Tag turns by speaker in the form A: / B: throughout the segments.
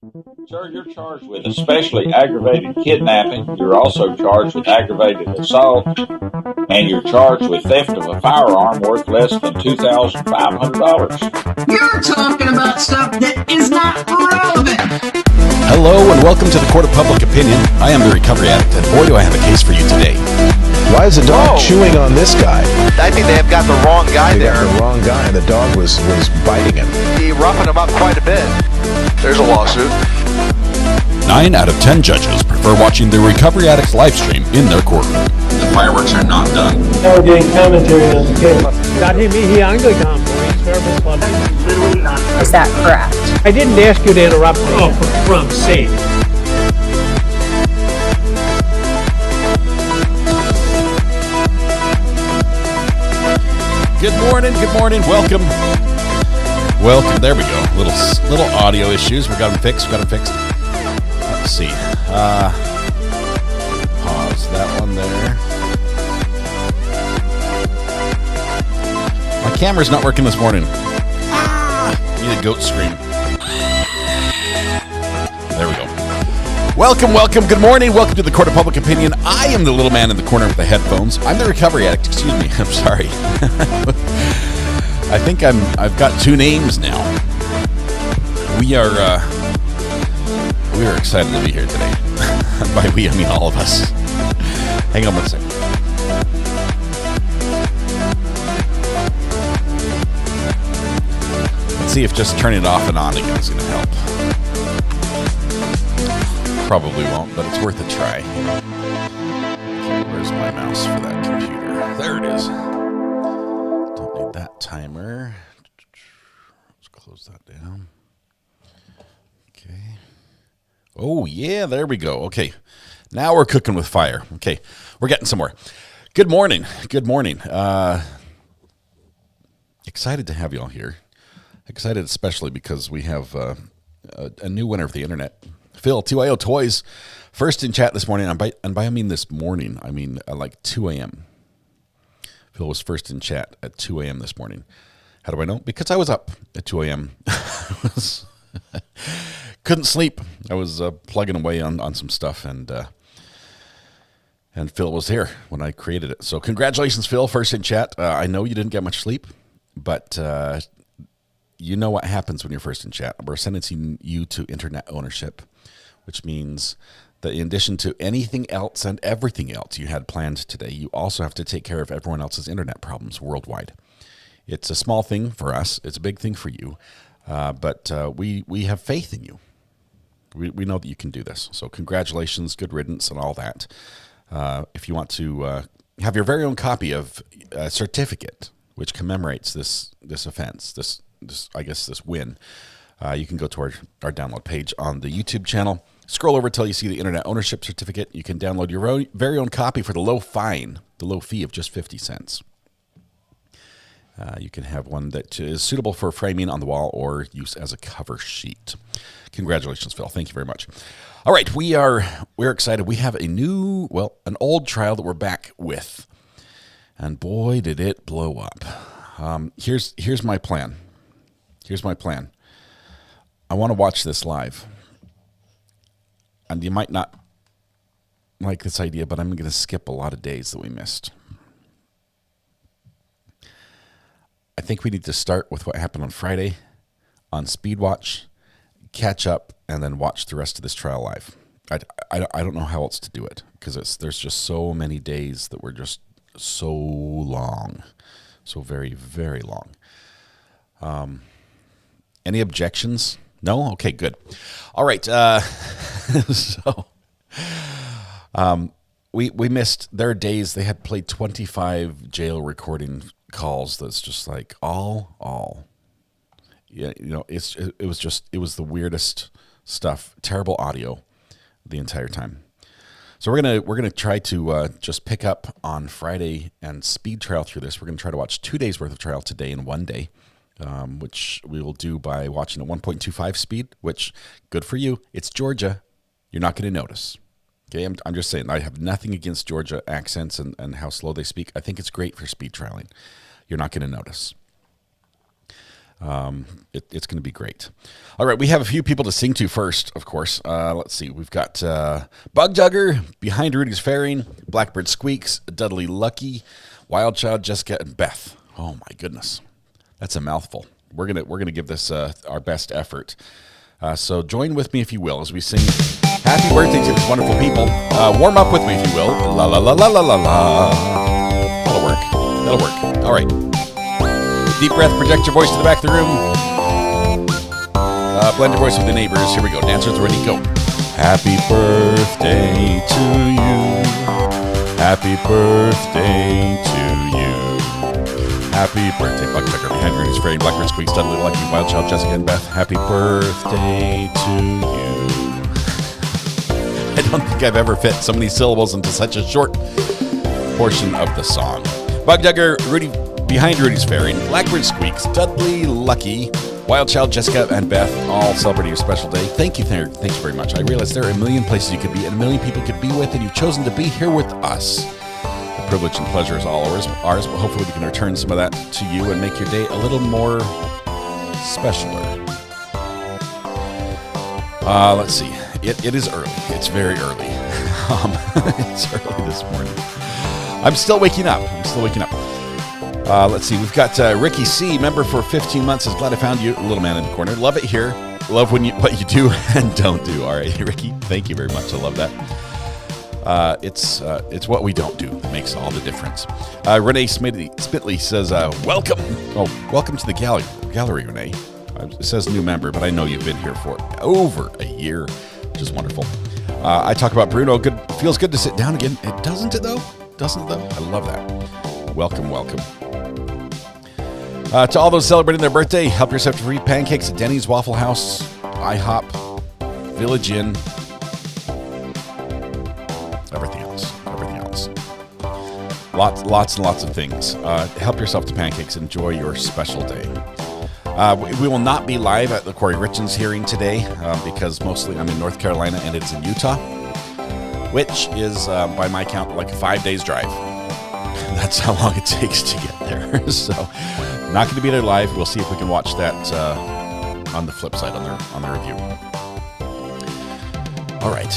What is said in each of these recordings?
A: Sir, you're charged with especially aggravated kidnapping. You're also charged with aggravated assault, and you're charged with theft of a firearm worth less than $2,500.
B: You're talking about stuff that is not relevant.
C: Hello and welcome to the Court of Public Opinion. I am the Recovery Addict, and boy do I have a case for you today.
D: Why is the dog chewing on this guy?
E: I think they have got the wrong guy
D: They
E: there.
D: got the wrong guy, and the dog was biting him.
E: He roughing him up quite a bit. There's a lawsuit.
C: 9 out of 10 judges prefer watching the Recovery Addict live stream in their courtroom.
A: The fireworks are not done.
F: Now we're getting commentary on the case.
G: Dati mihi Anglican police service level.
H: Is that correct?
G: I didn't ask you to interrupt me.
F: Oh, for Trump's sake.
C: Good morning, welcome. There we go. Little audio issues. We got them fixed. Let's see. Pause that one there. My camera's not working this morning. Need a goat scream. There we go. Welcome. Good morning. Welcome to the Court of Public Opinion. I am the little man in the corner with the headphones. I'm the Recovery Addict. Excuse me. I'm sorry. I think I've got two names now. We are excited to be here today. By we, I mean all of us. Hang on one second. Let's see if just turning it off and on again is going to help. Probably won't, but it's worth a try. Okay, where's my mouse for that computer? There it is. Don't need that timer. Let's close that down. Okay. Oh, yeah, there we go. Okay. Now we're cooking with fire. Okay. We're getting somewhere. Good morning. Excited to have you all here. Excited especially because we have a new winner of the internet. Phil, TYO Toys, first in chat this morning. And by I mean this morning, I mean like 2 a.m. Phil was first in chat at 2 a.m. this morning. How do I know? Because I was up at 2 a.m. Couldn't sleep. I was plugging away on some stuff, and Phil was here when I created it. So congratulations, Phil, first in chat. I know you didn't get much sleep, but you know what happens when you're first in chat. We're sentencing you to internet ownership, which means that in addition to anything else and everything else you had planned today, you also have to take care of everyone else's internet problems worldwide. It's a small thing for us. It's a big thing for you. But we have faith in you. We know that you can do this. So congratulations, good riddance, and all that. If you want to have your very own copy of a certificate which commemorates this offense, this win, you can go to our download page on the YouTube channel. Scroll over till you see the Internet Ownership Certificate. You can download your very own copy for the low fee of just 50 cents. You can have one that is suitable for framing on the wall or use as a cover sheet. Congratulations, Phil. Thank you very much. All right, we're excited. We have an old trial that we're back with, and boy, did it blow up. Here's my plan. I want to watch this live, and you might not like this idea, but I'm going to skip a lot of days that we missed. I think we need to start with what happened on Friday on Speed Watch, catch up, and then watch the rest of this trial live. I don't know how else to do it because there's just so many days that were just so long, so very, very long. Any objections? No? Okay, good. All right. We missed their days. They had played 25 jail recording calls. That's just like all. Yeah, it was the weirdest stuff. Terrible audio the entire time. So we're gonna try to just pick up on Friday and speed trial through this. We're gonna try to watch 2 days worth of trial today in one day. Which we will do by watching at 1.25 speed, which, good for you. It's Georgia. You're not going to notice. Okay, I'm just saying, I have nothing against Georgia accents and how slow they speak. I think it's great for speed trialing. You're not going to notice. It's going to be great. All right, we have a few people to sing to first, of course. Let's see. We've got Bug Jugger, Behind Rudy's Fairing, Blackbird Squeaks, Dudley Lucky, Wild Child, Jessica, and Beth. Oh my goodness, that's a mouthful. We're gonna give this our best effort. So join with me, if you will, as we sing happy birthday to these wonderful people. Warm up with me, if you will. La la la la la la la. That'll work. That'll work. All right. Deep breath. Project your voice to the back of the room. Blend your voice with the neighbors. Here we go. Dancers ready, go. Happy birthday to you. Happy birthday to you. Happy birthday, Bug Jugger, Behind Rudy's Fairing, Blackbird Squeaks, Dudley Lucky, Wild Child, Jessica, and Beth. Happy birthday to you. I don't think I've ever fit so many syllables into such a short portion of the song. Bug Jugger, Behind Rudy's Fairing, Blackbird Squeaks, Dudley Lucky, Wild Child, Jessica, and Beth, all celebrating your special day. Thank you very much. I realize there are a million places you could be and a million people could be with, and you've chosen to be here with us. The privilege and pleasure is all ours, but hopefully we can return some of that to you and make your day a little more specialer. Let's see. It is early. It's very early. It's early this morning. I'm still waking up. Let's see. We've got Ricky C., member for 15 months. Is glad I found you, little man in the corner. Love it here. Love what you do and don't do. All right, Ricky, thank you very much. I love that. It's what we don't do that makes all the difference. Renee Spitley says, welcome. Oh, welcome to the gallery, Renee. It says new member, but I know you've been here for over a year, which is wonderful. I talk about Bruno. Feels good to sit down again. Doesn't it though? I love that. Welcome. To all those celebrating their birthday, help yourself to free pancakes at Denny's, Waffle House, IHOP, Village Inn. Everything else. Lots and lots of things. Help yourself to pancakes. Enjoy your special day. We will not be live at the Corey Richens hearing today because mostly I'm in North Carolina and it's in Utah, which is, by my count, like a 5 days drive. That's how long it takes to get there. So, not going to be there live. We'll see if we can watch that on the flip side on the review. All right,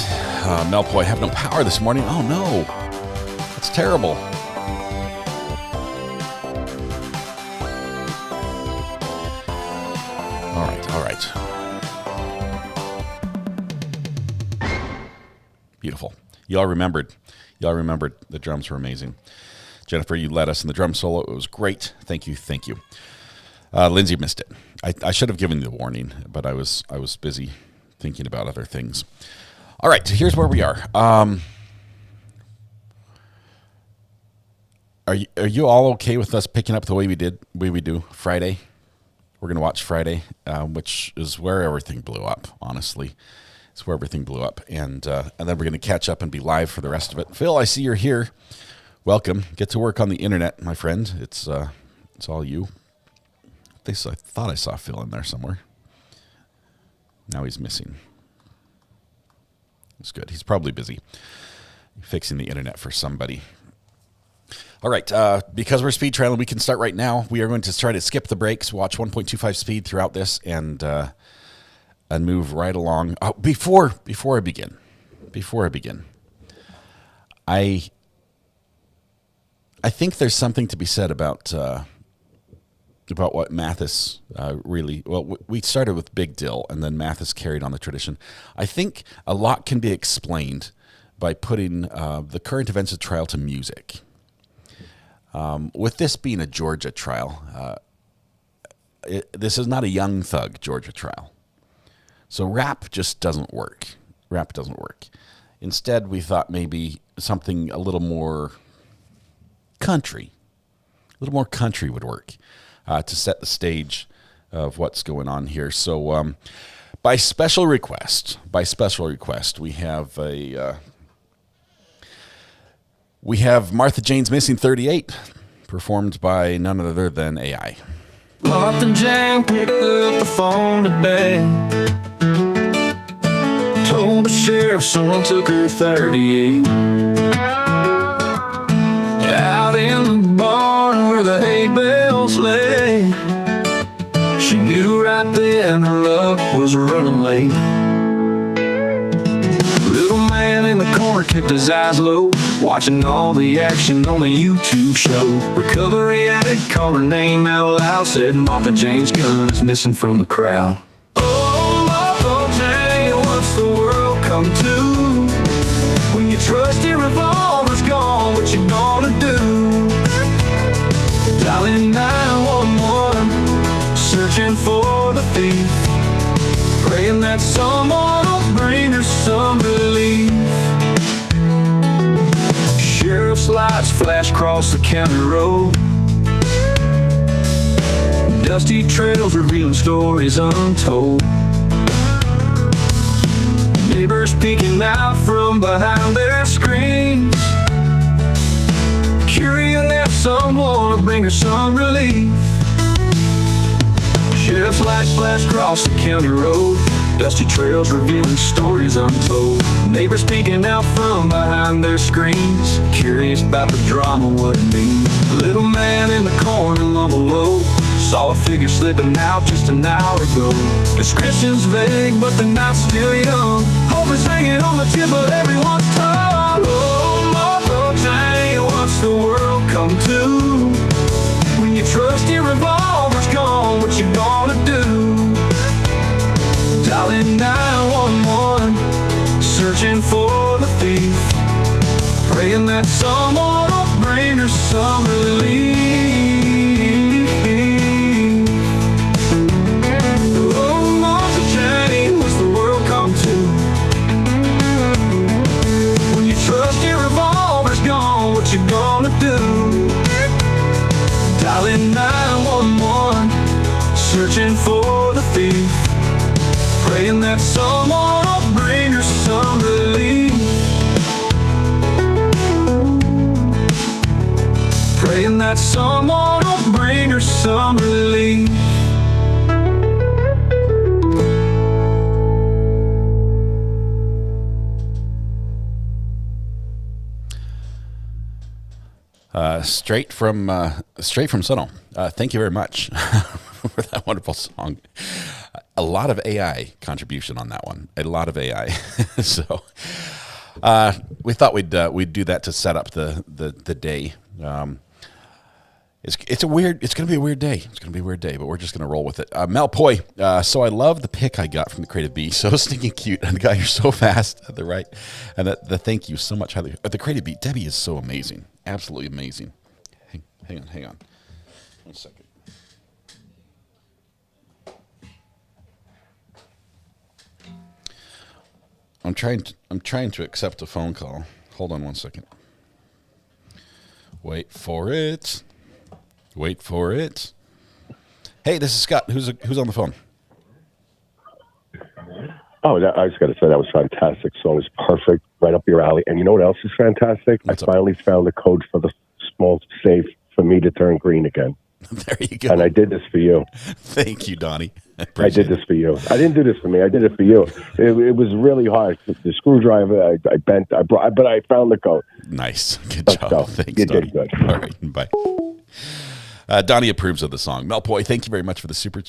C: Melpo, I have no power this morning. Oh no, that's terrible. All right. Beautiful. Y'all remembered the drums were amazing. Jennifer, you led us in the drum solo. It was great. Thank you. Lindsay missed it. I should have given you the warning, but I was busy thinking about other things. All right, here's where we are. Are you all okay with us picking up the way we do Friday? We're going to watch Friday, which is where everything blew up, honestly. It's where everything blew up. And then we're going to catch up and be live for the rest of it. Phil, I see you're here. Welcome. Get to work on the internet, my friend. It's all you. I thought I saw Phil in there somewhere. Now he's missing. It's good. He's probably busy fixing the internet for somebody. All right, because we're speed trailing, we can start right now. We are going to try to skip the breaks, watch 1.25 speed throughout this, and move right along. Oh, before I begin, I think there's something to be said about what Mathis really. Well, we started with Big Dill, and then Mathis carried on the tradition. I think a lot can be explained by putting the current events of trial to music. With this being a Georgia trial, this is not a Young Thug Georgia trial. So rap just doesn't work. Instead, we thought maybe something a little more country would work to set the stage of what's going on here. So by special request, we have Martha Jane's Missing 38, performed by none other than AI.
I: Martha Jane picked up the phone today, told the sheriff someone took her 38. Out in the barn where the hay bales lay, she partner luck was running late. Little man in the corner kept his eyes low, watching all the action on the YouTube show. Recovery Addict called her name out loud, said Martha Jane's gun is missing from the crowd. Oh, Martha Jane, what's the world come to? When your trusty revolver's gone, what you gonna do? Dialing 911, searching for the thief, praying that someone will bring her some relief. Sheriff's lights flash across the county road, dusty trails revealing stories untold. Neighbors peeking out from behind their screens, curious if someone will bring her some relief. Sheriff's lights flash across the county road, dusty trails revealing stories untold. Neighbors peeking out from behind their screens, curious about the drama, what it means. Little man in the corner, lumber low, saw a figure slipping out just an hour ago. Description's vague, but the night's still young. Hope is hanging on the tip of everyone's tongue. Oh, Martha Jane, what's the world come to? When your trusty revolver's gone, what you gonna do? Dialing 911, searching for the thief, praying that someone will bring her some relief. Oh, Martha Jane, what's the world come to? When your trusty revolver's gone, what you gonna do? Dialing 911, searching for the thief, praying that someone will bring her some relief. Praying that someone will bring her some relief.
C: Straight from Sono. Thank you very much for that wonderful song. A lot of AI contribution on that one. A lot of AI. So we thought we'd do that to set up the day. It's going to be a weird day. It's going to be a weird day, but we're just going to roll with it. Mel Poi. So I love the pic I got from the Creative Bee. So stinking cute. And the guy, you're so fast at the right. And the thank you so much. The Creative Bee. Debbie is so amazing. Absolutely amazing. Hang on. 1 second. I'm trying to accept a phone call. Hold on 1 second. Wait for it. Hey, this is Scott. Who's on the phone?
J: Oh, I just got to say that was fantastic. Song is perfect, right up your alley. And you know what else is fantastic? I finally found the code for the small safe for me to turn green again.
C: There you go.
J: And I did this for you.
C: Thank you, Donnie.
J: I did this for you. I didn't do this for me. I did it for you. It was really hard. The screwdriver, I bent, but I found the code.
C: Nice. Good job.
J: Go.
C: Thanks,
J: You
C: Donnie.
J: did good.
C: All right. Bye. Donnie approves of the song. Melpoy, thank you very much for the super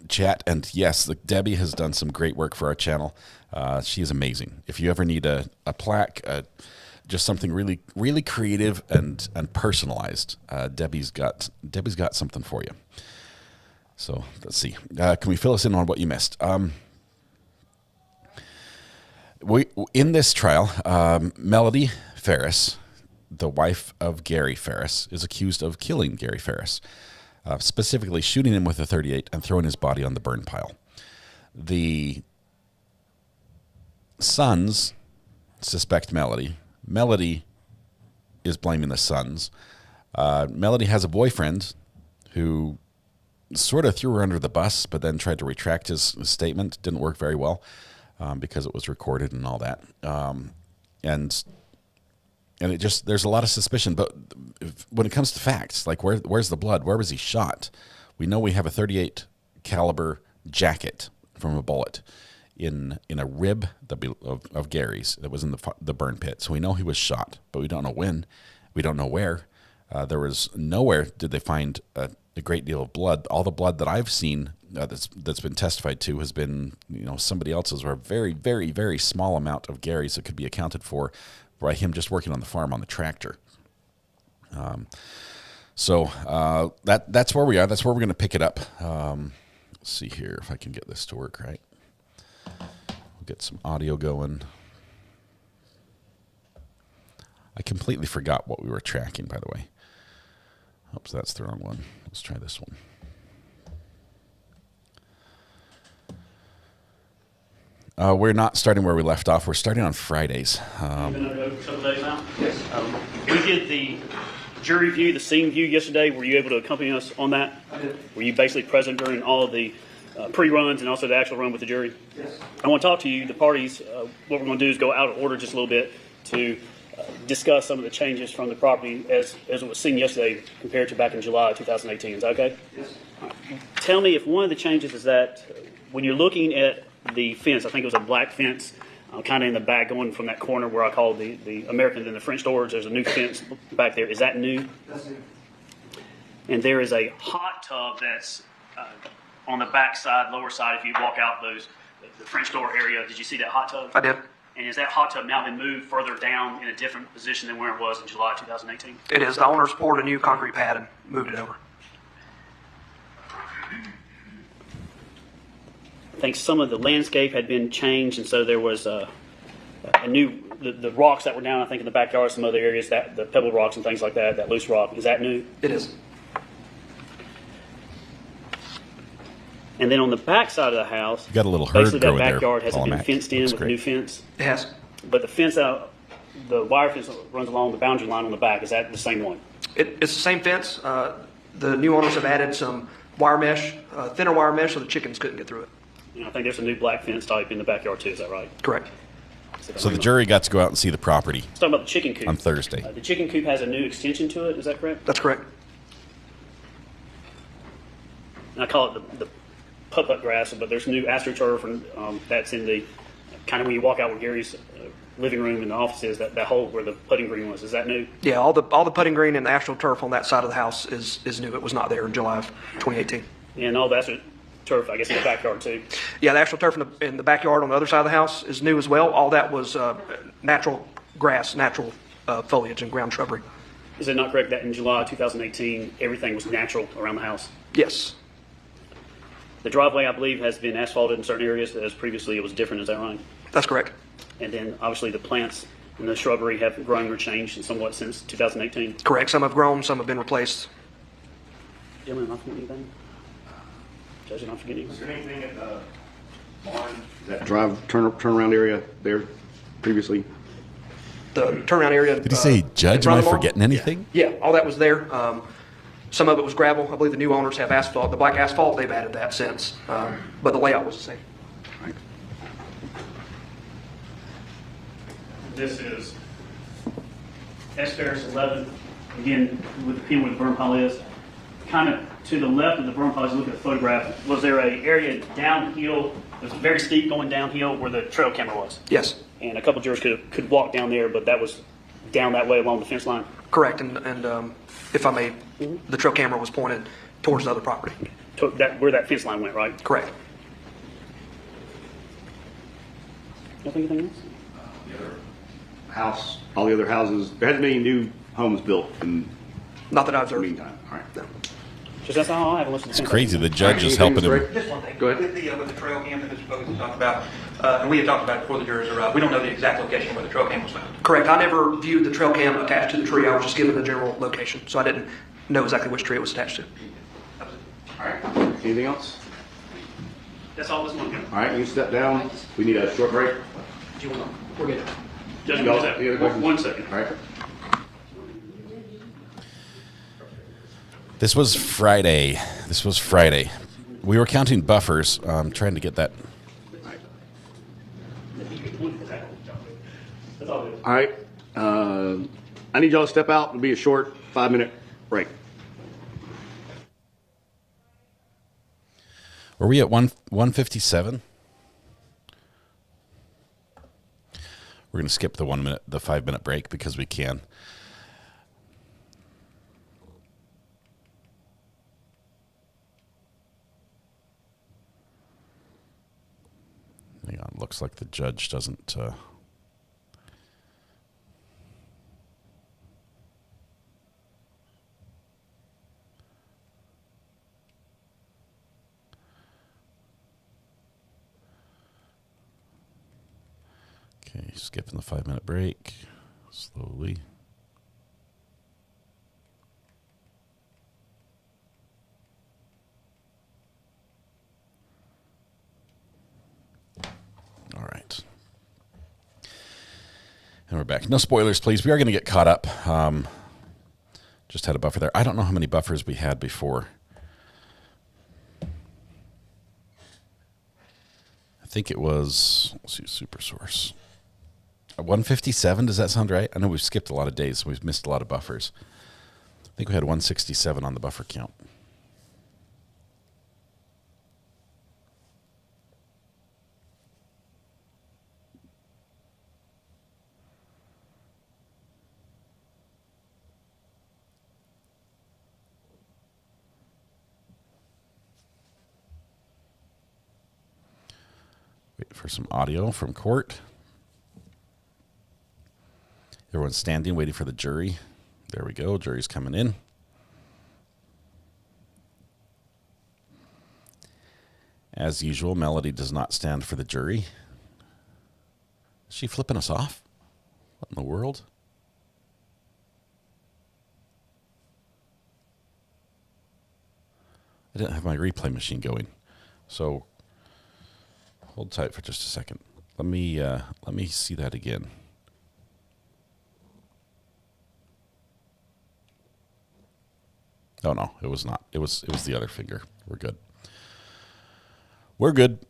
C: chat. And yes, Debbie has done some great work for our channel. She is amazing. If you ever need a plaque, just something really, really creative and personalized, Debbie's got something for you. So let's see. Can we fill us in on what you missed? In this trial, Melody Farris, the wife of Gary Ferris, is accused of killing Gary Ferris, specifically shooting him with a .38 and throwing his body on the burn pile. The sons suspect Melody. Melody is blaming the sons. Melody has a boyfriend who sort of threw her under the bus, but then tried to retract his statement. Didn't work very well because it was recorded and all that. And it just, there's a lot of suspicion. But when it comes to facts, like where's the blood? Where was he shot? We know we have a .38 caliber jacket from a bullet in a rib of Gary's that was in the burn pit. So we know he was shot, but we don't know when. We don't know where. There was nowhere did they find a great deal of blood. All the blood that I've seen that's been testified to has been, somebody else's, or a very, very, very small amount of Gary's that could be accounted for by him just working on the farm on the tractor. So that's where we are. That's where we're going to pick it up. Let's see here if I can get this to work right. We'll get some audio going. I completely forgot what we were tracking, by the way. Oops, that's the wrong one. Let's try this one. We're not starting where we left off. We're starting on Fridays.
K: You've been over a couple days now? Yes. We did the jury view, the scene view yesterday. Were you able to accompany us on that?
L: I did.
K: Were you basically present during all of the pre-runs and also the actual run with the jury?
L: Yes.
K: I want to talk to you, the parties. What we're going to do is go out of order just a little bit to discuss some of the changes from the property as it was seen yesterday compared to back in July 2018. Is that okay?
L: Yes.
K: Tell me if one of the changes is that when you're looking at the fence, I think it was a black fence, kind of in the back going from that corner where I called the American and the French doors, there's a new fence back there. Is that new?
L: That's new.
K: And there is a hot tub that's on the back side, lower side, if you walk out the French door area. Did you see that hot tub?
L: I did.
K: And has that hot tub now been moved further down in a different position than where it was in July 2018?
L: It is. The owners poured a new concrete pad and moved it over.
K: I think some of the landscape had been changed, and so there was a new, the rocks that were down, I think, in the backyard, some other areas, that the pebble rocks and things like that, that loose rock. Is that new?
L: It is.
K: And then on the back side of the house,
C: you got a little herd
K: basically that
C: growing there,
K: backyard hasn't been fenced in with a new fence.
L: It has.
K: But the fence out, the wire fence runs along the boundary line on the back. Is that the same one?
L: It's the same fence. The new owners have added some wire mesh, thinner wire mesh, so the chickens couldn't get through it.
K: And I think there's a new black fence type in the backyard too. Is that right?
L: Correct.
C: So the jury got to go out and see the property.
K: Let's talk about the chicken coop
C: on Thursday.
K: The chicken coop has a new extension to it. Is that correct?
L: That's correct.
K: And I call it the putt-putt grass, but there's new astroturf, and that's in the kind of when you walk out where Gary's living room and the office is, that hole where the putting green was. Is that new?
L: Yeah, all the putting green and the astroturf on that side of the house is new. It was not there in July of 2018.
K: And all the astroturf, I guess, in the backyard too.
L: Yeah, the astroturf in the backyard on the other side of the house is new as well. All that was natural grass, natural foliage and ground shrubbery.
K: Is it not correct that in July 2018 everything was natural around the house?
L: Yes.
K: The driveway, I believe, has been asphalted in certain areas, as previously it was different. Is that right?
L: That's correct.
K: And then, obviously, the plants and the shrubbery have grown or changed somewhat since 2018?
L: Correct. Some have grown, some have been replaced.
K: Gentlemen, am I forgetting anything? Judge, am I forgetting?
M: Was there anything at the barn, that turnaround area there previously?
L: The turnaround area.
C: Did he say, Judge, am I forgetting anything?
L: Yeah, all that was there. Some of it was gravel. I believe the new owners have asphalt. The black asphalt, they've added that since. But the layout was the same.
M: Right.
K: This is Ferris 11. Again, with the pin where the burn pile is. Kind of to the left of the burn pile, as you look at the photograph, was there an area downhill? It was very steep going downhill where the trail camera was.
L: Yes.
K: And a couple of jurors could walk down there, but that was down that way along the fence line.
L: Correct. And if I may, the trail camera was pointed towards the other property.
K: Where that fence line went, right?
L: Correct.
K: Anything else?
M: The other house, all the other houses, there hasn't been any new homes built in
L: not that I've observed.
M: The meantime. All right. No.
K: Just that's all I have. Listen.
C: It's crazy. The judge is helping him.
N: Just one thing.
M: Go ahead.
N: With the trail cam that Mr. Pickles talked about, and we had talked about it before the jurors arrived, we don't know the exact location where the trail cam was found.
L: Correct. I never viewed the trail cam attached to the tree. I was just given the general location, so I didn't know exactly which tree it was attached to.
M: All right. Anything else?
K: That's all this one.
M: All right. You step down. We need a short break.
K: Do you want to? We're good.
M: Just
K: 1 second.
M: All right.
C: This was Friday. We were counting buffers, trying to get that.
M: All right. I need y'all to step out. It'll be a short 5-minute break.
C: Were we at 157? We're going to skip the 5-minute break because we can. looks like the judge doesn't. Okay, skipping the 5-minute break slowly. All right. And we're back. No spoilers, please. We are going to get caught up. Just had a buffer there. I don't know how many buffers we had before. I think it was, let's see, super source. 157, does that sound right? I know we've skipped a lot of days, so we've missed a lot of buffers. I think we had 167 on the buffer count. Wait for some audio from court. Everyone's standing, waiting for the jury. There we go. Jury's coming in. As usual, Melody does not stand for the jury. Is she flipping us off? What in the world? I didn't have my replay machine going. So hold tight for just a second. Let me see that again. Oh, no, it was not. It was the other finger. We're good. We're good.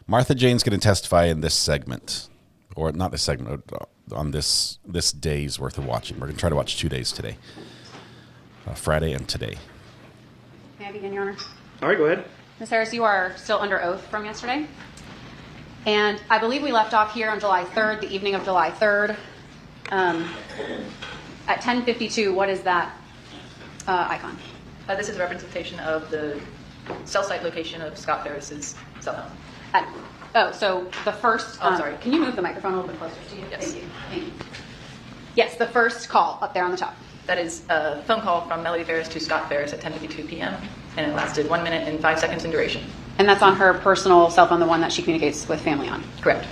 C: Martha Jane's going to testify in this segment. Or not this segment, on this day's worth of watching. We're going to try to watch 2 days today. Friday and today.
O: May I begin, Your Honor?
L: All right, go ahead.
O: Ms. Harris, you are still under oath from yesterday. And I believe we left off here on July 3rd, the evening of July 3rd. At 10:52, what is that icon?
H: This is a representation of the cell site location of Scott Ferris's cell phone.
O: So the first...
H: Oh, sorry.
O: Can you move the microphone a little bit closer to you?
H: Yes.
O: Thank you. Thank you. Yes, the first call up there on the top.
H: That is a phone call from Melody Ferris to Scott Ferris at 10:52 p.m. and it lasted 1 minute and 5 seconds in duration.
O: And that's on her personal cell phone, the one that she communicates with family on?
H: Correct.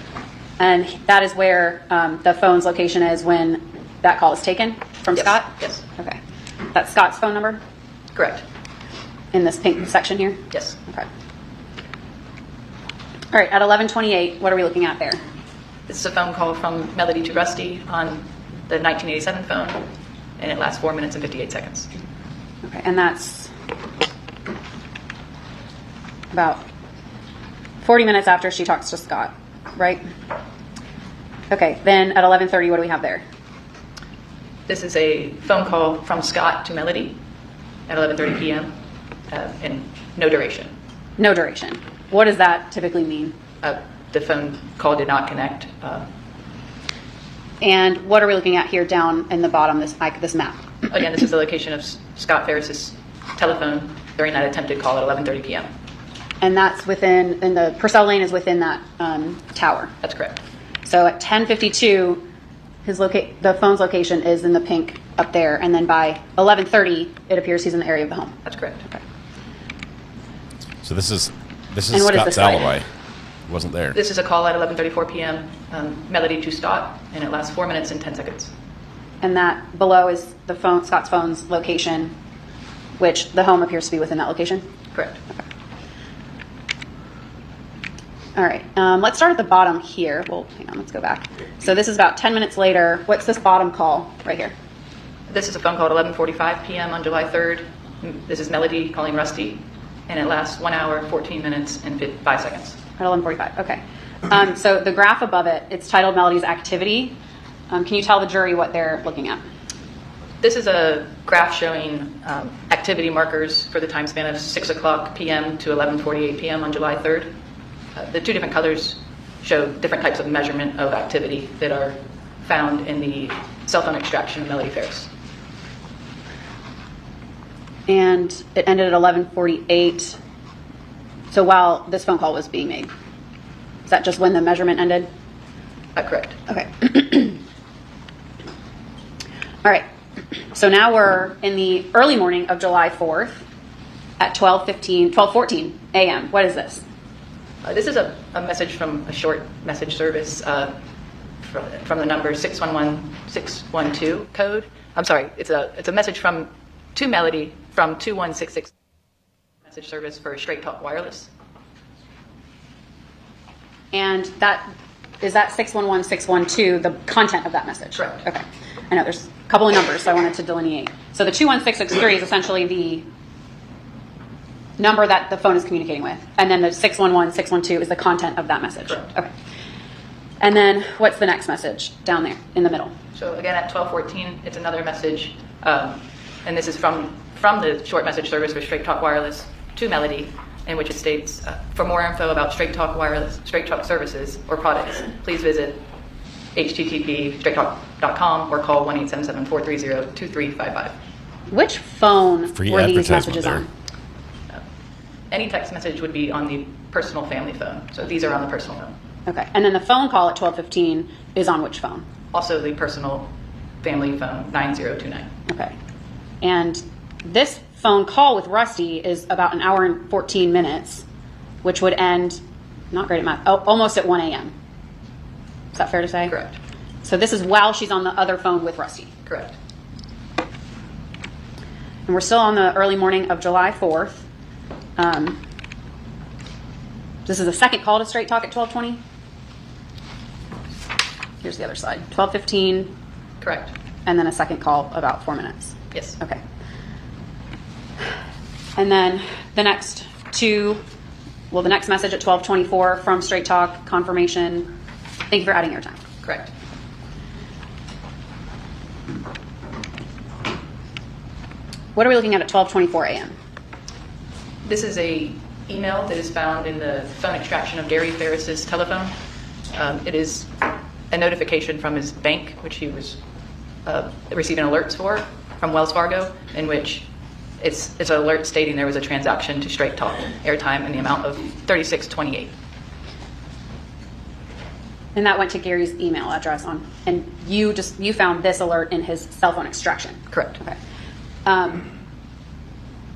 O: And that is where the phone's location is when that call is taken from Scott?
H: Yes.
O: Okay. That's Scott's phone number?
H: Correct.
O: In this pink section here?
H: Yes.
O: Okay. All right, at 11:28, what are we looking at there?
H: This is a phone call from Melody to Rusty on the 1987 phone, and it lasts 4 minutes and 58 seconds.
O: Okay, and that's about 40 minutes after she talks to Scott, right? Okay, then at 11:30, what do we have there?
H: This is a phone call from Scott to Melody at 11:30 p.m. And no duration.
O: No duration. What does that typically mean?
H: The phone call did not connect.
O: And what are we looking at here down in the bottom, this map?
H: Again, this is the location of Scott Ferris's telephone during that attempted call at 11:30 p.m.
O: And that's within, and the Purcell lane is within that tower?
H: That's correct.
O: So at 10:52, the phone's location is in the pink up there, and then by 11:30, it appears he's in the area of the home.
H: That's correct.
O: Okay.
C: So this is
O: And what is
C: Scott's
O: this like?
C: alibi. Wasn't there.
H: This is a call at 11:34 p.m. Melody to Scott, and it lasts 4 minutes and 10 seconds.
O: And that below is the phone, Scott's phone's location, which the home appears to be within that location?
H: Correct.
O: Okay. All right, let's start at the bottom here. Well, hang on, let's go back. So this is about 10 minutes later. What's this bottom call right here?
H: This is a phone call at 11:45 p.m. on July 3rd. This is Melody calling Rusty, and it lasts 1 hour, 14 minutes, and 5 seconds.
O: At 11:45, okay. So the graph above it, it's titled Melody's Activity. Can you tell the jury what they're looking at?
H: This is a graph showing activity markers for the time span of 6 o'clock p.m. to 11:48 p.m. on July 3rd. The two different colors show different types of measurement of activity that are found in the cell phone extraction of Melody Ferris.
O: And it ended at 11:48. So while this phone call was being made. Is that just when the measurement ended?
H: Correct.
O: Okay. All right. So now we're in the early morning of July 4th at 12:14 a.m. What is this?
H: This is a message from a short message service from the number 611-612 code. I'm sorry, it's a message to Melody from 2166 message service for Straight Talk Wireless.
O: And is that 611-612 the content of that message?
H: Correct.
O: Okay. I know there's a couple of numbers, so I wanted to delineate. So the 21663 is essentially the number that the phone is communicating with. And then the 611-612 is the content of that message.
H: Correct.
O: Okay. And then what's the next message down there in the middle?
H: So again, at 12:14, it's another message, and this is from the short message service for Straight Talk Wireless to Melody, in which it states, for more info about Straight Talk Wireless, Straight Talk services or products, please visit http://straighttalk.com or call 1-877-430-2355.
O: Which phone
C: Free
O: were these
C: advertisement
O: messages
C: there.
O: on?
H: Any text message would be on the personal family phone. So these are on the personal phone.
O: Okay. And then the phone call at 12:15 is on which phone?
H: Also the personal family phone, 9029.
O: Okay. And this phone call with Rusty is about an hour and 14 minutes, which would end, not great at math, almost at 1 a.m. Is that fair to say?
H: Correct.
O: So this is while she's on the other phone with Rusty.
H: Correct.
O: And we're still on the early morning of July 4th. This is the second call to Straight Talk at 12:20. Here's the other side. 12:15.
H: Correct.
O: And then a second call about 4 minutes.
H: Yes.
O: Okay. And then the next the next message at 12:24 from Straight Talk, confirmation. Thank you for adding your time.
H: Correct.
O: What are we looking at 12:24 a.m.?
H: This is a email that is found in the phone extraction of Gary Ferris's telephone. It is a notification from his bank, which he was receiving alerts for from Wells Fargo, in which it's an alert stating there was a transaction to Straight Talk airtime in the amount of $36.28.
O: And that went to Gary's email address and you found this alert in his cell phone extraction.
H: Correct.
O: Okay.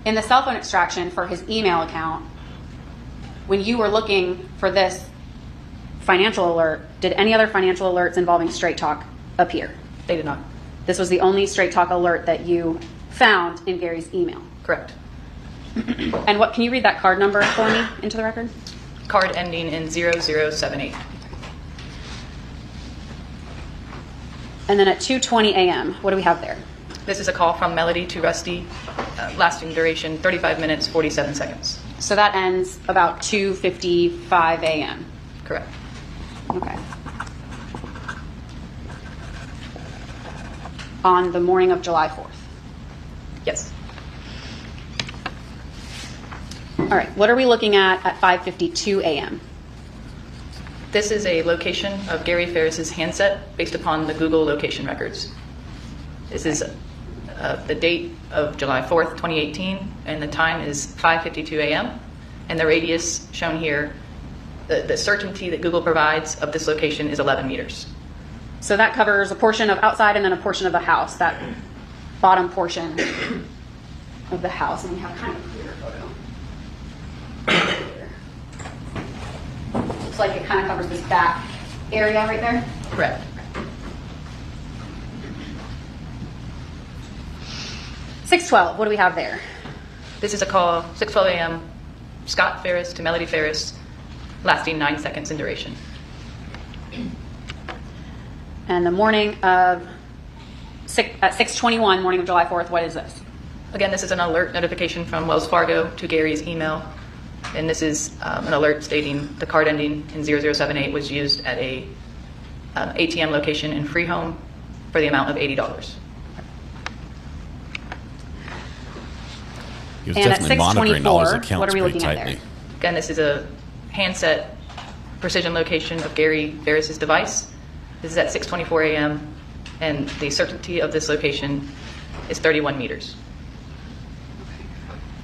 O: In the cell phone extraction for his email account, when you were looking for this financial alert, did any other financial alerts involving Straight Talk appear?
H: They did not.
O: This was the only Straight Talk alert that you found in Gary's email.
H: Correct.
O: And can you read that card number for me into the record?
H: Card ending in 0078.
O: And then at 2:20 a.m., what do we have there?
H: This is a call from Melody to Rusty, lasting duration 35 minutes, 47 seconds.
O: So that ends about 2:55 a.m.
H: Correct.
O: Okay. On the morning of July 4th.
H: Yes.
O: All right. What are we looking at 5:52 a.m.?
H: This is a location of Gary Ferris's handset based upon the Google location records. This is the date of July 4th, 2018, and the time is 5:52 a.m. And the radius shown here, the certainty that Google provides of this location is 11 meters.
O: So that covers a portion of outside and then a portion of the house, that bottom portion of the house. And we have kind of a clear photo. Looks like it kind of covers this back area right there.
H: Correct.
O: $612, what do we have there?
H: This is a call, 6:12 a.m., Scott Ferris to Melody Ferris, lasting 9 seconds in duration.
O: And the morning of, at 6:21, morning of July 4th, what is this?
H: Again, this is an alert notification from Wells Fargo to Gary's email. And this is an alert stating the card ending in 0078 was used at a ATM location in Freeholm for the amount of $80.
C: He was definitely monitoring all his accounts
O: what are we
C: pretty
O: looking at
C: tightly.
O: there?
H: Again, this is a handset precision location of Gary Ferris's device. This is at 6:24 a.m. and the certainty of this location is 31 meters.
O: Okay.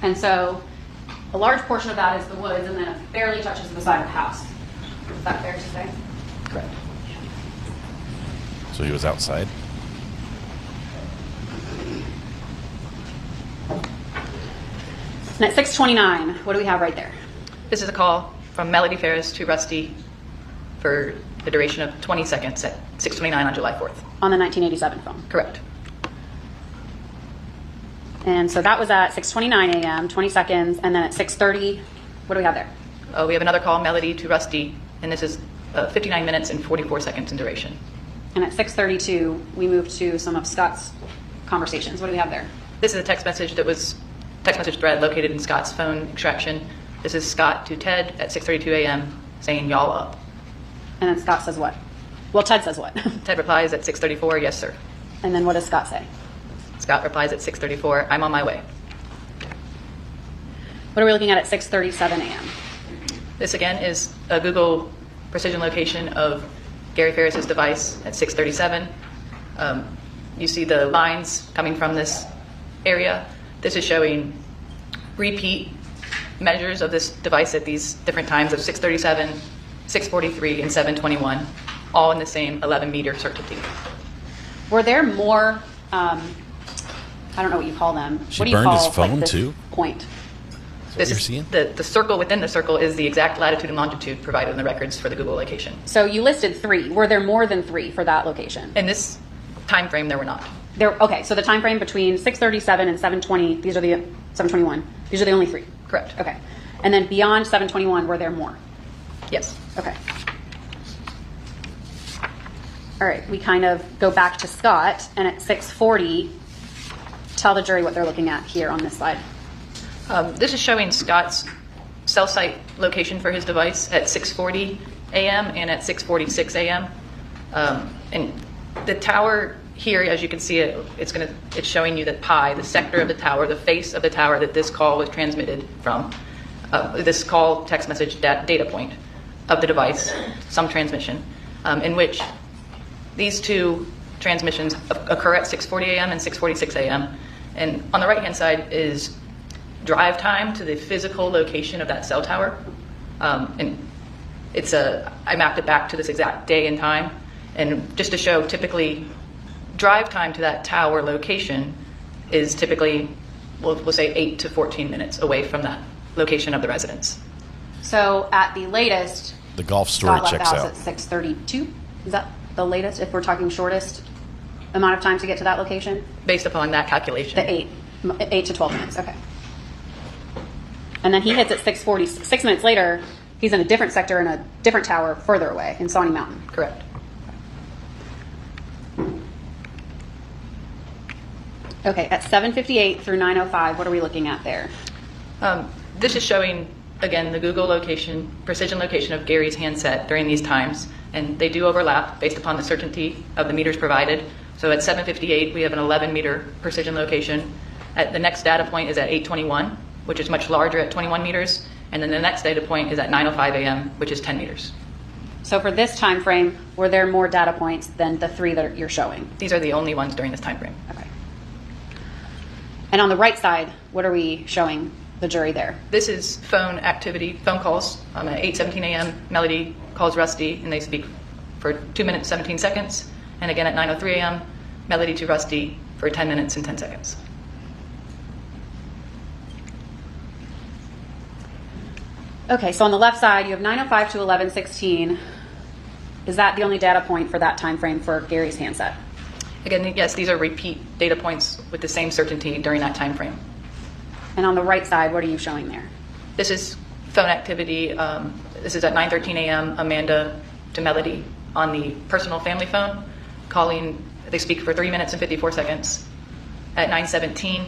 O: And so a large portion of that is the woods, and then it barely touches the side of the house. Is that fair to say?
C: Correct. So he was outside?
O: And at 6:29, what do we have right there?
H: This is a call from Melody Farris to Rusty for the duration of 20 seconds at 6:29 on July 4th.
O: On the 1987 phone.
H: Correct.
O: And so that was at 6:29 a.m., 20 seconds, and then at 6:30, what do we have there?
H: We have another call, Melody to Rusty, and this is 59 minutes and 44 seconds in duration.
O: And at 6:32, we moved to some of Scott's conversations. What do we have there?
H: This is a text message thread located in Scott's phone extraction. This is Scott to Ted at 6:32 a.m. saying, "Y'all up."
O: And then Scott says what? Well, Ted says what?
H: Ted replies at 6:34, "Yes, sir."
O: And then what does Scott say?
H: Scott replies at 6:34, "I'm on my way."
O: What are we looking at 6:37 a.m.?
H: This again is a Google precision location of Gary Ferris's device at 6:37. You see the lines coming from this area. This is showing repeat measures of this device at these different times of 6:37, 6:43, and 7:21, all in the same 11-meter certainty.
O: Were there more, I don't know what you call them.
C: She
O: what do you
C: burned
O: call
C: his phone
O: this
C: too?
O: Point?
H: This is
C: seeing?
H: The circle within the circle is the exact latitude and longitude provided in the records for the Google location.
O: So you listed 3. Were there more than 3 for that location?
H: In this time frame, there were not.
O: Okay, so the time frame between 6:37 and 7:20, these are the 7:21. These are the only 3.
H: Correct.
O: Okay. And then beyond 7:21, were there more?
H: Yes.
O: Okay. All right, we kind of go back to Scott, and at 6:40, tell the jury what they're looking at here on this slide.
H: This is showing Scott's cell site location for his device at 6:40 a.m. and at 6:46 a.m. And the tower here, as you can see, it's showing you that pi, the sector of the tower, the face of the tower that this call was transmitted from, this call text message data point of the device, some transmission, in which these two transmissions occur at 6:40 a.m. and 6:46 a.m. And on the right-hand side is drive time to the physical location of that cell tower. And I mapped it back to this exact day and time. And just to show, typically, drive time to that tower location is typically, we'll say 8 to 14 minutes away from that location of the residence.
O: So at the latest,
C: the golf story
O: Scott
C: checks
O: left
C: out.
O: the house at 6:32. Is that the latest, if we're talking shortest amount of time to get to that location?
H: Based upon that calculation.
O: The 8 to 12 minutes, okay. And then he hits at 6:40. 6 minutes later, he's in a different sector in a different tower further away in Sawney Mountain.
H: Correct.
O: Okay, at 7:58 through 9:05, what are we looking at there?
H: This is showing, again, the Google location, precision location of Gary's handset during these times. And they do overlap based upon the certainty of the meters provided. So at 7:58, we have an 11-meter precision location. The next data point is at 8:21, which is much larger at 21 meters. And then the next data point is at 9:05 a.m., which is 10 meters.
O: So for this time frame, were there more data points than the 3 that you're showing?
H: These are the only ones during this time frame.
O: Okay. And on the right side, what are we showing the jury there?
H: This is phone activity, phone calls. At 8:17 a.m., Melody calls Rusty, and they speak for 2 minutes, 17 seconds. And again at 9:03 a.m., Melody to Rusty for 10 minutes and 10 seconds.
O: Okay, so on the left side, you have 9:05 to 11:16. Is that the only data point for that time frame for Gary's handset?
H: Again, yes, these are repeat data points with the same certainty during that time frame.
O: And on the right side, what are you showing there?
H: This is phone activity. This is at 9:13 a.m. Amanda to Melody on the personal family phone, calling. They speak for 3 minutes and 54 seconds. At 9:17,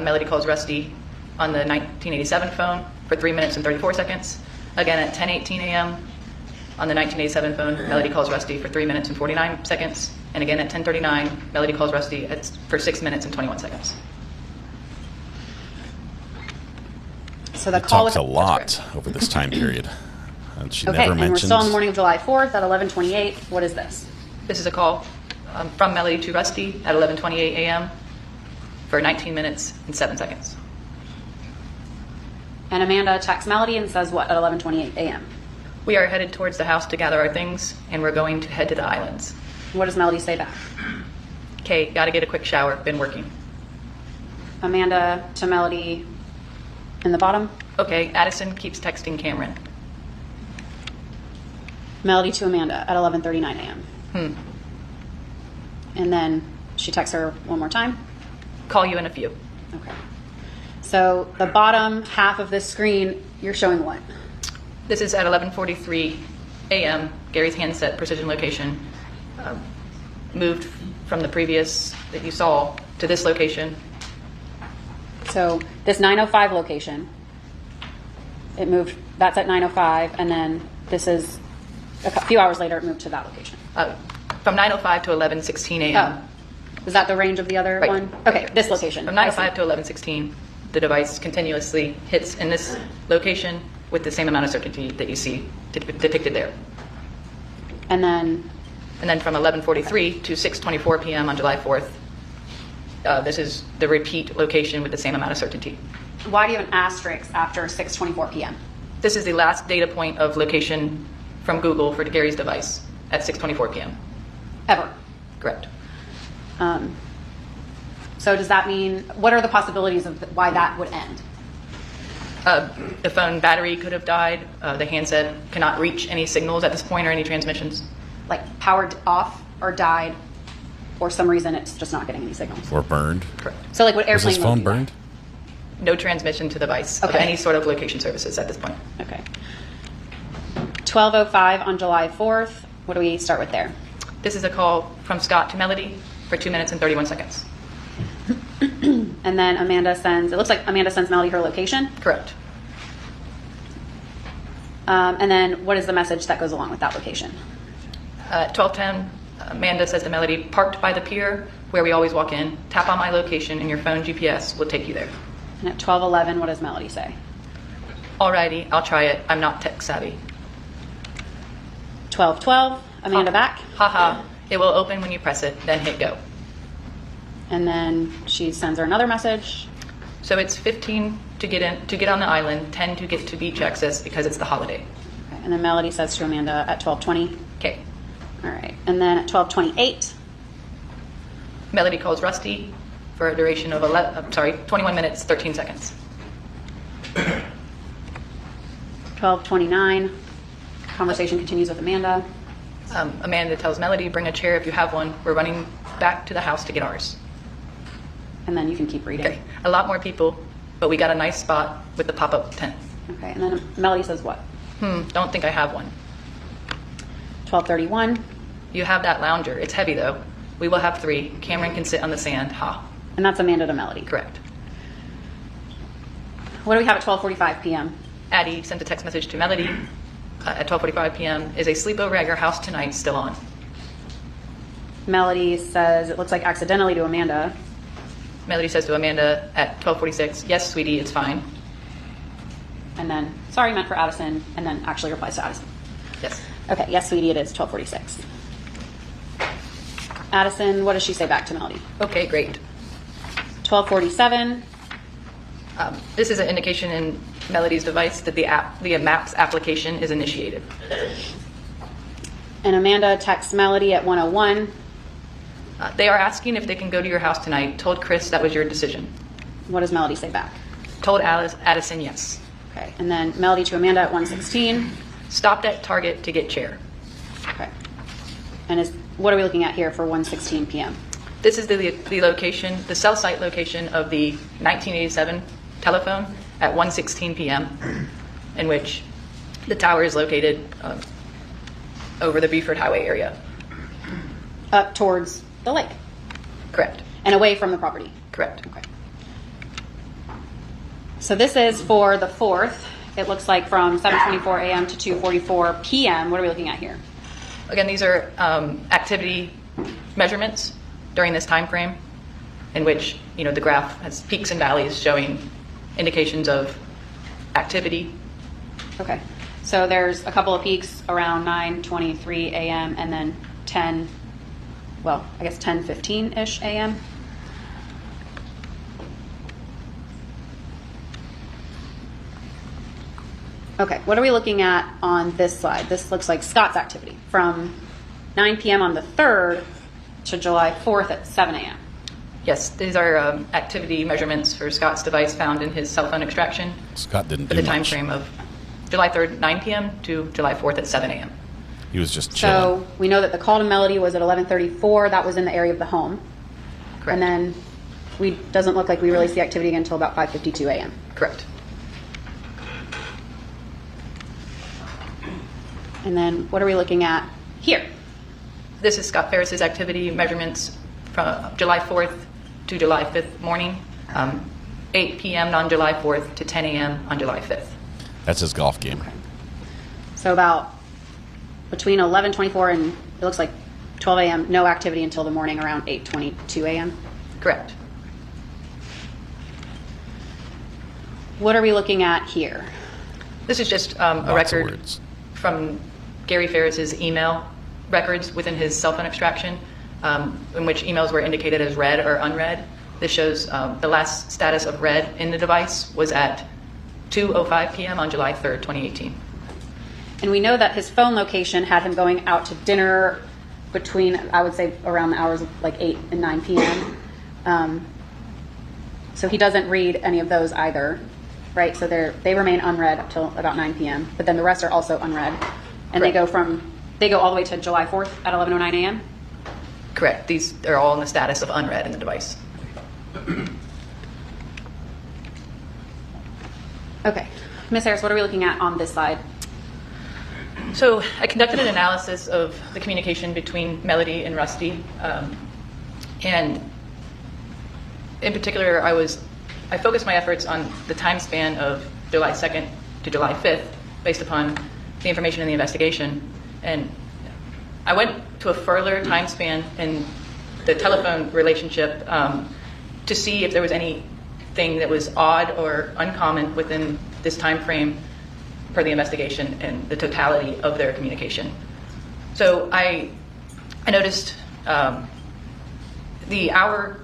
H: Melody calls Rusty on the 1987 phone for 3 minutes and 34 seconds. Again, at 10:18 a.m. on the 1987 phone, Melody calls Rusty for 3 minutes and 49 seconds. And again, at 10:39, Melody calls Rusty for 6 minutes and 21 seconds.
O: So the
C: It
O: call
C: talks a lot over this time period. She
O: okay,
C: never
O: and we're
C: mentions.
O: still on the morning of July 4th at 11:28. What is this?
H: This is a call from Melody to Rusty at 11:28 a.m. for 19 minutes and 7 seconds.
O: And Amanda texts Melody and says what at 11:28 a.m.?
H: We are headed towards the house to gather our things, and we're going to head to the islands.
O: What does Melody say back?
H: Okay, gotta get a quick shower. Been working.
O: Amanda to Melody in the bottom.
H: Okay, Addison keeps texting Camryn.
O: Melody to Amanda at 11:39 a.m. And then she texts her one more time.
H: Call you in a few.
O: Okay. So the bottom half of this screen, you're showing what?
H: This is at 11:43 a.m. Gary's handset precision location moved from the previous that you saw to this location.
O: So this 9:05 location, it moved. That's at 9:05, and then this is a few hours later. It moved to that location.
H: From 9:05 to 11:16 a.m.
O: Oh, is that the range of the other one? Okay, this location.
H: From 9:05 to 11:16, the device continuously hits in this location with the same amount of certainty that you see depicted there.
O: And then
H: from 11:43 to 6:24 p.m. on July 4th, this is the repeat location with the same amount of certainty.
O: Why do you have an asterisk after 6:24 p.m.?
H: This is the last data point of location from Google for Gary's device at 6:24 p.m.
O: Ever?
H: Correct.
O: So does that mean, what are the possibilities of why that would end?
H: The phone battery could have died. The handset cannot reach any signals at this point or any transmissions.
O: Like powered off or died, or some reason it's just not getting any signals.
C: Or burned.
H: Correct.
O: So like what airplane
C: was his phone
O: mode do that?
C: burned?
H: No transmission to the device of any sort of location services at this point.
O: Okay. 12:05 on July 4th. What do we start with there?
H: This is a call from Scott to Melody for 2 minutes and 31 seconds.
O: And then Amanda sends, it looks like Amanda sends Melody her location.
H: Correct.
O: And then what is the message that goes along with that location?
H: At 12:10, Amanda says to Melody, parked by the pier where we always walk in, tap on my location and your phone GPS will take you there.
O: And at 12:11, what does Melody say?
H: Alrighty, I'll try it. I'm not tech savvy.
O: 12:12, Amanda back.
H: Haha, it will open when you press it, then hit go.
O: And then she sends her another message.
H: So it's 15 to get on the island, 10 to get to beach access because it's the holiday.
O: Okay. And then Melody says to Amanda at 12:20.
H: Okay.
O: All right. And then at 12:28,
H: Melody calls Rusty for a duration of 21 minutes, 13 seconds.
O: 12:29, conversation continues with Amanda.
H: Amanda tells Melody, bring a chair if you have one. We're running back to the house to get ours.
O: And then you can keep reading.
H: Okay. A lot more people, but we got a nice spot with the pop-up tent.
O: Okay. And then Melody says what?
H: Don't think I have one.
O: 12:31.
H: You have that lounger. It's heavy though. We will have 3. Camryn can sit on the sand. Ha.
O: And that's Amanda to Melody.
H: Correct.
O: What do we have at 12:45 p.m.?
H: Addie sent a text message to Melody at 12:45 p.m. Is a sleepover at your house tonight still on?
O: Melody says it looks like accidentally to Amanda.
H: Melody says to Amanda at 12:46, yes, sweetie, it's fine.
O: And then, sorry, meant for Addison, and then actually replies to Addison.
H: Yes.
O: Okay, yes, sweetie, it is 12:46. Addison, what does she say back to Melody?
H: Okay, great.
O: 12:47.
H: This is an indication in Melody's device that the Maps application is initiated.
O: And Amanda texts Melody at 1:01.
H: They are asking if they can go to your house tonight. Told Chris that was your decision.
O: What does Melody say back?
H: Told Addison yes.
O: Okay, and then Melody to Amanda at 1:16.
H: Stopped at Target to get chair.
O: Okay. And what are we looking at here for 1:16 p.m.?
H: This is the location, the cell site location of the 1987 telephone at 1:16 p.m. in which the tower is located over the Beaufort Highway area.
O: Up towards the lake.
H: Correct.
O: And away from the property.
H: Correct.
O: Okay. So this is for the 4th. It looks like from 7:24 a.m. to 2:44 p.m. What are we looking at here?
H: Again, these are activity measurements during this time frame in which, the graph has peaks and valleys showing indications of activity.
O: Okay. So there's a couple of peaks around 9:23 a.m. and then 10:15-ish a.m. Okay, what are we looking at on this slide? This looks like Scott's activity from 9 p.m. on the 3rd to July 4th at 7 a.m.
H: Yes, these are activity measurements for Scott's device found in his cell phone extraction.
C: Scott didn't
H: for
C: do
H: the time
C: much.
H: frame of July 3rd, 9 p.m. to July 4th at 7 a.m.
C: He was just chilling.
O: So we know that the call to Melody was at 11:34. That was in the area of the home.
H: Correct.
O: And then doesn't look like we released the activity again until about 5:52 a.m.
H: Correct.
O: And then what are we looking at here?
H: This is Scott Farris's activity measurements from July 4th to July 5th morning, 8 p.m. on July 4th to 10 a.m. on July 5th.
C: That's his golf game.
O: So about between 11:24 and it looks like 12 a.m. no activity until the morning around 8:22 a.m.
H: Correct.
O: What are we looking at here?
H: This is just a record from Gary Farris's email records within his cell phone extraction, in which emails were indicated as read or unread. This shows the last status of read in the device was at 2:05 p.m. on July 3rd, 2018.
O: And we know that his phone location had him going out to dinner between, I would say, around the hours of like 8 and 9 p.m. So he doesn't read any of those either, right? So they remain unread up till about 9 p.m. But then the rest are also unread, and they go all the way to July 4th at 11:09 a.m.
H: Correct. These are all in the status of unread in the device.
O: Okay, Ms. Harris, what are we looking at on this side?
H: So I conducted an analysis of the communication between Melody and Rusty, and in particular, I focused my efforts on the time span of July 2nd to July 5th, based upon the information in the investigation, and I went to a further time span in the telephone relationship to see if there was anything that was odd or uncommon within this time frame per the investigation and the totality of their communication. So I noticed these hours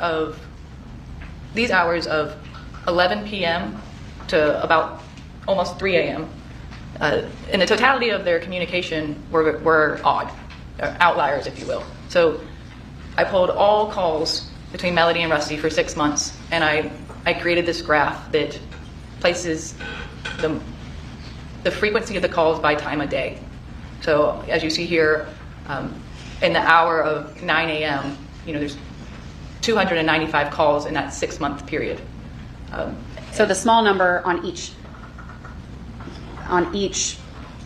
H: of 11 p.m. to about almost 3 a.m. In the totality of their communication were odd, outliers, if you will. So I pulled all calls between Melody and Rusty for 6 months, and I created this graph that places the frequency of the calls by time of day. So as you see here, in the hour of 9 a.m., there's 295 calls in that 6-month period.
O: So the small number on each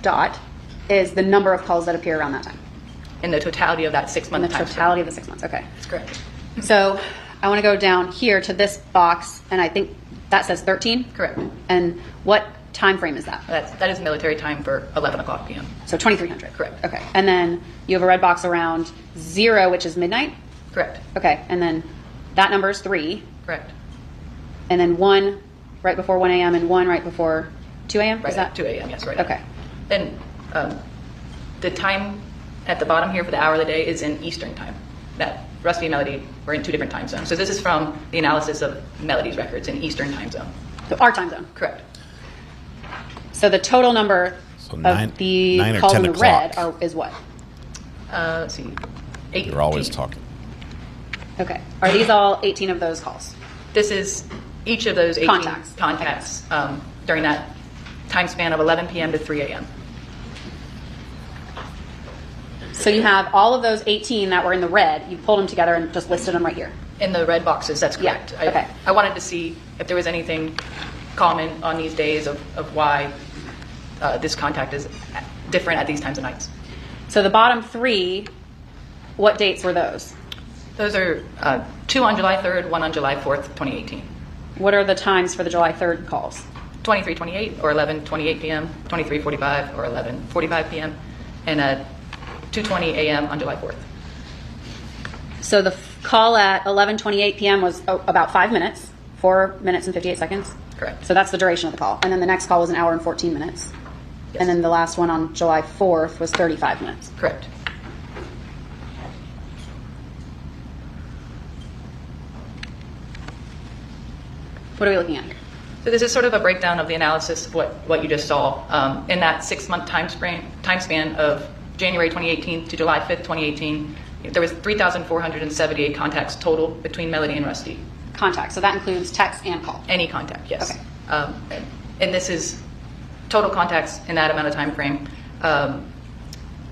O: dot is the number of calls that appear around that time.
H: In the totality of that 6-month time.
O: In the totality of the 6 months, okay.
H: That's correct.
O: So I want to go down here to this box, and I think that says 13?
H: Correct.
O: And what time frame is that?
H: That is military time for 11 o'clock p.m.
O: So 2300?
H: Correct.
O: Okay. And then you have a red box around 0, which is midnight?
H: Correct.
O: Okay. And then that number is 3.
H: Correct.
O: And then 1 right before 1 a.m. and 1 right before 2 a.m.?
H: Right
O: is that
H: at 2 a.m., yes, right.
O: Okay.
H: And the time at the bottom here for the hour of the day is in Eastern time. That Rusty and Melody were in 2 different time zones. So this is from the analysis of Melody's records in Eastern time zone.
O: So our time zone?
H: Correct.
O: So the total number of the calls in the red is what?
H: Let's see. 8.
C: You're always talking.
O: Okay. Are these all 18 of those calls?
H: This is each of those 18 contacts during that time span of 11 p.m. to 3 a.m.
O: So you have all of those 18 that were in the red, you pulled them together and just listed them right here.
H: In the red boxes, that's correct.
O: Yeah. Okay.
H: I wanted to see if there was anything common on these days of why this contact is different at these times of nights.
O: So the bottom 3, what dates were those?
H: Those are 2 on July 3rd, 1 on July 4th, 2018.
O: What are the times for the July 3rd calls?
H: 23:28 or 11:28 p.m., 23:45 or 11:45 p.m., and 2:20 a.m. on July 4th.
O: So the call at 11:28 p.m. was about 5 minutes, 4 minutes and 58 seconds?
H: Correct.
O: So that's the duration of the call. And then the next call was an hour and 14 minutes. Yes. And then the last one on July 4th was 35 minutes.
H: Correct.
O: What are we looking at?
H: So this is sort of a breakdown of the analysis of what you just saw. In that 6-month time span of January 2018 to July 5th, 2018, there was 3,478 contacts total between Melody and Rusty.
O: Contacts, so that includes text and call?
H: Any contact, yes.
O: Okay.
H: And this is total contacts in that amount of time frame. And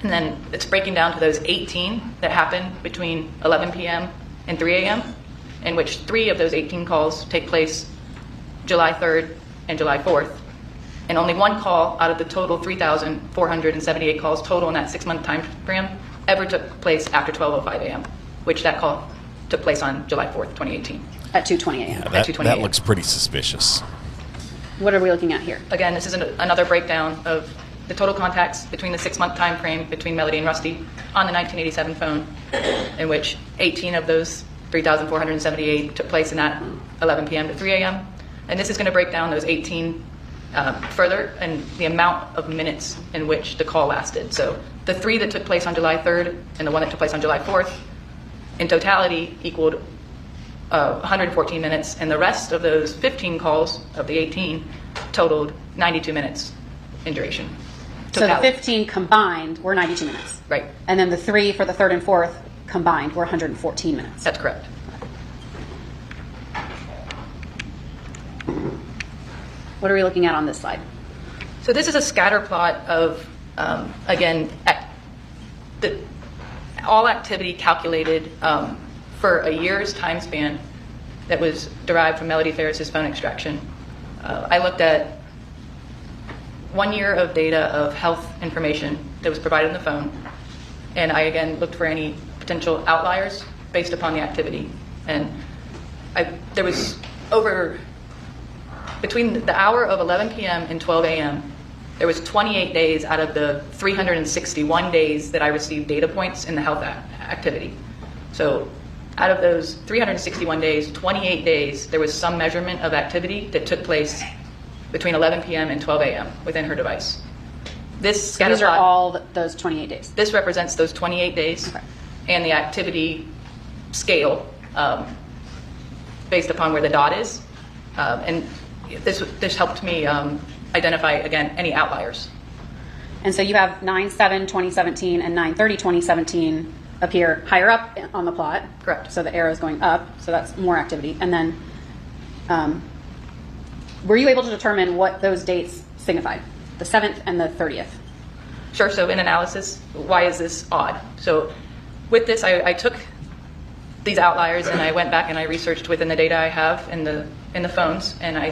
H: then it's breaking down to those 18 that happened between 11 p.m. and 3 a.m., in which 3 of those 18 calls take place July 3rd and July 4th. And only 1 call out of the total 3,478 calls total in that 6-month time frame ever took place after 12:05 a.m., which that call took place on July 4th, 2018.
O: At 2:20 a.m.
C: Yeah,
H: At 2:20
C: that looks pretty suspicious.
O: What are we looking at here?
H: Again, this is another breakdown of the total contacts between the 6-month time frame between Melody and Rusty on the 1987 phone, in which 18 of those 3,478 took place in that 11 p.m. to 3 a.m. And this is going to break down those 18 further and the amount of minutes in which the call lasted. So the 3 that took place on July 3rd and the 1 that took place on July 4th in totality equaled 114 minutes, and the rest of those 15 calls of the 18 totaled 92 minutes in duration.
O: So the 15 combined were 92 minutes.
H: Right.
O: And then the 3 for the 3rd and 4th combined were 114 minutes.
H: That's correct.
O: What are we looking at on this slide?
H: So this is a scatter plot of, again, all activity calculated for a year's time span that was derived from Melody Farris's phone extraction. I looked at 1 year of data of health information that was provided in the phone, and I again looked for any potential outliers based upon the activity. And there was between the hour of 11 p.m. and 12 a.m., there was 28 days out of the 361 days that I received data points in the health activity. So out of those 361 days, 28 days, there was some measurement of activity that took place between 11 p.m. and 12 a.m. within her device. This scatter
O: These are
H: plot,
O: all those 28 days?
H: This represents those 28 days and the activity scale based upon where the dot is. And this helped me identify, again, any outliers.
O: And so you have 9/7/2017 and 9/30/2017 appear higher up on the plot.
H: Correct.
O: So the arrow is going up, so that's more activity. And then were you able to determine what those dates signified, the 7th and the 30th?
H: Sure. So in analysis, why is this odd? So with this, I took these outliers and I went back and I researched within the data I have in the phones, and I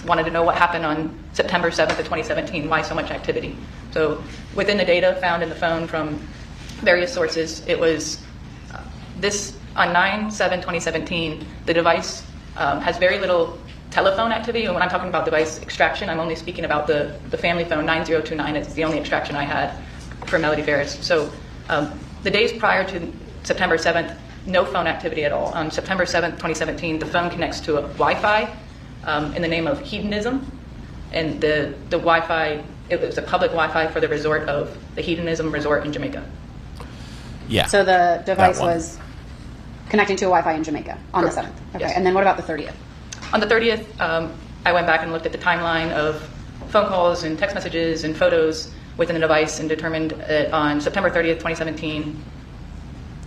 H: wanted to know what happened on September 7th of 2017, why so much activity. So within the data found in the phone from various sources, it was this on 9/7/2017, the device has very little telephone activity. And when I'm talking about device extraction, I'm only speaking about the family phone 9029. It's the only extraction I had for Melody Farris. So the days prior to September 7th, no phone activity at all. On September 7th, 2017, the phone connects to a Wi-Fi in the name of Hedonism. And the Wi-Fi, it was a public Wi-Fi for the resort of the Hedonism Resort in Jamaica.
C: Yeah.
O: So the device was connecting to a Wi-Fi in Jamaica on the 7th. Okay.
H: Yes.
O: And then what about the 30th?
H: On the 30th, I went back and looked at the timeline of phone calls and text messages and photos within the device and determined that on September 30th, 2017,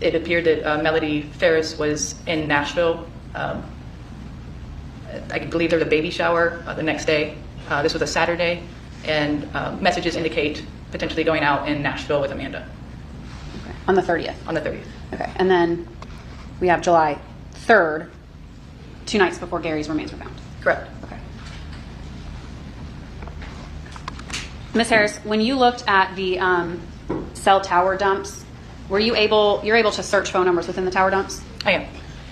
H: it appeared that Melody Farris was in Nashville. I believe there was a baby shower the next day. This was a Saturday, and messages indicate potentially going out in Nashville with Amanda.
O: Okay. On the 30th?
H: On the 30th.
O: Okay. And then we have July 3rd, 2 nights before Gary's remains were found.
H: Correct.
O: Okay. Ms. Harris, when you looked at the cell tower dumps, you're able to search phone numbers within the tower dumps?
H: I am.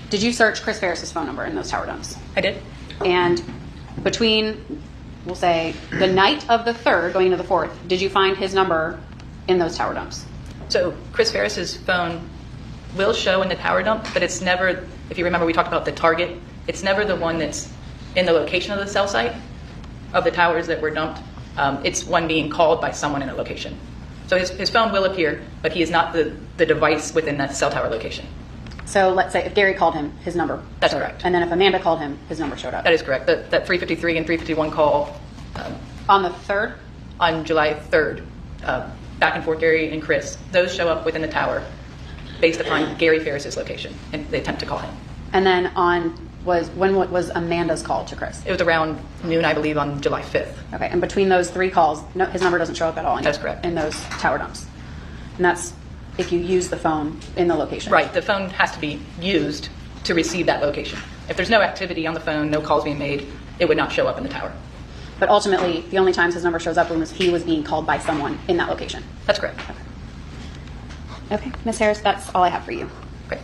O: Did you search Chris Ferris's phone number in those tower dumps?
H: I did.
O: And between, we'll say, the night of the 3rd going into the 4th, did you find his number in those tower dumps?
H: So Chris Ferris's phone will show in the tower dump, but it's never, if you remember we talked about the target, it's never the one that's in the location of the cell site of the towers that were dumped. It's one being called by someone in a location. So his phone will appear, but he is not the device within that cell tower location.
O: So let's say if Gary called him, his number.
H: That's correct.
O: And then if Amanda called him, his number showed up.
H: That is correct. That 353 and 351 call.
O: On the 3rd?
H: On July 3rd, back and forth Gary and Chris, those show up within the tower based upon Gary Ferris's location and the attempt to call him.
O: And then when was Amanda's call to Chris?
H: It was around noon, I believe, on July 5th.
O: Okay, and between those 3 calls, his number doesn't show up at all.
H: That's correct.
O: In those tower dumps. And that's if you use the phone in the location.
H: Right, the phone has to be used to receive that location. If there's no activity on the phone, no calls being made, it would not show up in the tower.
O: But ultimately, the only times his number shows up was he was being called by someone in that location.
H: That's correct.
O: Okay, Ms. Harris, that's all I have for you.
H: Great.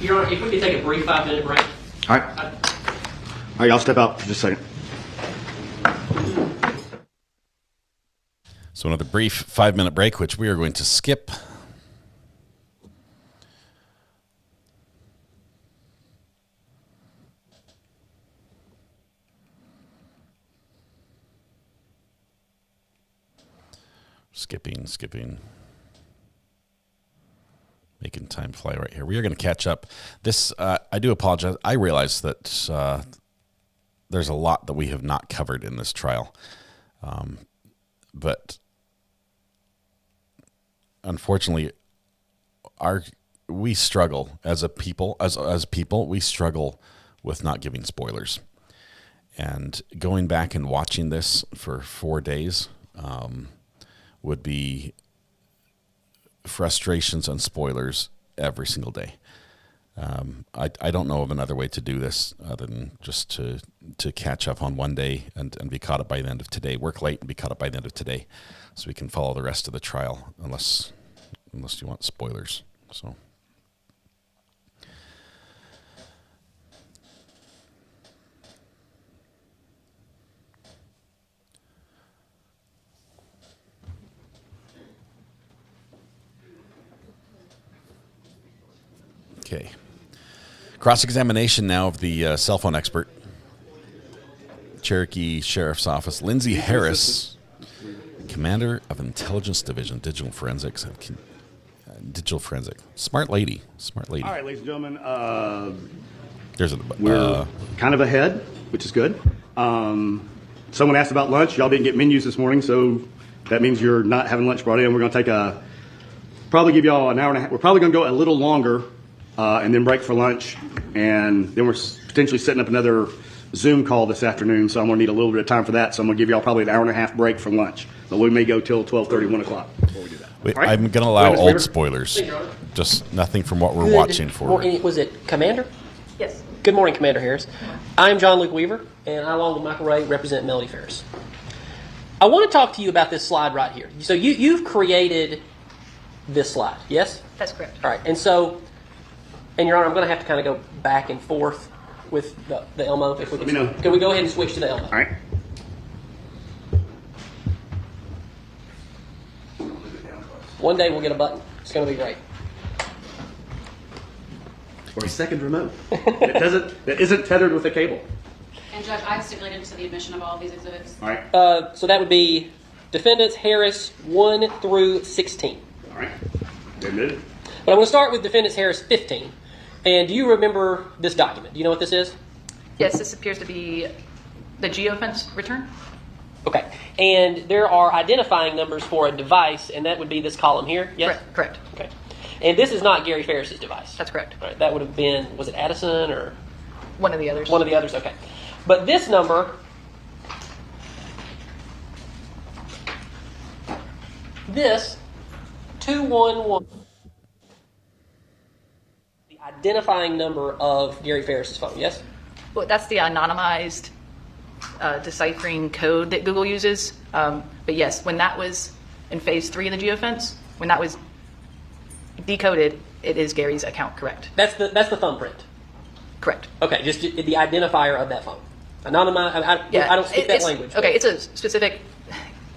P: Your Honor, if we could take a brief 5-minute break.
M: All right. All right, I'll step out for just a second.
C: So another brief 5-minute break, which we are going to skip. Skipping. Making time fly right here. We are going to catch up. This, I do apologize. I realize that there's a lot that we have not covered in this trial. But unfortunately, we struggle as a people, as people, we struggle with not giving spoilers. And going back and watching this for 4 days would be frustrations and spoilers every single day. I don't know of another way to do this other than just to catch up on one day and be caught up by the end of today. Work late and be caught up by the end of today, so we can follow the rest of the trial, unless you want spoilers. So. Okay. Cross-examination now of the cell phone expert. Cherokee Sheriff's Office, Lindsay Harris, Commander of Intelligence Division, Digital Forensics. Digital Forensic. Smart lady.
M: All right, ladies and gentlemen.
C: We're
M: kind of ahead, which is good. Someone asked about lunch. Y'all didn't get menus this morning, so that means you're not having lunch brought in. We're going to take probably give y'all an hour and a half. We're probably going to go a little longer. And then break for lunch, and then we're potentially setting up another Zoom call this afternoon, so I'm going to need a little bit of time for that, so I'm going to give y'all probably an hour and a half break from lunch. But we may go till 12:30, 1 o'clock before we do that.
C: Wait,
M: right?
C: I'm going to allow old spoilers, just nothing from what we're watching for.
P: Was it Commander?
H: Yes.
P: Good morning, Commander Harris. I'm John Luke Weaver, and I, along with Michael Ray, represent Melody Ferris. I want to talk to you about this slide right here. So you've created this slide, yes?
H: That's correct.
P: All right, and Your Honor, I'm going to have to kind of go back and forth with the Elmo. If we can we go ahead and switch to the Elmo?
M: All right.
P: One day we'll get a button. It's going to be great.
M: Or a second remote that isn't tethered with a cable.
O: And Judge, I've stipulated to the admission of all of these exhibits.
M: All right.
P: So that would be Defendants Harris 1 through 16.
M: All right. Admitted.
P: But I'm going to start with Defendants Harris 15. And do you remember this document? Do you know what this is?
H: Yes, this appears to be the Geofence return.
P: Okay. And there are identifying numbers for a device, and that would be this column here, yes?
H: Correct.
P: Okay. And this is not Gary Ferris's device.
H: That's correct.
P: All right. That would have been, was it Addison or?
H: One of the others.
P: One of the others, okay. But this number, this 211, the identifying number of Gary Ferris's phone, yes?
H: Well, that's the anonymized deciphering code that Google uses. But yes, when that was in phase 3 of the Geofence, when that was decoded, it is Gary's account, correct?
P: That's the thumbprint.
H: Correct.
P: Okay, just the identifier of that phone. Anonymized. I don't speak that language.
H: Okay, it's a specific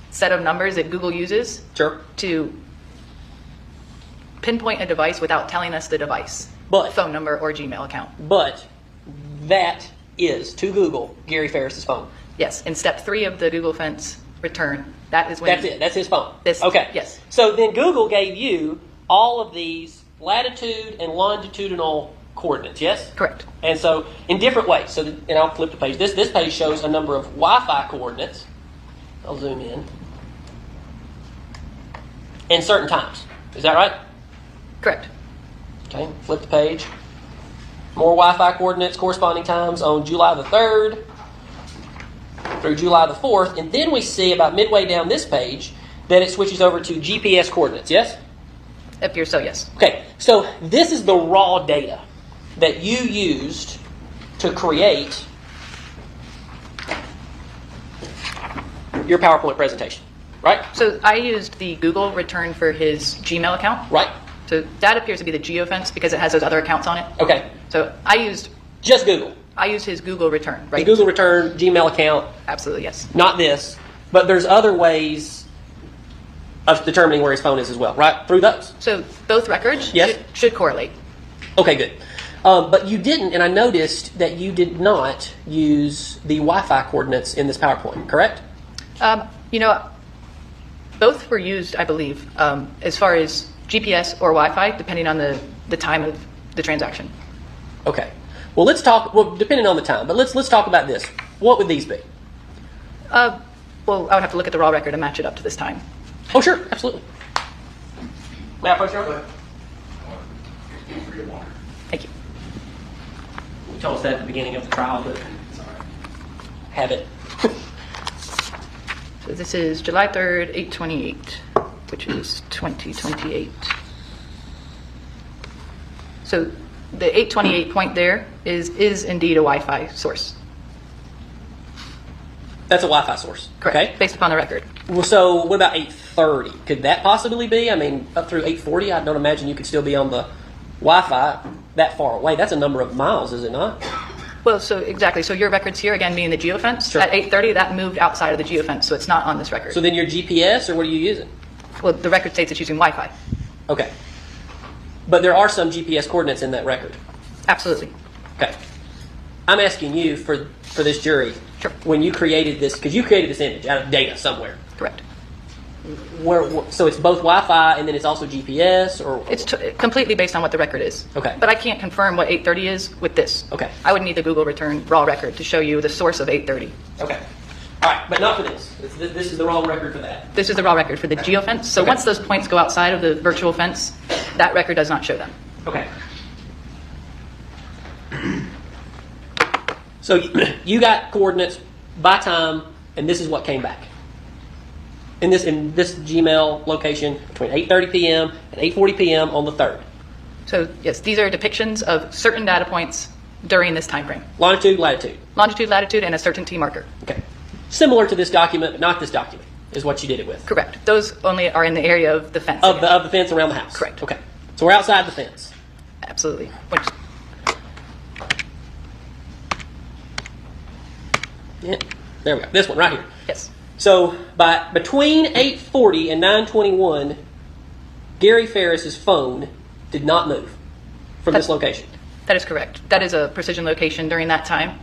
H: set of numbers that Google uses to pinpoint a device without telling us the device, phone number or Gmail account.
P: But that is, to Google, Gary Ferris's phone.
H: Yes, in step 3 of the Google Fence return, that is when
P: that's it. That's his phone.
H: Okay.
P: Yes. So then Google gave you all of these latitude and longitudinal coordinates, yes?
H: Correct.
P: And so in different ways. So, and I'll flip the page. This page shows a number of Wi-Fi coordinates. I'll zoom in. And certain times. Is that right?
H: Correct.
P: Okay, flip the page. More Wi-Fi coordinates, corresponding times on July the 3rd through July the 4th. And then we see about midway down this page that it switches over to GPS coordinates, yes?
H: It appears so, yes.
P: Okay, so this is the raw data that you used to create your PowerPoint presentation, right?
H: So I used the Google return for his Gmail account.
P: Right.
H: So that appears to be the Geofence because it has those other accounts on it.
P: Okay.
H: So I used
P: just Google.
H: I used his Google return, right?
P: The Google return Gmail account.
H: Absolutely, yes.
P: Not this, but there's other ways of determining where his phone is as well, right? Through those.
H: So both records
P: yes.
H: should correlate.
P: Okay, good. But you didn't, and I noticed that you did not use the Wi-Fi coordinates in this PowerPoint, correct?
H: Both were used, I believe, as far as GPS or Wi-Fi, depending on the time of the transaction.
P: Okay. Well, let's talk. Well, depending on the time, but let's talk about this. What would these be?
H: Well, I would have to look at the raw record and match it up to this time.
P: Oh, sure, absolutely. May I approach your way?
H: Thank you.
P: You told us that at the beginning of the trial, but have it.
H: So this is July 3rd, 8/28, which is 2028. So the 8/28 point there is indeed a Wi-Fi source.
P: That's a Wi-Fi source.
H: Correct.
P: Okay.
H: Based upon the record.
P: Well, so what about 8:30? Could that possibly be? I mean, up through 8:40, I don't imagine you could still be on the Wi-Fi that far away. That's a number of miles, is it not?
H: Well, so exactly. So your records here, again, being the geofence,
P: sure.
H: At 8:30, that moved outside of the geofence, so it's not on this record.
P: So then your GPS, or what are you using?
H: Well, the record states it's using Wi-Fi.
P: Okay. But there are some GPS coordinates in that record.
H: Absolutely.
P: Okay. I'm asking you for this jury,
H: sure.
P: When you created this, because you created this image out of data somewhere.
H: Correct.
P: So it's both Wi-Fi and then it's also GPS, or
H: it's completely based on what the record is.
P: Okay.
H: But I can't confirm what 8:30 is with this.
P: Okay.
H: I would need the Google return raw record to show you the source of 8:30.
P: Okay. All right, but not for this. This is the wrong record for that.
H: This is the raw record for the geofence. So once those points go outside of the virtual fence, that record does not show them.
P: Okay. So you got coordinates by time, and this is what came back. In this Gmail location between 8:30 p.m. and 8:40 p.m. on the 3rd.
H: So yes, these are depictions of certain data points during this time frame.
P: Longitude, latitude.
H: Longitude, latitude, and a certainty marker.
P: Okay. Similar to this document, but not this document, is what you did it with.
H: Correct. Those only are in the area of the fence.
P: Of the fence around the house.
H: Correct.
P: Okay. So we're outside the fence.
H: Absolutely.
P: Yeah. There we go. This one right here.
H: Yes.
P: So between 8:40 and 9:21, Gary Farris's phone did not move from this location.
H: That is correct. That is a precision location during that time,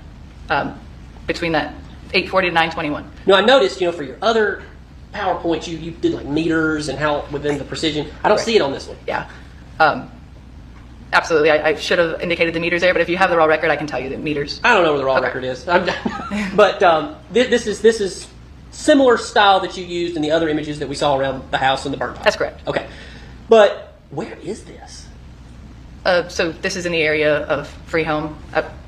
H: between that 8:40 to 9:21.
P: Now I noticed, for your other PowerPoints, you did like meters and how within the precision. I don't see it on this one.
H: Yeah. Absolutely. I should have indicated the meters there, but if you have the raw record, I can tell you the meters.
P: I don't know where the raw record is. But this is similar style that you used in the other images that we saw around the house and the burn pile.
H: That's correct.
P: Okay. But where is this?
H: So this is in the area of Free Home.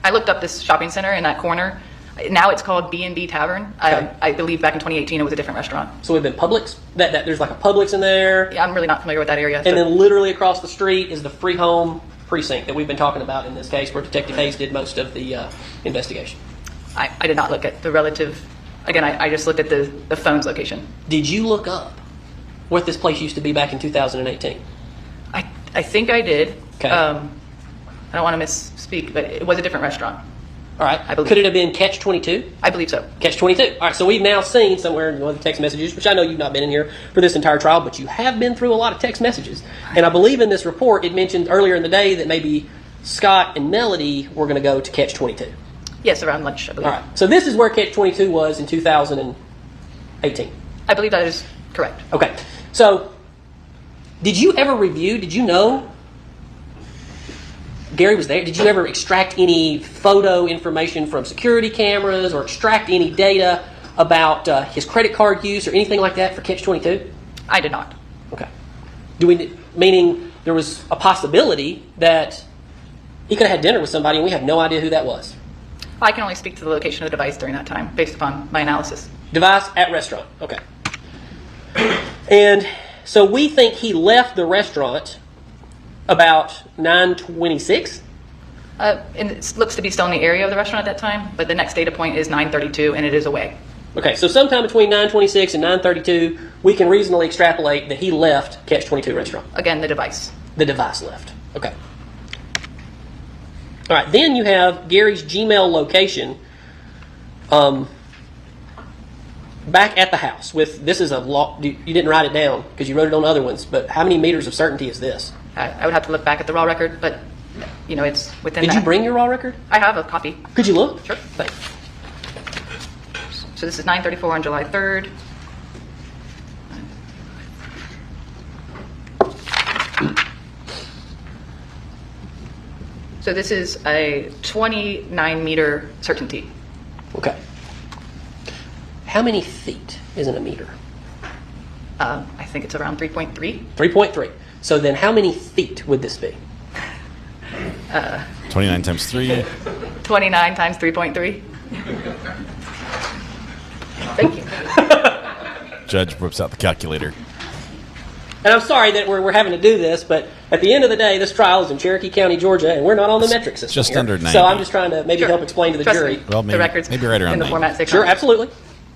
H: I looked up this shopping center in that corner. Now it's called B&B Tavern.
P: Okay.
H: I believe back in 2018 it was a different restaurant.
P: So it would have been Publix? That there's like a Publix in there?
H: Yeah, I'm really not familiar with that area.
P: And then literally across the street is the Free Home precinct that we've been talking about in this case, where Detective Hayes did most of the investigation.
H: I did not look at the relative. Again, I just looked at the phone's location.
P: Did you look up what this place used to be back in 2018?
H: I think I did.
P: Okay.
H: I don't want to misspeak, but it was a different restaurant.
P: All right.
H: I believe.
P: Could it have been Catch 22?
H: I believe so.
P: Catch 22. All right. So we've now seen somewhere in one of the text messages, which I know you've not been in here for this entire trial, but you have been through a lot of text messages. And I believe in this report it mentioned earlier in the day that maybe Scott and Melody were going to go to Catch 22.
H: Yes, around lunch, I believe.
P: All right. So this is where Catch 22 was in 2018.
H: I believe that is correct.
P: Okay. So did you ever review, did you know Gary was there. Did you ever extract any photo information from security cameras or extract any data about his credit card use or anything like that for Catch-22?
H: I did not.
P: Okay. Meaning there was a possibility that he could have had dinner with somebody and we have no idea who that was.
H: I can only speak to the location of the device during that time based upon my analysis.
P: Device at restaurant. Okay. And so we think he left the restaurant about 9:26.
H: And it looks to be still in the area of the restaurant at that time, but the next data point is 9:32, and it is away.
P: Okay, so sometime between 9:26 and 9:32, we can reasonably extrapolate that he left Catch-22 restaurant.
H: Again, the device.
P: The device left. Okay. All right, then you have Gary's Gmail location back at the house. This is a law. You didn't write it down because you wrote it on other ones, but how many meters of certainty is this?
H: I would have to look back at the raw record, but it's within.
P: Did you bring your raw record?
H: I have a copy.
P: Could you look?
H: Sure.
P: Thanks.
H: So this is 9:34 on July 3rd. So this is a 29-meter certainty.
P: Okay. How many feet is in a meter?
H: I think it's around 3.3.
P: 3.3. So then how many feet would this be?
C: 29 times 3.
H: 29 times 3.3. Thank you.
C: Judge whips out the calculator.
P: And I'm sorry that we're having to do this, but at the end of the day, this trial is in Cherokee County, Georgia, and we're not on the metric system
C: Just
P: here.
C: under 90.
P: So I'm just trying to maybe help explain to the
H: Trust
P: jury.
H: me,
C: Well, maybe,
H: the records
C: maybe right around
H: in the
C: 90.
H: format they
P: Sure,
H: come.
P: absolutely.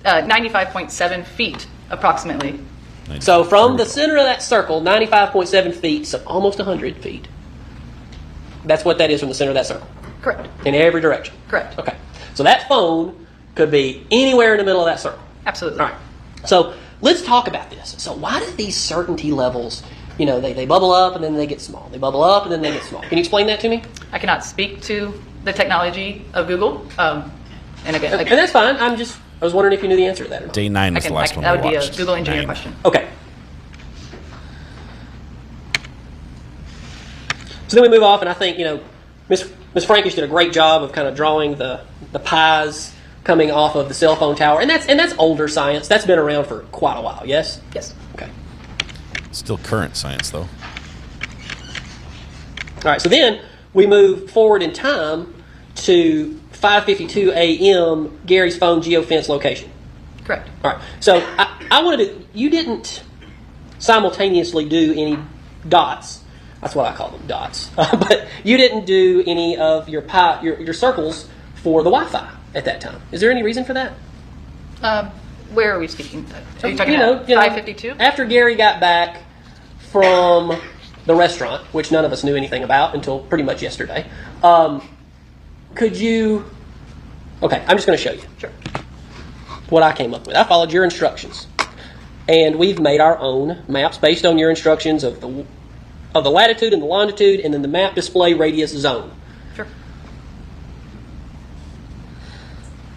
H: 95.7 feet, approximately.
P: So from the center of that circle, 95.7 feet, so almost 100 feet. That's what that is from the center of that circle.
H: Correct.
P: In every direction.
H: Correct.
P: Okay. So that phone could be anywhere in the middle of that circle.
H: Absolutely.
P: All right. So let's talk about this. So why do these certainty levels, they bubble up and then they get small. They bubble up and then they get small. Can you explain that to me?
H: I cannot speak to the technology of Google. And again,
P: and that's fine. I was wondering if you knew the answer to that or not.
C: Day 9 was the last one
H: that
C: we
H: would
C: watched.
H: be a Google engineer
C: 9.
H: question.
P: Okay. So then we move off, and I think, Miss Frankish did a great job of kind of drawing the pies coming off of the cell phone tower. And that's older science. That's been around for quite a while, yes?
H: Yes.
P: Okay.
C: Still current science, though.
P: All right, so then we move forward in time to 5:52 a.m. Gary's phone geofence location.
H: Correct.
P: All right, so I wanted to, you didn't simultaneously do any dots. That's what I call them, dots. But you didn't do any of your circles for the Wi-Fi at that time. Is there any reason for that?
H: Where are we speaking? Are you talking about 5:52?
P: After Gary got back from the restaurant, which none of us knew anything about until pretty much yesterday, could you... Okay, I'm just going to show you.
H: Sure.
P: What I came up with. I followed your instructions. And we've made our own maps based on your instructions of the latitude and the longitude, and then the map display radius zone.
H: Sure.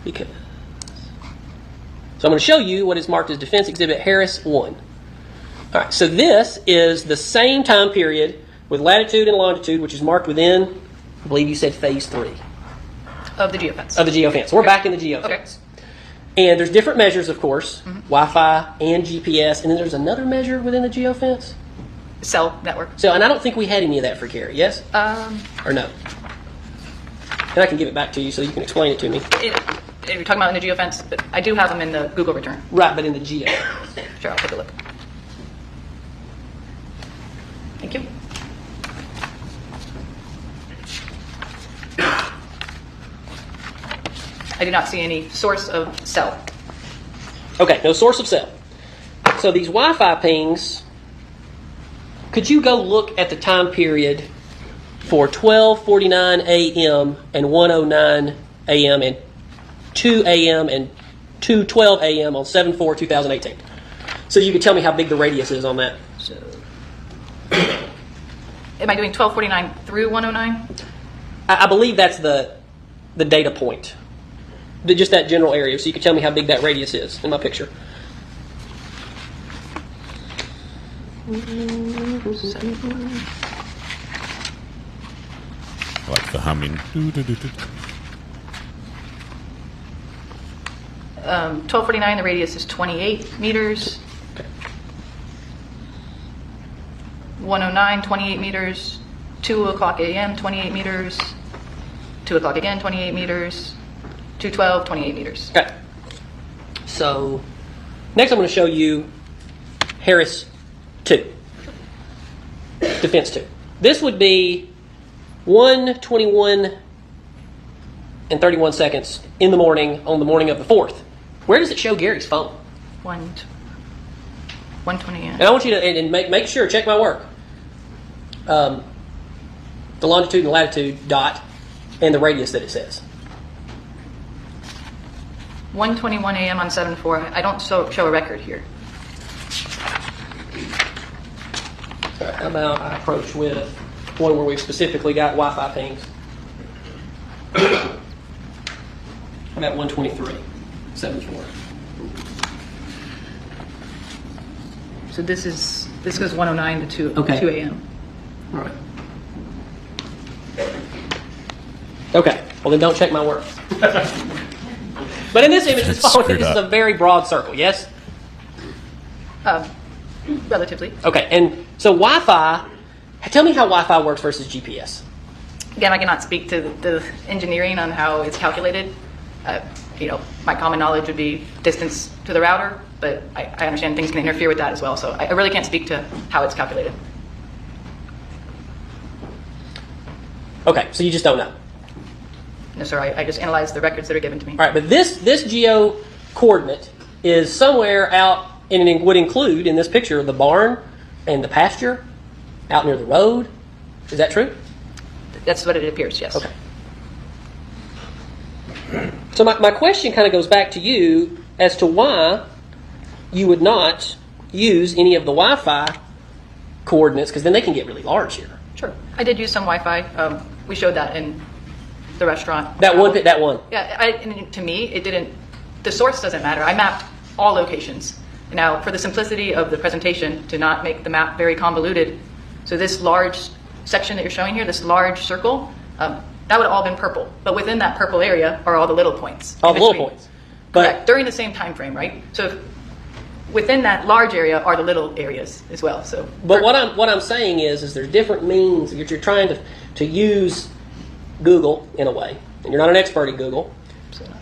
P: So I'm going to show you what is marked as Defense Exhibit Harris 1. All right, so this is the same time period with latitude and longitude, which is marked within, I believe you said phase 3.
H: Of the geofence.
P: Of the geofence. We're back in the geofence.
H: Okay.
P: And there's different measures, of course, Wi-Fi and GPS, and then there's another measure within the geofence.
H: Cell network.
P: So, and I don't think we had any of that for Gary, yes? Or no? And I can give it back to you so you can explain it to me.
H: If you're talking about in the geofence, but I do have them in the Google return.
P: Right, but in the geo.
H: Sure, I'll take a look. Thank you. I do not see any source of cell.
P: Okay, no source of cell. So these Wi-Fi pings, could you go look at the time period for 12:49 a.m. and 1:09 a.m. and 2 a.m. and 2:12 a.m. on 7/4/2018? So you could tell me how big the radius is on that.
H: So, am I doing 12:49 through 1:09?
P: I believe that's the data point. Just that general area, so you can tell me how big that radius is in my picture.
C: humming.
H: 1249, the radius is 28 meters. 109, 28 meters. 2 o'clock a.m., 28 meters. 2 o'clock again, 28 meters. 2:12, 28 meters.
P: Okay. So next I'm going to show you Harris 2. Defense 2. This would be 1:21 and 31 seconds in the morning on the morning of the 4th. Where does it show Gary's phone?
H: 1:20.
P: And I want you to and make sure, check my work. The longitude and latitude dot and the radius that it says.
H: 1:21 a.m. on 7/4. I don't show a record here.
P: All right, how about I approach with one where we've specifically got Wi-Fi pings? How about 123, 7/4?
H: So this goes 109 to 2 a.m.
P: All right. Okay. Well, then don't check my work. But in this image, this is a very broad circle. Yes.
H: Relatively.
P: Okay. And so Wi-Fi. Tell me how Wi-Fi works versus GPS.
H: Again, I cannot speak to the engineering on how it's calculated. My common knowledge would be distance to the router, but I understand things can interfere with that as well. So I really can't speak to how it's calculated.
P: Okay, so you just don't know.
H: No, sir. I just analyze the records that are given to me.
P: All right, but this geo coordinate is somewhere out, and it would include in this picture the barn and the pasture out near the road. Is that true?
H: That's what it appears. Yes.
P: Okay. So my question kind of goes back to you as to why you would not use any of the Wi-Fi coordinates, because then they can get really large here.
H: Sure. I did use some Wi-Fi. We showed that in the restaurant.
P: That one.
H: Yeah. And to me, it didn't. The source doesn't matter. I mapped all locations. Now, for the simplicity of the presentation, to not make the map very convoluted, so this large section that you're showing here, this large circle, that would have all been purple. But within that purple area are all the little points.
P: All the little points.
H: Correct. During the same time frame, right? So within that large area are the little areas as well. So.
P: But what I'm saying is there's different means. You're trying to use Google in a way, and you're not an expert at Google.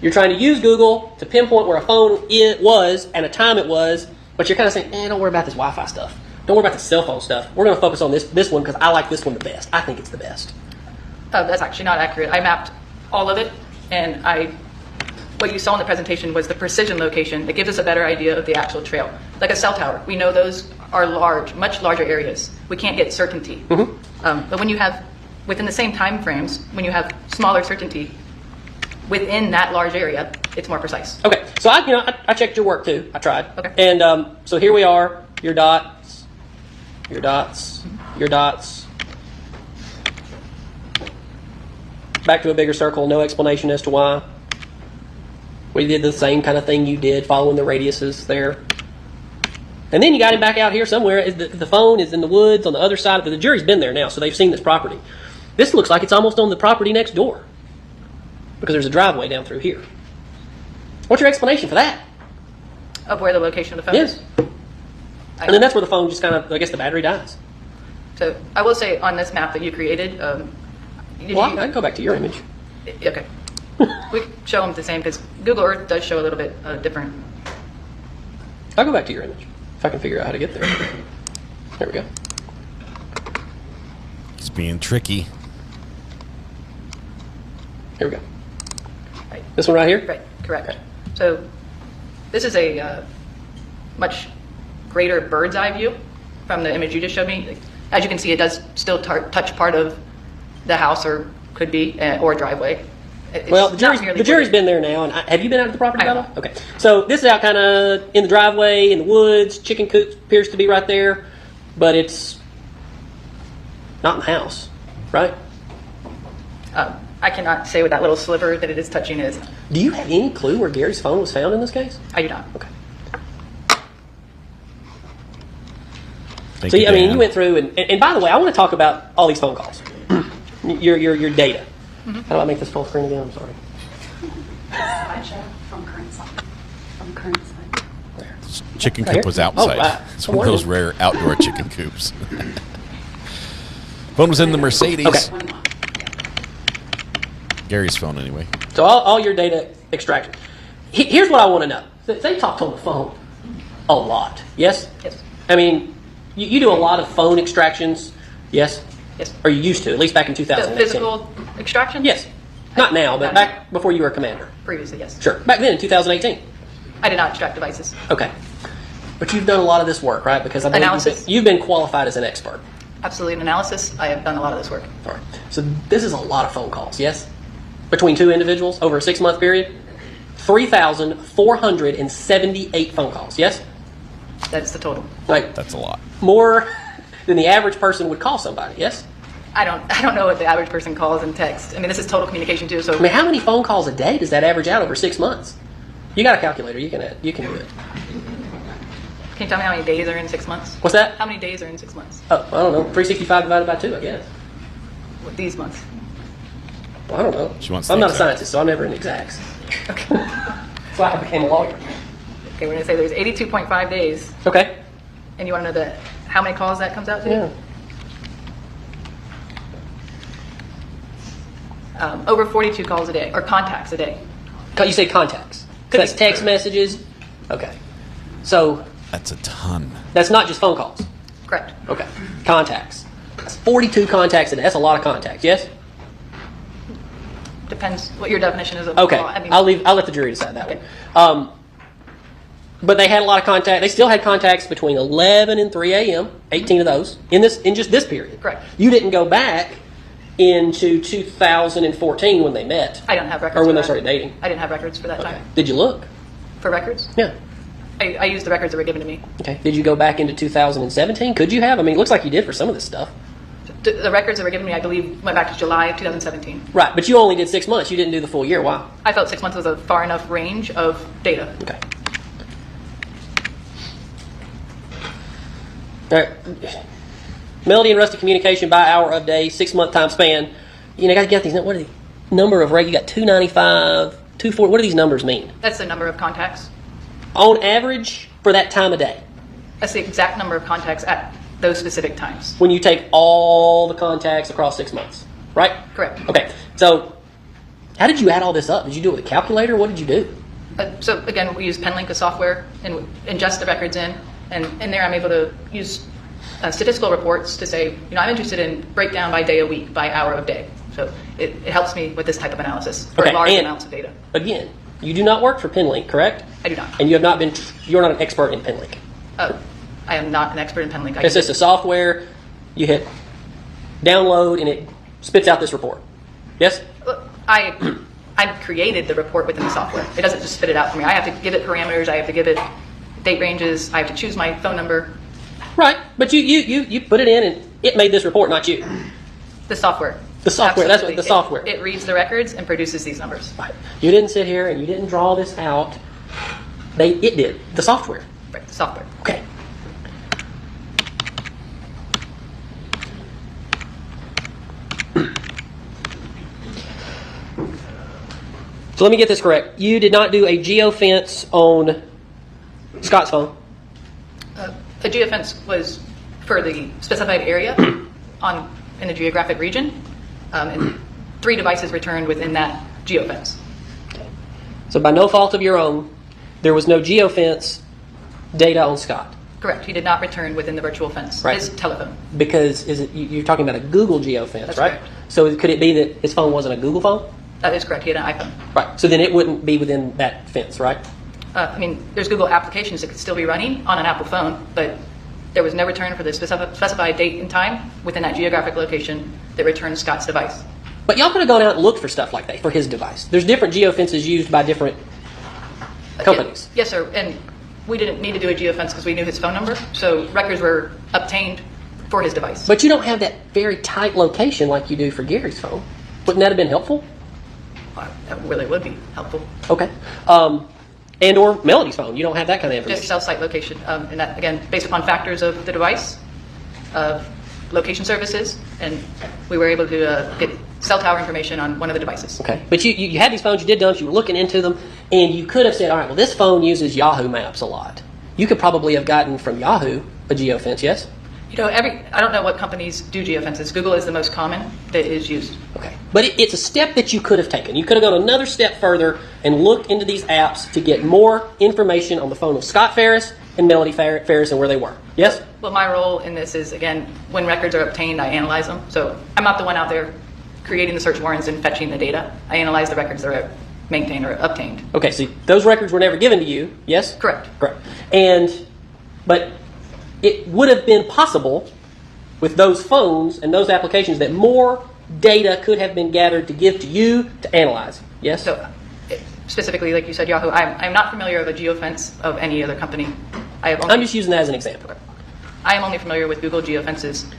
P: You're trying to use Google to pinpoint where a phone was and a time it was, but you're kind of saying, don't worry about this Wi-Fi stuff. Don't worry about the cell phone stuff. We're going to focus on this one because I like this one the best. I think it's the best.
H: That's actually not accurate. I mapped all of it, and what you saw in the presentation was the precision location that gives us a better idea of the actual trail. Like a cell tower, we know those are large, much larger areas. We can't get certainty.
P: Mm-hmm.
H: But when you have, within the same time frames, when you have smaller certainty within that large area, it's more precise.
P: Okay, so I checked your work too. I tried.
H: Okay.
P: And so here we are. Your dots, your dots, your dots. Back to a bigger circle. No explanation as to why. We did the same kind of thing you did, following the radiuses there. And then you got him back out here somewhere. The phone is in the woods on the other side. But the jury's been there now, so they've seen this property. This looks like it's almost on the property next door, because there's a driveway down through here. What's your explanation for that?
H: Of where the location of the phone is?
P: And then that's where the phone just kind of, I guess the battery dies.
H: So I will say on this map that you created,
P: I can go back to your image.
H: Okay. We can show them the same, because Google Earth does show a little bit different.
P: I'll go back to your image if I can figure out how to get there. There we go.
C: It's being tricky.
P: Here we go. Right. This one right here?
H: Right, correct. Okay. So this is a much greater bird's eye view from the image you just showed me. As you can see, it does still touch part of the house, or could be, or a driveway.
P: Well, the jury's been there now. And have you been out of the property at all? Okay. So this is out kind of in the driveway, in the woods. Chicken coop appears to be right there, but it's not in the house, right?
H: I cannot say what that little sliver that it is touching is.
P: Do you have any clue where Gary's phone was found in this case?
H: I do not.
P: Okay. So, you went through, and by the way, I want to talk about all these phone calls, your data. How do I make this full screen again? I'm sorry.
O: Slideshow from current side. From current side.
C: Chicken
P: Right
C: coop
P: here?
C: was outside.
P: Oh, wow.
C: It's one of those rare outdoor chicken coops. Phone was in the Mercedes.
P: Okay.
C: Gary's phone, anyway.
P: So all your data extraction. Here's what I want to know. They talked on the phone a lot. Yes?
H: Yes.
P: I mean, you do a lot of phone extractions. Yes?
H: Yes.
P: Or you used to, at least back in
H: The
P: 2018.
H: physical extraction?
P: Yes. Not now, but back before you were commander.
H: Previously, yes.
P: Sure. Back then in 2018.
H: I did not extract devices.
P: Okay. But you've done a lot of this work, right? Because I believe
H: Analysis.
P: you've been qualified as an expert.
H: Absolutely. In analysis, I have done a lot of this work.
P: All right. So this is a lot of phone calls, yes? Between two individuals over a 6-month period? 3,478 phone calls, yes?
H: That's the total.
P: Like,
C: That's a lot.
P: more than the average person would call somebody, yes?
H: I don't know what the average person calls and text. I mean, this is total communication too. So
P: I mean, how many phone calls a day does that average out over 6 months? You got a calculator. You can do it.
H: Can you tell me how many days are in 6 months?
P: What's that?
H: How many days are in 6 months?
P: Oh, I don't know. 365 divided by 2, I guess.
H: With these months?
P: Well, I don't know.
C: She wants
P: I'm
C: the
P: not a scientist, so I'm never in exacts.
H: Okay.
P: So I became a lawyer.
H: Okay, we're going to say there's 82.5 days.
P: Okay.
H: And you want to know how many calls that comes out to?
P: Yeah.
H: Over 42 calls a day, or contacts a day.
P: You say contacts. So that's text messages. Okay. So
C: That's a ton.
P: that's not just phone calls.
H: Correct.
P: Okay. Contacts. That's 42 contacts a day. That's a lot of contacts, yes?
H: Depends what your definition is of
P: Okay.
H: call. I mean,
P: I'll let the jury decide that
H: Okay.
P: one. But they had a lot of contact. They still had contacts between 11 and 3 a.m. 18 of those in just this period.
H: Correct.
P: You didn't go back into 2014 when they met.
H: I don't have records.
P: Or when
H: for
P: they
H: that.
P: started dating.
H: I didn't have records for that
P: Okay.
H: time.
P: Did you look?
H: For records?
P: Yeah.
H: I used the records that were given to me.
P: Okay. Did you go back into 2017? Could you have? I mean, it looks like you did for some of this stuff.
H: The records that were given to me, I believe, went back to July of 2017.
P: Right, but you only did 6 months. You didn't do the full year. Why?
H: I felt 6 months was a far enough range of data.
P: Okay. All right. Melody and Rusty communication by hour of day, 6-month time span. You know, I got to get these. What are the number of you got 295, 240. What do these numbers mean?
H: That's the number of contacts.
P: On average for that time of day.
H: That's the exact number of contacts at those specific times.
P: When you take all the contacts across 6 months, right?
H: Correct.
P: Okay. So, how did you add all this up? Did you do it with a calculator? What did you do?
H: So again, we use PenLink as software and ingest the records in, and in there I'm able to use statistical reports to say, I'm interested in breakdown by day a week, by hour of day. So it helps me with this type of analysis for large amounts of data.
P: Again, you do not work for PenLink, correct?
H: I do not.
P: And you're not an expert in PenLink.
H: I am not an expert in PenLink.
P: It's just a software. You hit download and it spits out this report. Yes?
H: I created the report within the software. It doesn't just spit it out for me. I have to give it parameters. I have to give it date ranges. I have to choose my phone number.
P: Right, but you put it in and it made this report, not you.
H: The software.
P: The software. Absolutely. That's what the software.
H: It reads the records and produces these numbers.
P: Right. You didn't sit here and you didn't draw this out. It did. The software.
H: Right. The software.
P: Okay. So let me get this correct. You did not do a geofence on Scott's phone.
H: A geofence was for the specified area in the geographic region, and 3 devices returned within that geofence.
P: Okay. So by no fault of your own, there was no geofence data on Scott.
H: Correct. He did not return within the virtual fence.
P: Right.
H: His telephone.
P: Because you're talking about a Google geofence,
H: That's
P: right?
H: Correct.
P: So could it be that his phone wasn't a Google phone?
H: That is correct. He had an iPhone.
P: Right. So then it wouldn't be within that fence, right?
H: There's Google applications that could still be running on an Apple phone, but there was no return for the specified date and time within that geographic location that returned Scott's device.
P: But y'all could have gone out and looked for stuff like that for his device. There's different geofences used by different companies.
H: Yes, sir. And we didn't need to do a geofence because we knew his phone number, so records were obtained for his device.
P: But you don't have that very tight location like you do for Gary's phone. Wouldn't that have been helpful?
H: That really would be helpful.
P: Okay. And or Melody's phone. You don't have that kind of information.
H: Just cell site location. And that, again, based upon factors of the device, of location services, and we were able to get cell tower information on one of the devices.
P: Okay, but you had these phones, you did dumps, you were looking into them, and you could have said, all right, well, this phone uses Yahoo Maps a lot. You could probably have gotten from Yahoo a geofence, yes?
H: You know, I don't know what companies do geofences. Google is the most common that is used.
P: Okay, but it's a step that you could have taken. You could have gone another step further and looked into these apps to get more information on the phone of Scott Farris and Melody Farris and where they were. Yes?
H: Well, my role in this is, again, when records are obtained, I analyze them. So I'm not the one out there creating the search warrants and fetching the data. I analyze the records that are maintained or obtained.
P: Okay, so those records were never given to you, yes?
H: Correct.
P: Correct. But it would have been possible with those phones and those applications that more data could have been gathered to give to you to analyze, yes?
H: So specifically, like you said, Yahoo, I'm not familiar with a geofence of any other company.
P: I'm just using that as an example.
H: I am only familiar with Google geofences.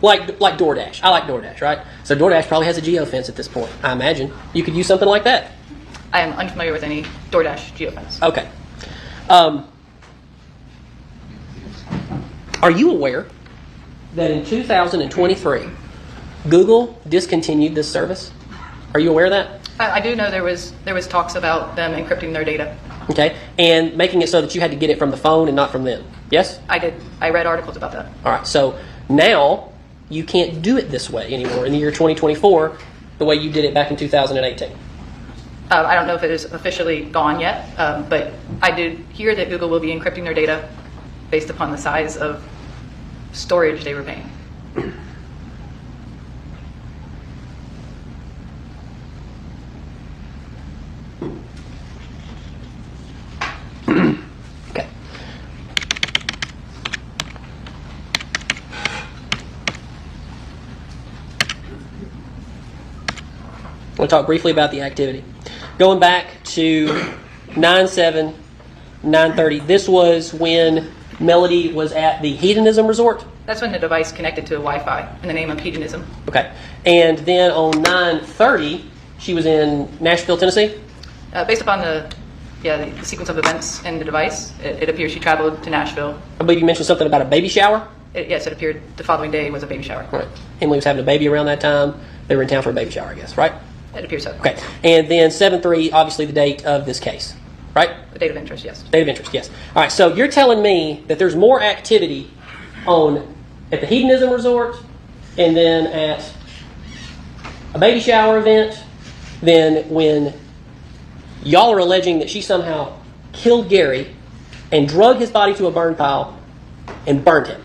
P: Like DoorDash. I like DoorDash, right? So DoorDash probably has a geofence at this point, I imagine. You could use something like that.
H: I am unfamiliar with any DoorDash geofence.
P: Okay. Are you aware that in 2023, Google discontinued this service? Are you aware of that?
H: I do know there was talks about them encrypting their data.
P: Okay, and making it so that you had to get it from the phone and not from them. Yes?
H: I did. I read articles about that.
P: All right, so now you can't do it this way anymore in the year 2024 the way you did it back in 2018.
H: I don't know if it is officially gone yet, but I did hear that Google will be encrypting their data based upon the size of storage they were paying.
P: Okay. I want to talk briefly about the activity. Going back to 9/7, 9/30, this was when Melody was at the Hedonism Resort?
H: That's when the device connected to Wi-Fi in the name of hedonism.
P: Okay. And then on 9/30, she was in Nashville, Tennessee?
H: Based upon the sequence of events in the device, it appears she traveled to Nashville.
P: I believe you mentioned something about a baby shower?
H: Yes, it appeared the following day was a baby shower.
P: Right. Emily was having a baby around that time. They were in town for a baby shower, I guess, right?
H: It appears so.
P: Okay. And then 7/3, obviously the date of this case, right?
H: The date of interest, yes.
P: Date of interest, yes. All right, so you're telling me that there's more activity at the Hedonism Resort and then at a baby shower event than when y'all are alleging that she somehow killed Gary and drug his body to a burn pile and burned him.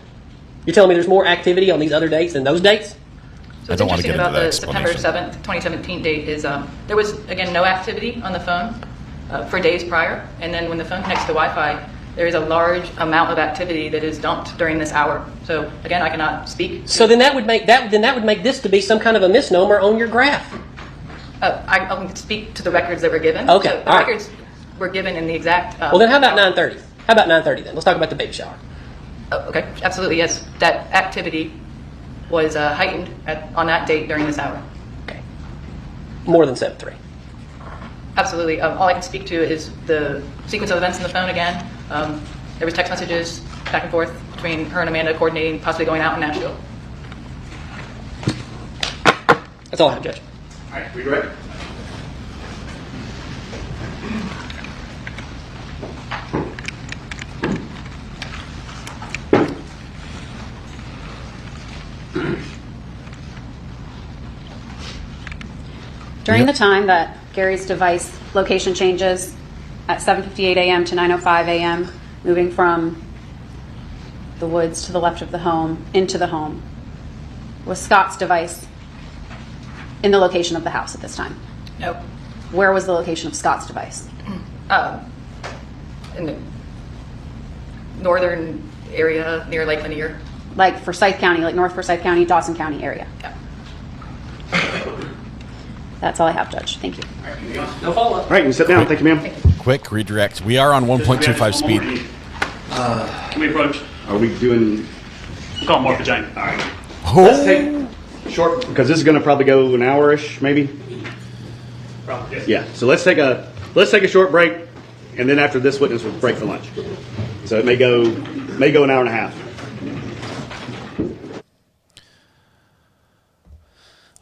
P: You're telling me there's more activity on these other dates than those dates?
H: So what's interesting about the September 7th, 2017 date is there was, again, no activity on the phone for days prior. And then when the phone connects to Wi-Fi, there is a large amount of activity that is dumped during this hour. So again, I cannot speak.
P: So then that would make this to be some kind of a misnomer on your graph.
H: I can speak to the records that were given.
P: Okay,
H: So the records were given in the exact...
P: well, then how about 9/30? How about 9:30 then? Let's talk about the baby shower.
H: Okay, absolutely, yes. That activity was heightened on that date during this hour.
P: Okay. More than 7/3.
H: Absolutely. All I can speak to is the sequence of events in the phone again. There was text messages back and forth between her and Amanda coordinating possibly going out in Nashville.
P: That's all I have, Judge.
M: All right, we ready?
O: During the time that Gary's device location changes at 7:58 a.m. to 9:05 a.m., moving from the woods to the left of the home into the home, was Scott's device in the location of the house at this time?
H: No.
O: Where was the location of Scott's device?
H: In the northern area near Lake Lanier.
O: Like Forsyth County, like North Forsyth County, Dawson County area?
H: Yeah.
O: That's all I have, Judge. Thank you.
P: No follow-up.
M: All right, you can sit down. Thank you, ma'am.
C: Quick redirect. We are on 1.25 speed.
K: Can we approach?
M: Are we doing...
K: We'll call Martha Jane.
M: All right. Let's take short, because this is going to probably go an hour-ish, maybe?
K: Probably, yes.
M: Yeah, so let's take a short break, and then after this witness, we'll break for lunch. So it may go an hour and a half.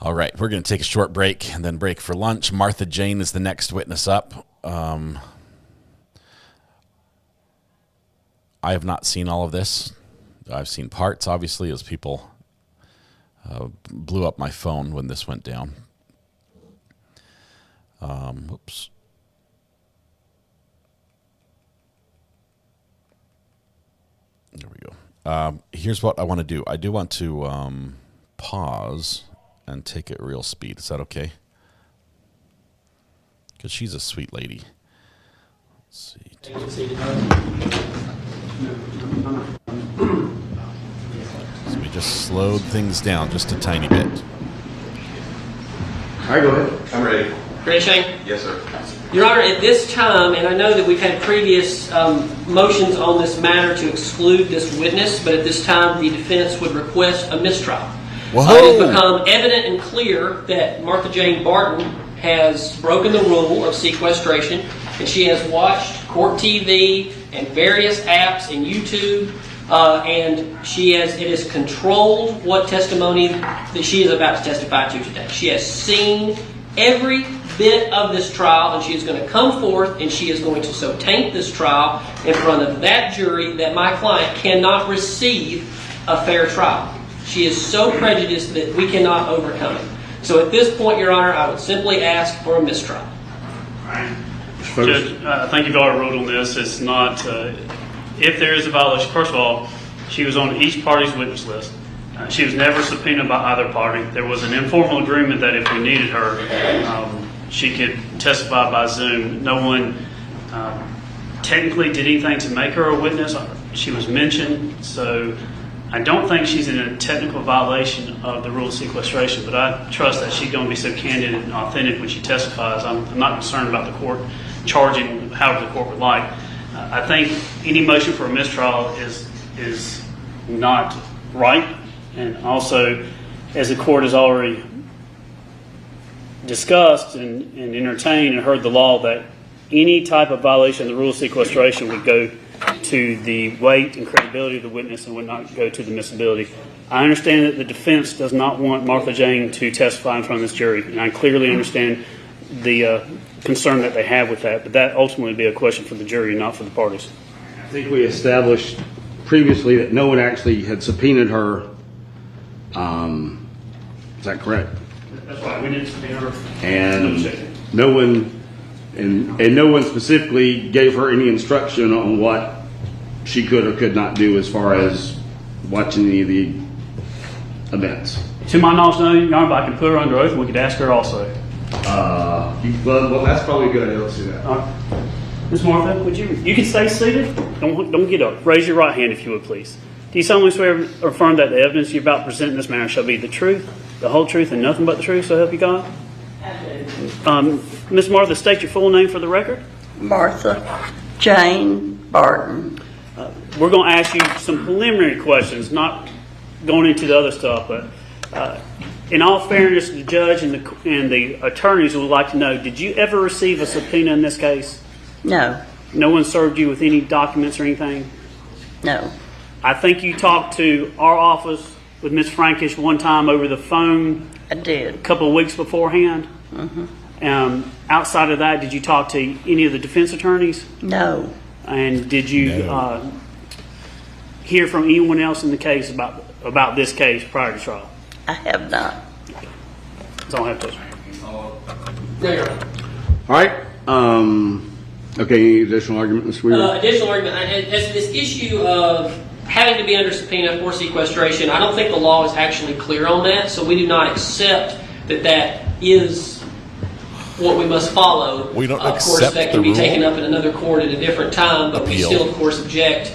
C: All right, we're going to take a short break and then break for lunch. Martha Jane is the next witness up. I have not seen all of this. I've seen parts, obviously, as people blew up my phone when this went down. Whoops. There we go. Here's what I want to do. I do want to pause and take it real speed. Is that okay? Because she's a sweet lady. Let's see. So we just slowed things down just a tiny bit.
M: All right, go ahead.
E: I'm ready.
P: Ready, Shane?
E: Yes, sir.
P: Your Honor, at this time, and I know that we've had previous motions on this matter to exclude this witness, but at this time the defense would request a mistrial. It has become evident and clear that Martha Jane Barton has broken the rule of sequestration, and she has watched court TV and various apps and YouTube, and it has controlled what testimony that she is about to testify to today. She has seen every bit of this trial, and she is going to come forth and she is going to so taint this trial in front of that jury that my client cannot receive a fair trial. She is so prejudiced that we cannot overcome it. So at this point, Your Honor, I would simply ask for a mistrial.
K: Judge, I think you've already ruled on this. It's not, if there is a violation, first of all, she was on each party's witness list. She was never subpoenaed by either party. There was an informal agreement that if we needed her, she could testify by Zoom. No one technically did anything to make her a witness. She was mentioned, so I don't think she's in a technical violation of the rule of sequestration, but I trust that she's going to be so candid and authentic when she testifies. I'm not concerned about the court charging however the court would like. I think any motion for a mistrial is not right, and also, as the court has already discussed and entertained and heard the law, that any type of violation of the rule of sequestration would go to the weight and credibility of the witness and would not go to the admissibility. I understand that the defense does not want Martha Jane to testify in front of this jury, and I clearly understand the concern that they have with that, but that ultimately would be a question for the jury, not for the parties.
M: I think we established previously that no one actually had subpoenaed her. Is that correct?
K: That's right. We didn't subpoena her.
M: And no one specifically gave her any instruction on what she could or could not do as far as watching any of the events.
K: To my knowledge, no, Your Honor, but I can put her under oath and we could ask her also.
M: Well, that's probably a good idea. Let's do that.
K: Ms. Martha, would you can stay seated. Don't get up. Raise your right hand if you would, please. Do you solemnly swear or affirm that the evidence you're about to present in this matter shall be the truth, the whole truth, and nothing but the truth, so help you God? I do. Ms. Martha, state your full name for the record.
Q: Martha Jane Barton.
K: We're going to ask you some preliminary questions, not going into the other stuff, but in all fairness, the judge and the attorneys would like to know, did you ever receive a subpoena in this case?
Q: No.
K: No one served you with any documents or anything?
Q: No.
K: I think you talked to our office with Ms. Frankish one time over the phone.
Q: I did.
K: A couple of weeks beforehand.
Q: Mm-hmm.
K: Outside of that, did you talk to any of the defense attorneys?
Q: No.
K: And did you hear from anyone else in the case about this case prior to trial?
Q: I have not.
K: That's all I have to say.
M: All right. Okay, any additional argument, Mr. Weaver?
P: Additional argument. As to this issue of having to be under subpoena for sequestration, I don't think the law is actually clear on that, so we do not accept that is what we must follow.
C: We don't
P: of
C: accept
P: course, that can
C: the
P: be taken
C: rule.
P: up in another court at a different time, but we still, of course, object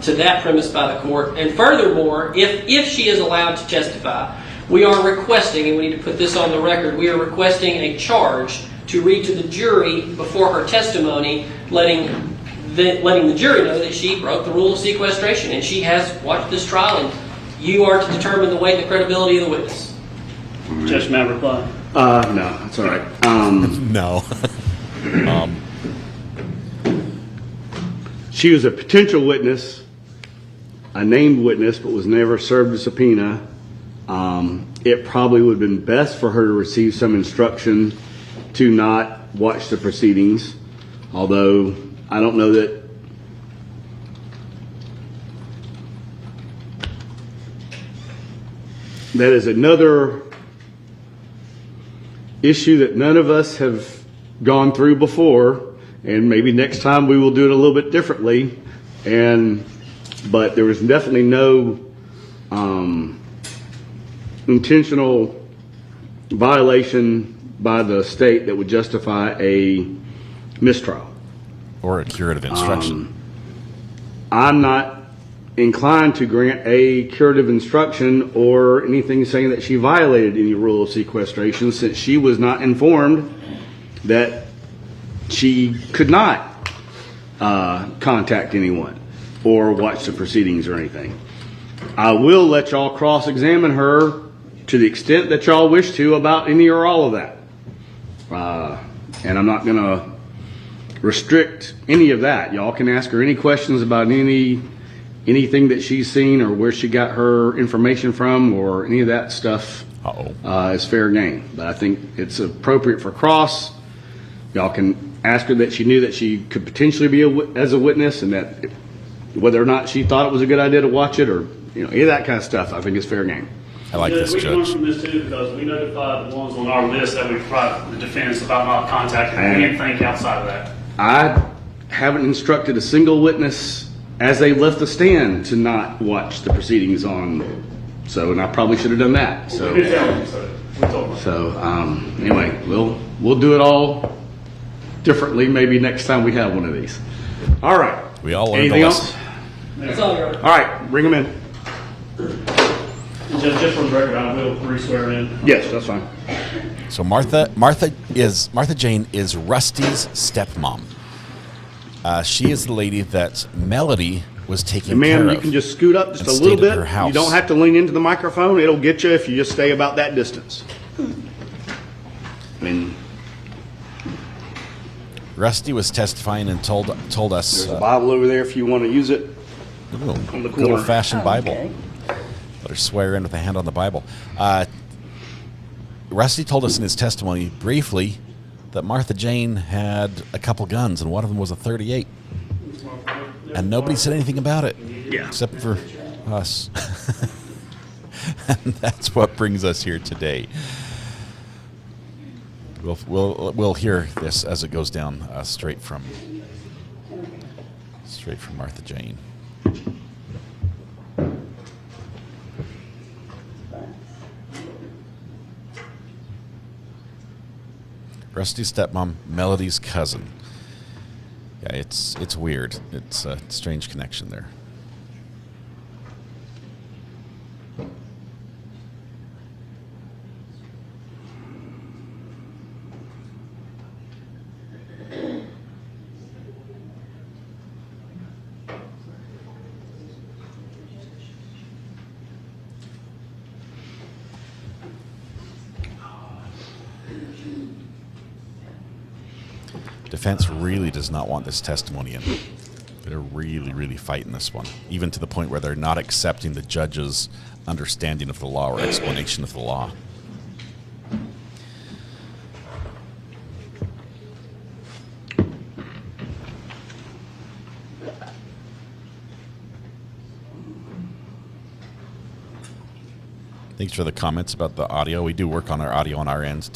P: to that premise by the court. And furthermore, if she is allowed to testify, we are requesting, and we need to put this on the record, we are requesting a charge to read to the jury before her testimony, letting the jury know that she broke the rule of sequestration, and she has watched this trial, and you are to determine the weight and the credibility of the witness.
K: Judge, may I reply?
M: No, that's all right.
C: No.
M: She was a potential witness, a named witness, but was never served a subpoena. It probably would have been best for her to receive some instruction to not watch the proceedings, although I don't know that that is another issue that none of us have gone through before, and maybe next time we will do it a little bit differently. But there was definitely no intentional violation by the state that would justify a mistrial
C: or a curative instruction.
M: I'm not inclined to grant a curative instruction or anything saying that she violated any rule of sequestration, since she was not informed that she could not contact anyone or watch the proceedings or anything. I will let y'all cross-examine her to the extent that y'all wish to about any or all of that. And I'm not going to restrict any of that. Y'all can ask her any questions about anything that she's seen or where she got her information from or any of that stuff. Is fair game. But I think it's appropriate for cross. Y'all can ask her that she knew that she could potentially be as a witness, and that whether or not she thought it was a good idea to watch it, or any of that kind of stuff. I think it's fair game.
C: I like this,
K: we
C: Judge.
K: We learned from this too, because we notified the ones on our list that we provide the defense about not contacting anything outside of that.
M: I haven't instructed a single witness as they left the stand to not watch the proceedings on. So, and I probably should have done that. So, anyway, we'll do it all differently maybe next time we have one of these. All right.
C: We all learned
M: anything
C: the
M: else?
K: That's all right.
M: All right, bring them in.
K: Just for the record, I will re-swear in.
M: Yes, that's fine.
C: So Martha Jane is Rusty's stepmom. She is the lady that Melody was taking care of.
M: Ma'am, you can just scoot up just a little bit. You don't have to lean into the microphone. It'll get you if you just stay about that distance.
C: Rusty was testifying and told us.
M: There's a Bible over there if you want to use it.
C: On the good old-fashioned Bible. Let her swear in with a hand on the Bible. Rusty told us in his testimony briefly that Martha Jane had a couple guns, and one of them was a .38. And nobody said anything about it.
M: Yeah.
C: Except for us. And that's what brings us here today. We'll hear this as it goes down straight from Martha Jane. Rusty's stepmom, Melody's cousin. Yeah, it's weird. It's a strange connection there. Defense really does not want this testimony in. They're really, really fighting this one, even to the point where they're not accepting the judge's understanding of the law or explanation of the law. Thanks for the comments about the audio. We do work on our audio on our end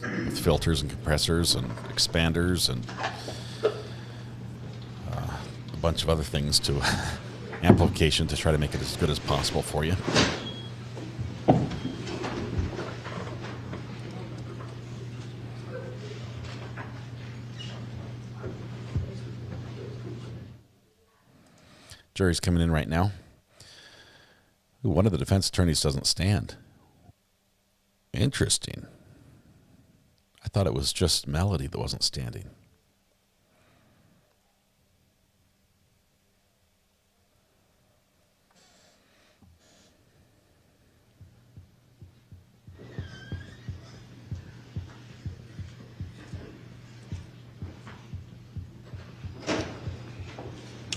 C: with filters and compressors and expanders and a bunch of other things to amplification to try to make it as good as possible for you. Jury's coming in right now. One of the defense attorneys doesn't stand. Interesting. I thought it was just Melody that wasn't standing.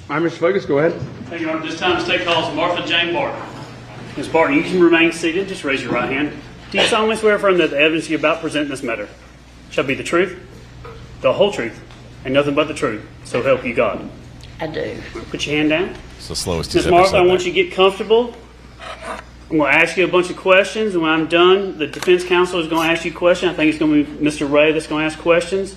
M: All right, Mr. Fergus, go ahead.
K: Thank you, Your Honor. This time, state calls Martha Jane Barton. Ms. Barton, you can remain seated. Just raise your right hand. Do you solemnly swear affirm that the evidence you're about to present in this matter shall be the truth, the whole truth, and nothing but the truth? So help you God.
Q: I do.
K: Put your hand down.
C: It's the slowest
K: Ms.
C: he's ever
K: Martha,
C: said
K: I want
C: that.
K: you to get comfortable. I'm going to ask you a bunch of questions, and when I'm done, the defense counsel is going to ask you a question. I think it's going to be Mr. Ray that's going to ask questions.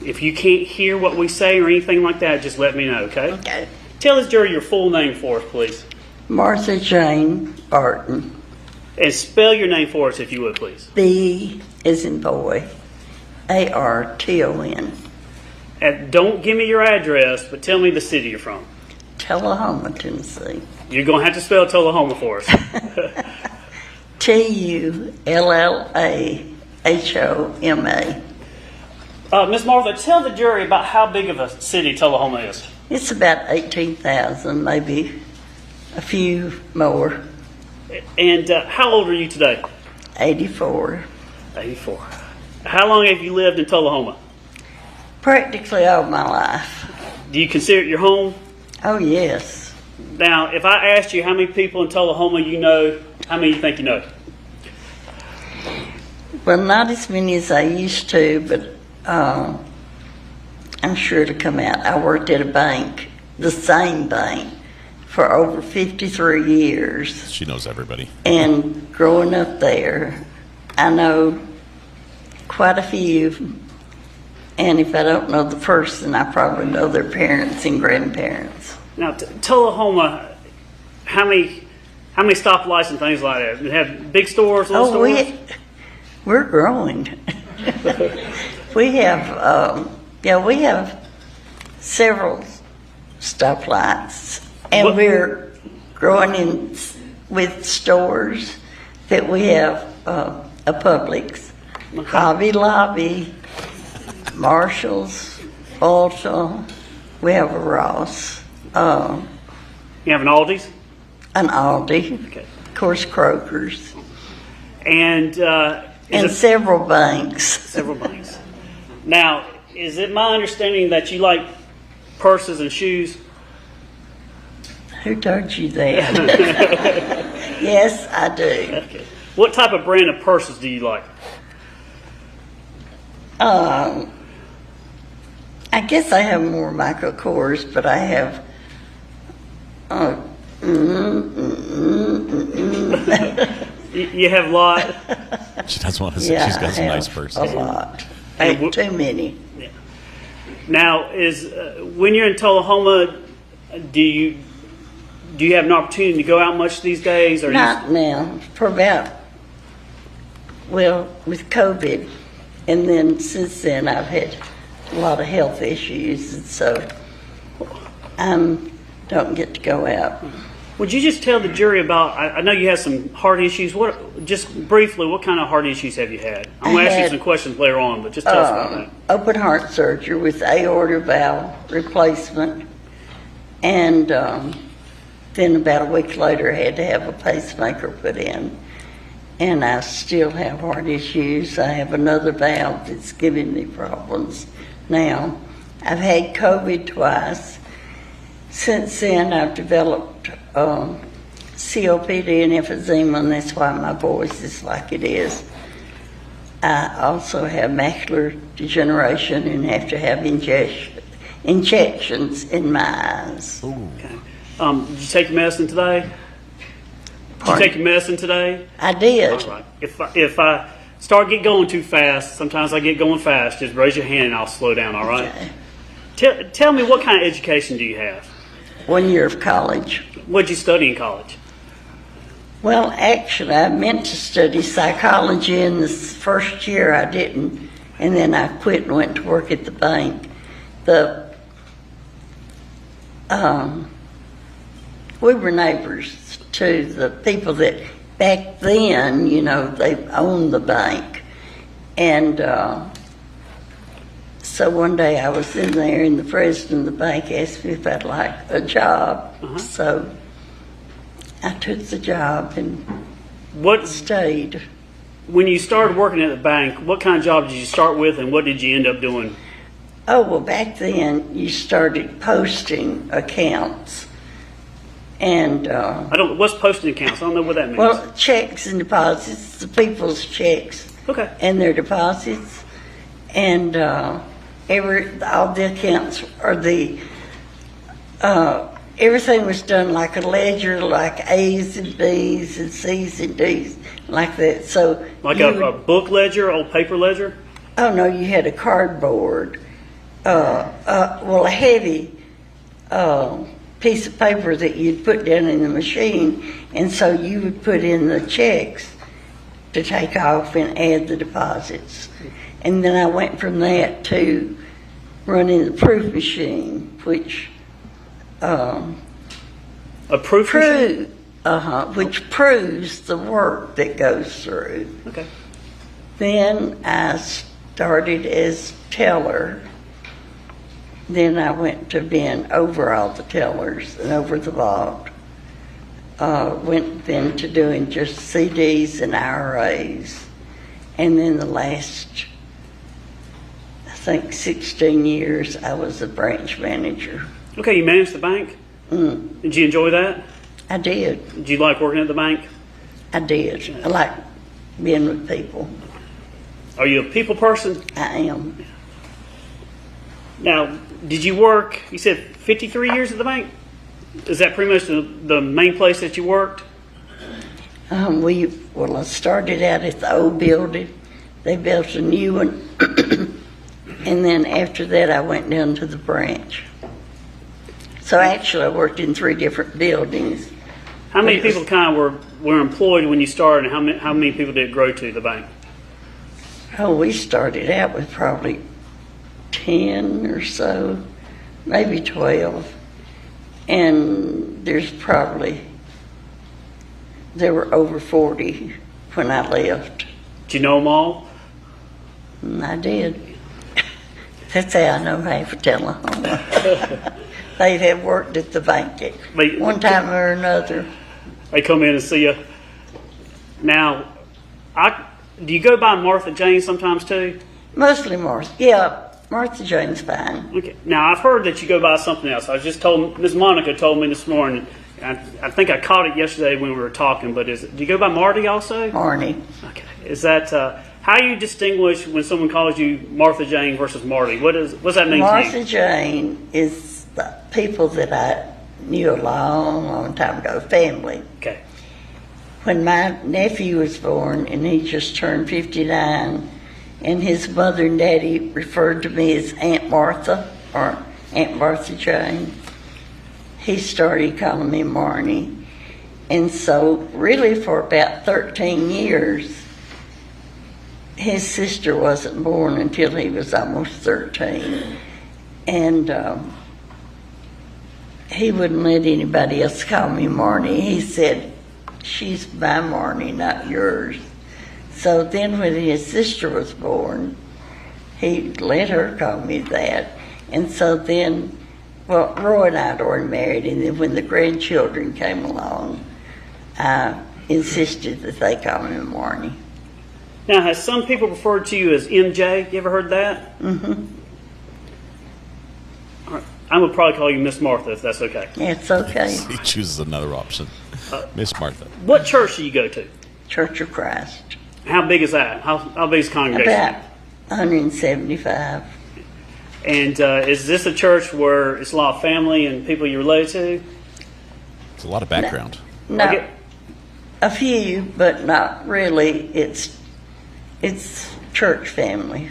K: If you can't hear what we say or anything like that, just let me know, okay?
Q: Okay.
K: Tell this jury your full name for us, please.
Q: Martha Jane Barton.
K: And spell your name for us, if you would, please.
Q: B as in boy. Arton.
K: And don't give me your address, but tell me the city you're from.
Q: Tullahoma, Tennessee.
K: You're going to have to spell Tullahoma for us.
Q: Tullahoma.
K: Ms. Martha, tell the jury about how big of a city Tullahoma is.
Q: It's about 18,000, maybe a few more.
K: And how old are you today?
Q: 84.
K: 84. How long have you lived in Tullahoma?
Q: Practically all my life.
K: Do you consider it your home?
Q: Oh, yes.
K: Now, if I asked you how many people in Tullahoma you know, how many you think you know?
Q: Well, not as many as I used to, but I'm sure it'll come out. I worked at a bank, the same bank, for over 53 years.
C: She knows everybody.
Q: And growing up there, I know quite a few. And if I don't know the person, I probably know their parents and grandparents.
K: Now, Tullahoma, how many stoplights and things like that? Do they have big stores, little stores?
Q: We're growing. we have several stoplights, and we're growing with stores that we have a Publix, Hobby Lobby, Marshall's, Ulta. We have a Ross.
K: You have an Aldi's?
Q: An Aldi.
K: Okay.
Q: Of course, Kroger's.
K: And
Q: several banks.
K: Several banks. Now, is it my understanding that you like purses and shoes?
Q: Who told you that? Yes, I do.
K: Okay. What type of brand of purses do you like?
Q: I guess I have more Michael Kors, but I have.
K: You have a lot.
C: She does want to say she's got some nice purses.
Q: A lot. I have too many.
K: Yeah. Now, when you're in Tullahoma, do you have an opportunity to go out much these days? Or
Q: Not now. For about, with COVID, and then since then I've had a lot of health issues, and so I don't get to go out.
K: Would you just tell the jury about, I know you have some heart issues. Just briefly, what kind of heart issues have you had? I'm going to ask you some questions later on, but just tell us about that.
Q: Open heart surgery with aorta valve replacement, and then about a week later I had to have a pacemaker put in. And I still have heart issues. I have another valve that's giving me problems now. I've had COVID twice. Since then, I've developed COPD and emphysema, and that's why my voice is like it is. I also have macular degeneration and have to have injections in my eyes.
K: Okay. Did you take your medicine today? Did you take your medicine today?
Q: I did.
K: All right. If I start going too fast, sometimes I get going fast, just raise your hand and I'll slow down, all right? Okay. Tell me, what kind of education do you have?
Q: 1 year of college.
K: What did you study in college?
Q: Well, actually, I meant to study psychology in the first year. I didn't. And then I quit and went to work at the bank. We were neighbors to the people that back then, they owned the bank. And so one day I was in there and the president of the bank asked me if I'd like a job. So I took the job and stayed.
K: When you started working at the bank, what kind of job did you start with and what did you end up doing?
Q: Oh, well, back then you started posting accounts And
K: what's posting accounts? I don't know what that means.
Q: well, checks and deposits, the people's checks.
K: Okay.
Q: And their deposits, and all the accounts are everything was done like a ledger, like A's and B's and C's and D's, like that. So
K: like a book ledger, old paper ledger?
Q: Oh no, you had a cardboard, a heavy piece of paper that you'd put down in the machine, and so you would put in the checks to take off and add the deposits. And then I went from that to running the proof machine, which
K: a proof machine?
Q: Which proves the work that goes through.
K: Okay.
Q: Then I started as teller. Then I went to being over all the tellers and over the vault. Went then to doing just CDs and IRAs. And then the last, I think, 16 years, I was a branch manager.
K: Okay, you managed the bank? Did you enjoy that?
Q: I did.
K: Did you like working at the bank?
Q: I did. I like being with people.
K: Are you a people person?
Q: I am.
K: Now, did you work, you said 53 years at the bank? Is that pretty much the main place that you worked?
Q: I started out at the old building. They built a new one. And then after that, I went down to the branch. So actually, I worked in 3 different buildings.
K: How many people kind of were employed when you started, and how many people did it grow to, the bank?
Q: Oh, we started out with probably 10 or so, maybe 12. And there were over 40 when I left.
K: Did you know them all?
Q: I did. That's how I know half of Oklahoma. They have worked at the bank at one time or another.
K: They come in and see you. Now, do you go by Martha Jane sometimes too?
Q: Mostly Martha. Yeah, Martha Jane's fine.
K: Okay. Now, I've heard that you go by something else. I was just told, Miss Monica told me this morning, I think I caught it yesterday when we were talking, but do you go by Marty also?
Q: Marty.
K: Okay. Is that, how do you distinguish when someone calls you Martha Jane versus Marty? What does that mean to you?
Q: Martha Jane is the people that I knew a long, long time ago, family.
K: Okay.
Q: When my nephew was born, and he just turned 59, and his mother and daddy referred to me as Aunt Martha, or Aunt Martha Jane, he started calling me Marnie. And so really for about 13 years, his sister wasn't born until he was almost 13. And he wouldn't let anybody else call me Marnie. He said, she's my Marnie, not yours. So then when his sister was born, he let her call me that. And so then, Roy and I had already married, and then when the grandchildren came along, I insisted that they call me Marnie.
K: Now, has some people referred to you as MJ? You ever heard that?
Q: Mm-hmm.
K: All right. I'm going to probably call you Miss Martha, if that's okay.
Q: It's okay.
C: He chooses another option. Miss Martha.
K: What church do you go to?
Q: Church of Christ.
K: How big is that? How big is the congregation?
Q: About 175.
K: And is this a church where it's a lot of family and people you relate to?
C: It's a lot of background.
Q: No, a few, but not really. It's church family.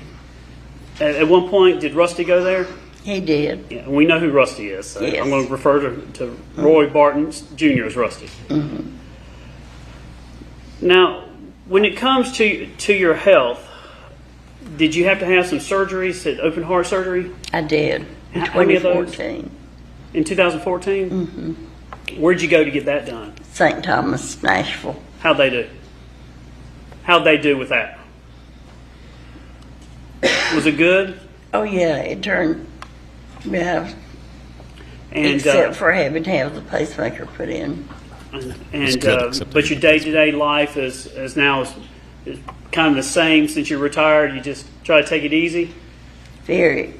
K: At one point, did Rusty go there?
Q: He did.
K: Yeah, and we know who Rusty is. So
Q: yes.
K: I'm going to refer to Roy Barton Jr. as Rusty.
Q: Mm-hmm.
K: Now, when it comes to your health, did you have to have some surgeries, open heart surgery?
Q: I did. In 2014.
K: In 2014?
Q: Mm-hmm.
K: Where'd you go to get that done?
Q: St. Thomas, Nashville.
K: How'd they do? How'd they do with that? Was it good?
Q: Oh, yeah, it turned, yeah.
K: And,
Q: except for having to have the pacemaker put in.
K: And but your day-to-day life is now kind of the same since you're retired. You just try to take it easy?
Q: Very.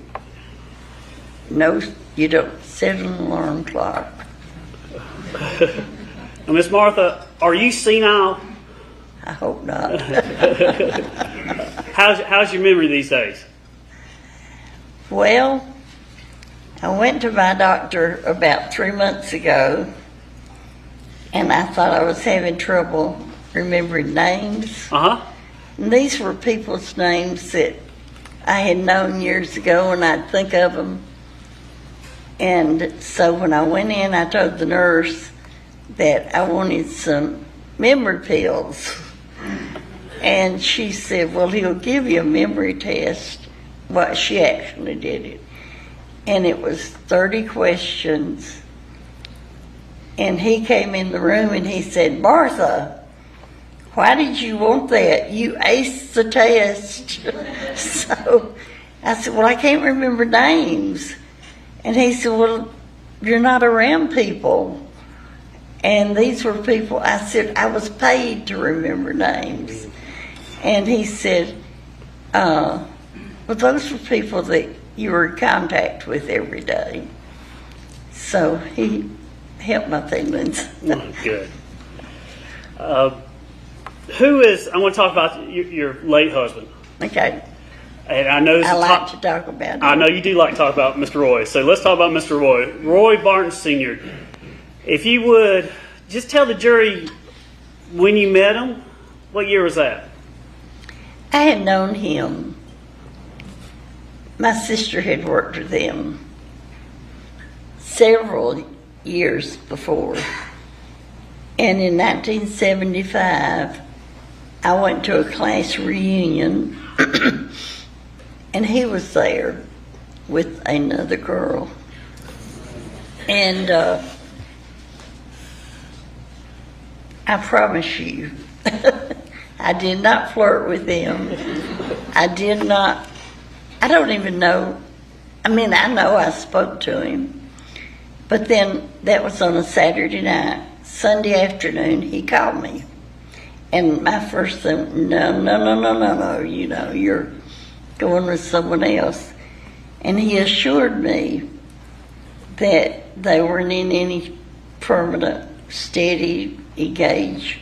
Q: No, you don't set an alarm clock.
K: Now, Miss Martha, are you senile?
Q: I hope not.
K: How's your memory these days?
Q: Well, I went to my doctor about 3 months ago, and I thought I was having trouble remembering names. And these were people's names that I had known years ago, and I'd think of them. And so when I went in, I told the nurse that I wanted some memory pills. And she said, well, he'll give you a memory test. Well, she actually did it. And it was 30 questions. And he came in the room and he said, Martha, why did you want that? You aced the test. So I said, well, I can't remember names. And he said, well, you're not around people. And these were people, I said, I was paid to remember names. And he said, well, those were people that you were in contact with every day. So he helped my feelings.
K: Good. Who is, I want to talk about your late husband.
Q: Okay.
K: And I know this
Q: I like to talk about it.
K: I know you do like to talk about Mr. Roy. So let's talk about Mr. Roy. Roy Barton Sr. If you would, just tell the jury when you met him. What year was that?
Q: I had known him. My sister had worked with him several years before. And in 1975, I went to a class reunion, and he was there with another girl. And I promise you, I did not flirt with him. I don't even know. I mean, I know I spoke to him. But then that was on a Saturday night. Sunday afternoon, he called me. And my first thing, no, you know, you're going with someone else. And he assured me that they weren't in any permanent, steady, engaged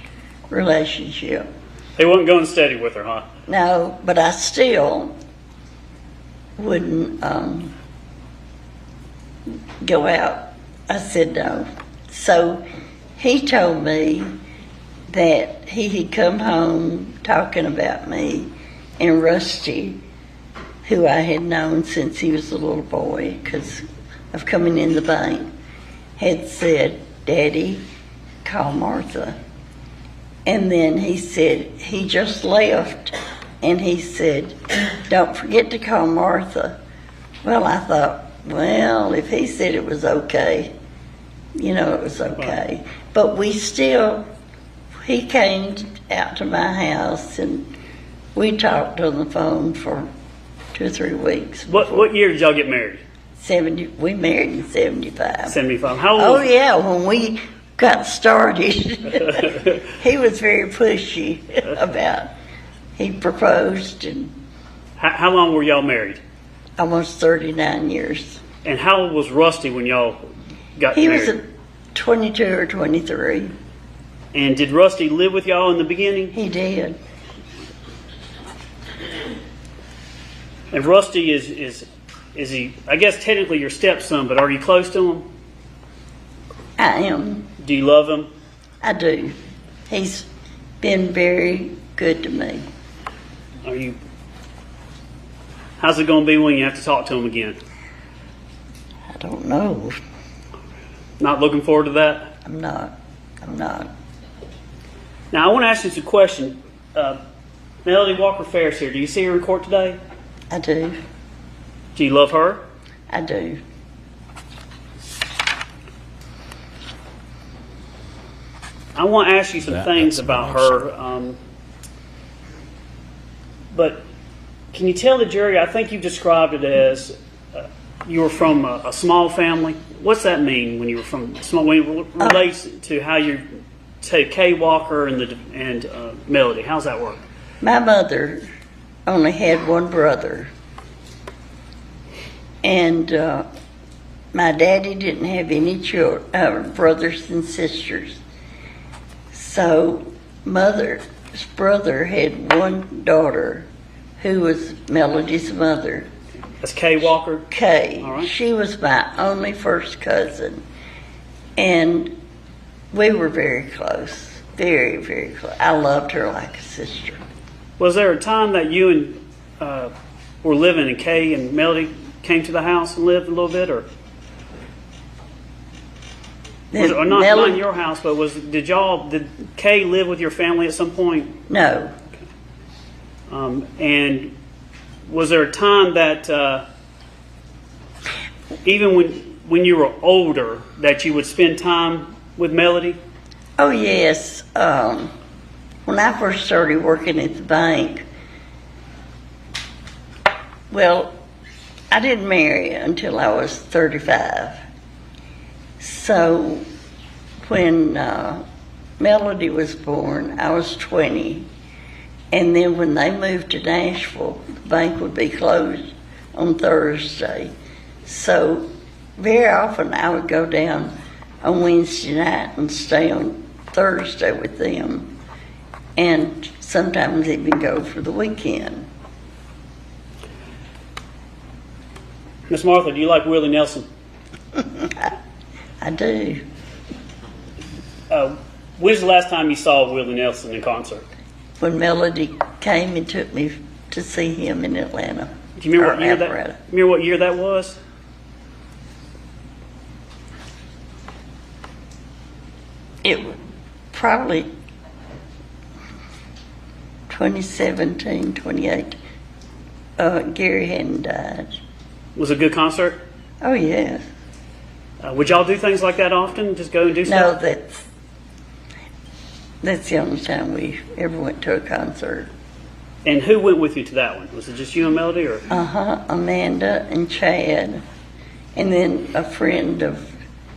Q: relationship.
K: He wasn't going steady with her, huh?
Q: No, but I still wouldn't go out. I said no. So he told me that he had come home talking about me, and Rusty, who I had known since he was a little boy because of coming in the bank, had said, Daddy, call Martha. And then he said, he just left, and he said, don't forget to call Martha. Well, I thought, well, if he said it was okay, you know, it was okay. But he came out to my house, and we talked on the phone for 2 or 3 weeks.
K: What year did y'all get married?
Q: We married in 75.
K: 75. How old?
Q: Oh, yeah, when we got started, he was very pushy about, he proposed. And
K: how long were y'all married?
Q: Almost 39 years.
K: And how old was Rusty when y'all got married?
Q: He was 22 or 23.
K: And did Rusty live with y'all in the beginning?
Q: He did.
K: And Rusty is he, I guess technically your stepson, but are you close to him?
Q: I am.
K: Do you love him?
Q: I do. He's been very good to me.
K: How's it going to be when you have to talk to him again?
Q: I don't know.
K: Not looking forward to that?
Q: I'm not.
K: Now, I want to ask you some questions. Melody Walker Ferris here. Do you see her in court today?
Q: I do.
K: Do you love her?
Q: I do.
K: I want to ask you some things about her. But can you tell the jury, I think you've described it as you were from a small family. What's that mean when you were from small? When it relates to how you take Kay Walker and Melody, how's that work?
Q: My mother only had one brother, and my daddy didn't have any children, brothers and sisters. So mother's brother had one daughter who was Melody's mother.
K: That's Kay Walker?
Q: Kay.
K: All right.
Q: She was my only first cousin. And we were very close. Very, very close. I loved her like a sister.
K: Was there a time that you and were living and Kay and Melody came to the house and lived a little bit, or not in your house, but did Kay live with your family at some point?
Q: No.
K: Okay. And was there a time that even when you were older that you would spend time with Melody?
Q: Oh yes. When I first started working at the bank, well, I didn't marry until I was 35. So when Melody was born, I was 20. And then when they moved to Nashville, the bank would be closed on Thursday. So very often I would go down on Wednesday night and stay on Thursday with them. And sometimes even go for the weekend.
K: Miss Martha, do you like Willie Nelson?
Q: I do.
K: When's the last time you saw Willie Nelson in concert?
Q: When Melody came and took me to see him in Atlanta.
K: Do you remember what year that was?
Q: It was probably 2017, 28. Gary hadn't died.
K: Was it a good concert?
Q: Oh, yes.
K: Would y'all do things like that often? Just go and do stuff?
Q: No, that's the only time we ever went to a concert.
K: And who went with you to that one? Was it just you and Melody, or?
Q: Amanda and Chad, and then a friend of.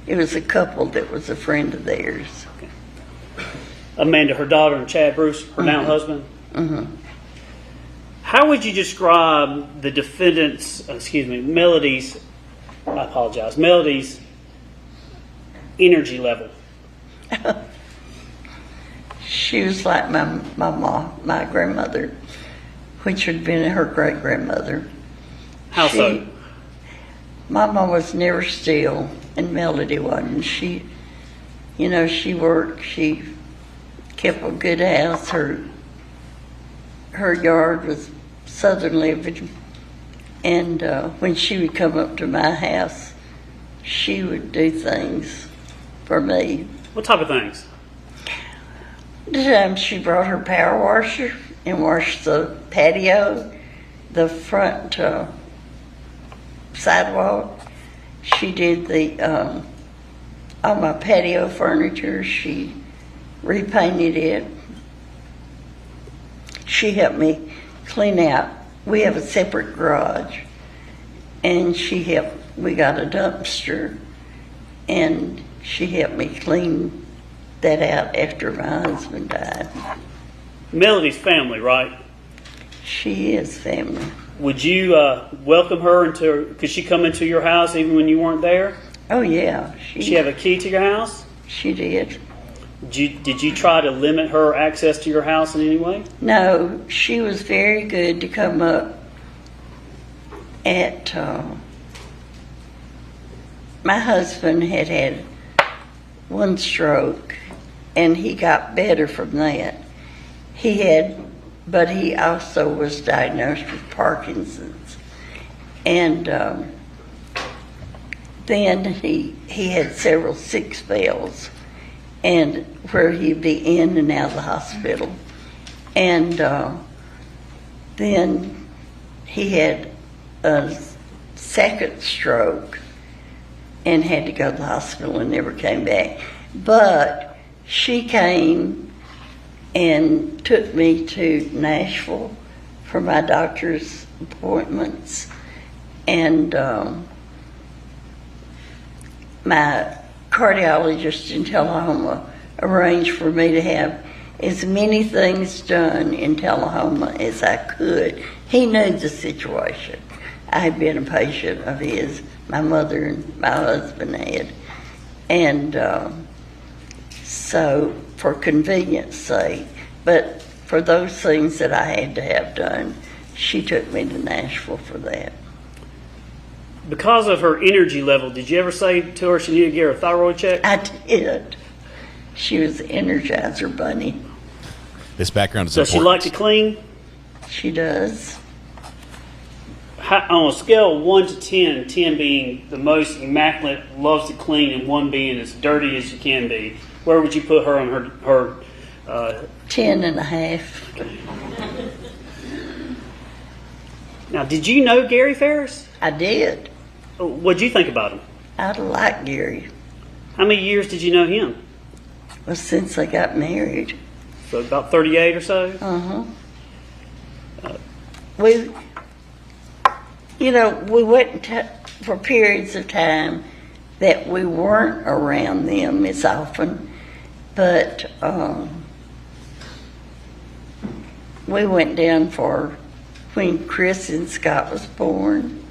Q: It was a couple that was a friend of theirs.
K: Okay. Amanda, her daughter, and Chad Bruce, her now husband.
Q: Mm-hmm.
K: How would you describe the defendant's, Melody's, I apologize, Melody's energy level?
Q: She was like my mom, my grandmother, which had been her great grandmother.
K: How so?
Q: My mom was never still, and Melody wasn't. She worked. She kept a good house. Her yard was southern living, and when she would come up to my house, she would do things for me.
K: What type of things?
Q: She brought her power washer and washed the patio, the front sidewalk. She did all my patio furniture. She repainted it. She helped me clean out. We have a separate garage, and we got a dumpster, and she helped me clean that out after my husband died.
K: Melody's family, right?
Q: She is family.
K: Would you welcome her could she come into your house even when you weren't there?
Q: Oh yeah.
K: She have a key to your house?
Q: She did.
K: Did you try to limit her access to your house in any way?
Q: No, she was very good to come up at, my husband had one stroke, and he got better from that. But he also was diagnosed with Parkinson's. And then he had several sick spells, and where he'd be in and out of the hospital. And then he had a second stroke and had to go to the hospital and never came back. But she came and took me to Nashville for my doctor's appointments. And my cardiologist in Tullahoma arranged for me to have as many things done in Tullahoma as I could. He knew the situation. I had been a patient of his. My mother and my husband had. And so, for convenience sake, but for those things that I had to have done, she took me to Nashville for that.
K: Because of her energy level, did you ever say to her she needed to get her thyroid checked?
Q: I did. She was the Energizer Bunny.
C: This background is
K: Does she like to clean?
Q: She does.
K: On a scale of 1 to 10, 10 being the most immaculate, loves to clean, and 1 being as dirty as you can be, where would you put her on her
Q: 10 and a half.
K: Now, did you know Gary Farris?
Q: I did.
K: What'd you think about him?
Q: I like Gary.
K: How many years did you know him?
Q: Well, since I got married.
K: So about 38 or so?
Q: We went for periods of time that we weren't around them as often, but we went down for when Chris and Scott was born.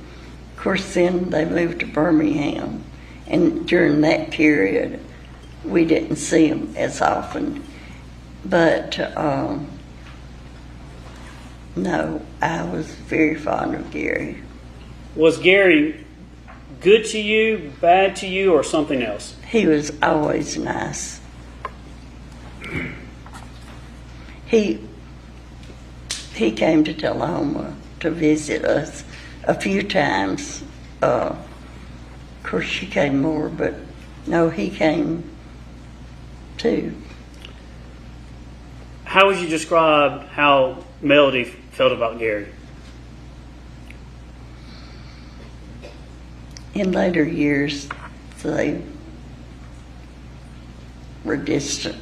Q: Of course, then they moved to Birmingham, and during that period, we didn't see them as often. But no, I was very fond of Gary.
K: Was Gary good to you, bad to you, or something else?
Q: He was always nice. He came to Tullahoma to visit us a few times. Of course, she came more, but no, he came too.
K: How would you describe how Melody felt about Gary?
Q: In later years, they were distant.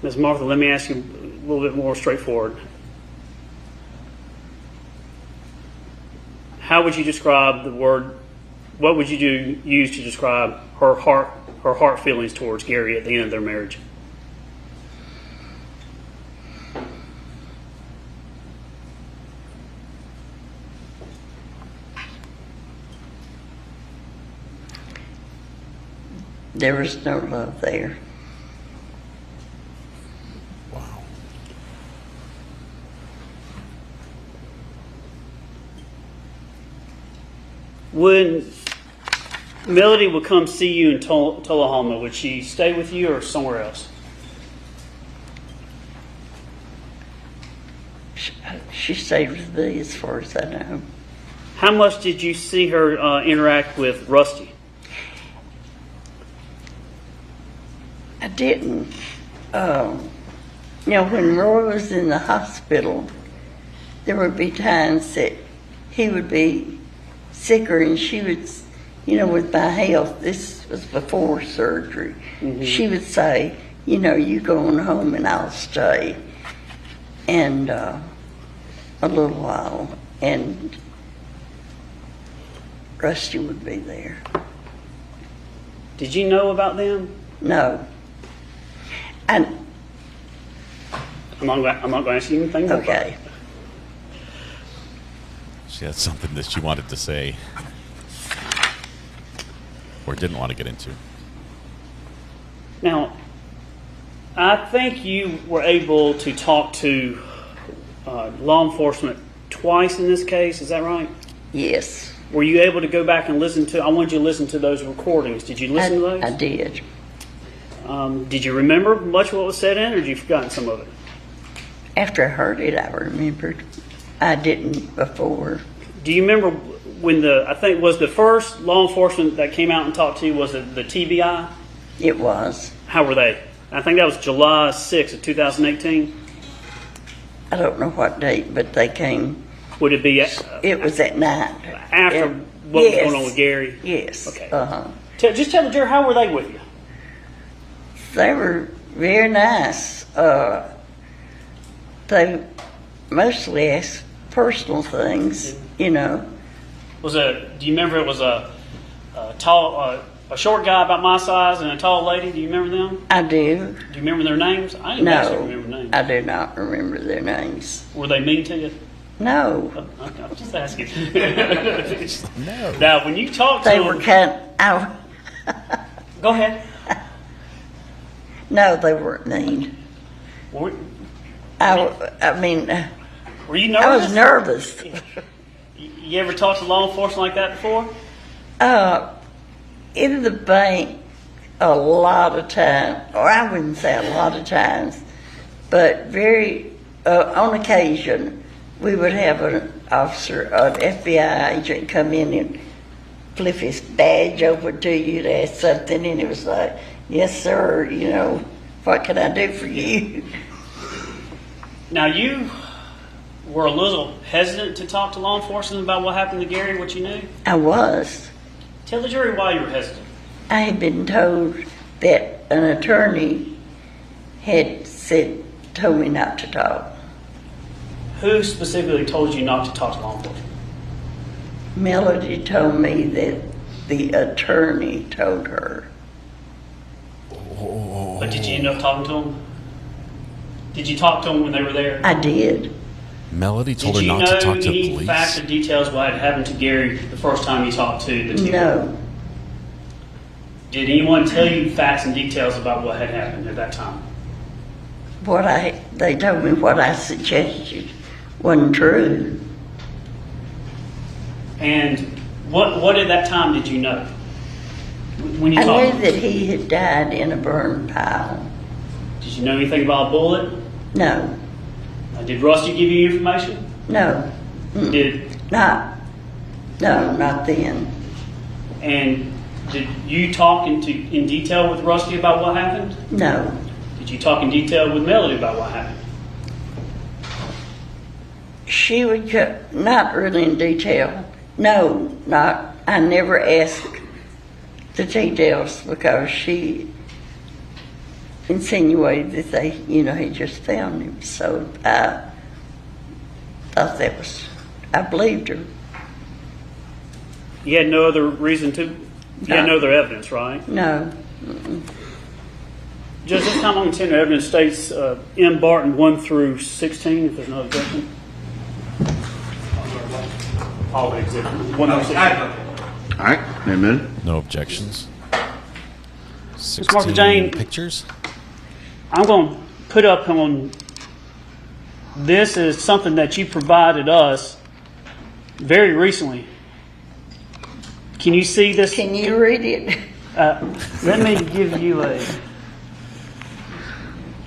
K: Ms. Martha, let me ask you a little bit more straightforward. How would you describe the word, what would you use to describe her heart feelings towards Gary at the end of their marriage?
Q: There was no love there.
C: Wow.
K: When Melody would come see you in Tullahoma, would she stay with you or somewhere else?
Q: She stayed with me as far as I know.
K: How much did you see her interact with Rusty?
Q: I didn't. When Roy was in the hospital, there would be times that he would be sicker and she would, with my health, this was before surgery, she would say, you go on home and I'll stay. And a little while, and Rusty would be there.
K: Did you know about them?
Q: No. And
K: I'm not going to ask you anything more.
Q: Okay.
C: She had something that she wanted to say or didn't want to get into.
K: Now, I think you were able to talk to law enforcement twice in this case. Is that right?
Q: Yes.
K: Were you able to go back and listen to? I wanted you to listen to those recordings. Did you listen to those?
Q: I did.
K: Did you remember much of what was said in, or had you forgotten some of it?
Q: After I heard it, I remembered. I didn't before.
K: Do you remember when I think was the first law enforcement that came out and talked to you, was it the TBI?
Q: It was.
K: How were they? I think that was July 6th of 2018.
Q: I don't know what date, but they came.
K: Would it be?
Q: It was at night.
K: After what was going on with Gary?
Q: Yes.
K: Okay.
Q: Just
K: tell the jury, how were they with you?
Q: They were very nice. They mostly asked personal things,
K: Was do you remember it was a tall, A short guy about my size and a tall lady. Do you remember them?
Q: I do.
K: Do you remember their names? I didn't actually remember names.
Q: I do not remember their names.
K: Were they mean to you?
Q: No.
K: Okay, I'm just asking.
C: No.
K: Now, when you talk to
Q: They
K: them,
Q: were kind
K: go ahead.
Q: No, they weren't mean.
K: Were
Q: I mean,
K: you nervous?
Q: I was nervous.
K: You ever talked to law enforcement like that before?
Q: In the bank, a lot of times, or I wouldn't say a lot of times, but on occasion, we would have an officer, an FBI agent come in and flip his badge over to you to ask something, and it was like, yes, sir, what can I do for you?
K: Now, you were a little hesitant to talk to law enforcement about what happened to Gary, what you knew?
Q: I was.
K: Tell the jury why you were hesitant.
Q: I had been told that an attorney had told me not to talk.
K: Who specifically told you not to talk to law enforcement?
Q: Melody told me that the attorney told her.
K: But did you end up talking to them? Did you talk to them when they were there?
Q: I did.
C: Melody told her not to talk to the
K: Did you know
C: police.
K: any facts or details what had happened to Gary the first time you talked to the team?
Q: No.
K: Did anyone tell you facts and details about what had happened at that time?
Q: They told me what I suggested wasn't true.
K: And what at that time did you know? When you
Q: I
K: talked?
Q: knew that he had died in a burn pile.
K: Did you know anything about a bullet?
Q: No.
K: Did Rusty give you information?
Q: No. Not then.
K: And did you talk in detail with Rusty about what happened?
Q: No.
K: Did you talk in detail with Melody about what happened?
Q: She would not really in detail. No, not. I never asked the details because she insinuated that they, he just found him. So I thought I believed her.
K: You had no other reason to? You had no other evidence, right?
Q: No.
K: Judge, this time on contender evidence states M. Barton 1 through 16, if there's no objection. All the exhibits. 1 through 16.
R: All right, amen.
C: No objections.
K: Ms. Martha Jane,
C: pictures.
K: I'm going to put up on this is something that you provided us very recently. Can you see this?
Q: Can you read it?
K: Let me give you a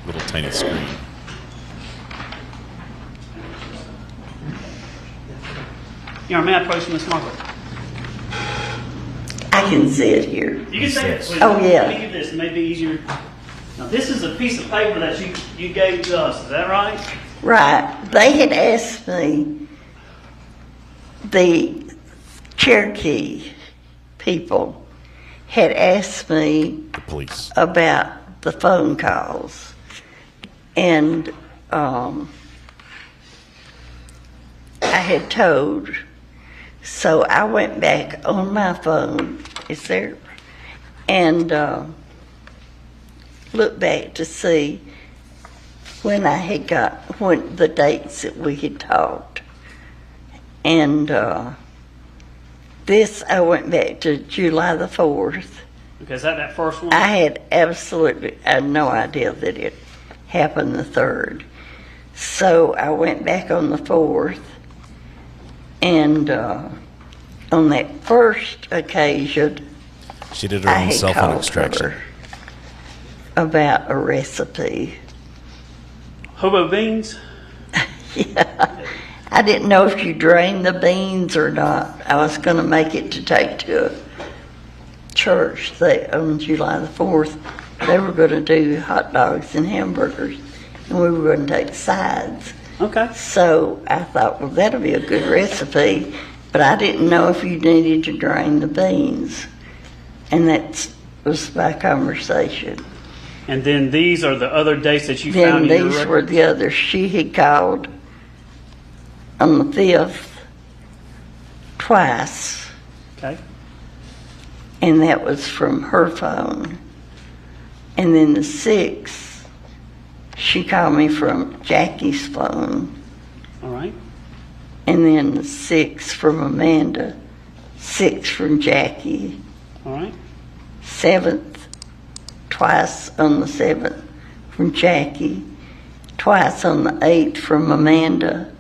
C: little tiny screen.
K: May I approach Ms. Martha?
Q: I can see it here.
K: You can see it. Please.
Q: Oh, yeah.
K: Let me give this. It may be easier. Now, this is a piece of paper that you gave to us. Is that right?
Q: Right. They had asked me, the Cherokee people had asked me
C: the police
Q: about the phone calls. And I had told, so I went back on my phone, it's there, and looked back to see when I had when the dates that we had talked. And this, I went back to July the 4th.
K: Okay, is that first one?
Q: I had no idea that it happened the 3rd. So I went back on the 4th, and on that first occasion,
C: she did her own cell phone extraction.
Q: About a recipe.
K: Hobo beans?
Q: Yeah. I didn't know if you drained the beans or not. I was going to make it to take to a church on July the 4th. They were going to do hot dogs and hamburgers, and we were going to take sides.
K: Okay.
Q: So I thought, well, that'll be a good recipe, but I didn't know if you needed to drain the beans. And that was my conversation.
K: And then these are the other dates that you found in your records?
Q: Then these were the others. She had called on the 5th twice.
K: Okay.
Q: and that was from her phone. And then the 6th, she called me from Jackie's phone.
K: All right.
Q: And then the 6th from Amanda, 6th from Jackie.
K: All right.
Q: 7th, twice on the 7th from Jackie, twice on the 8th from Amanda,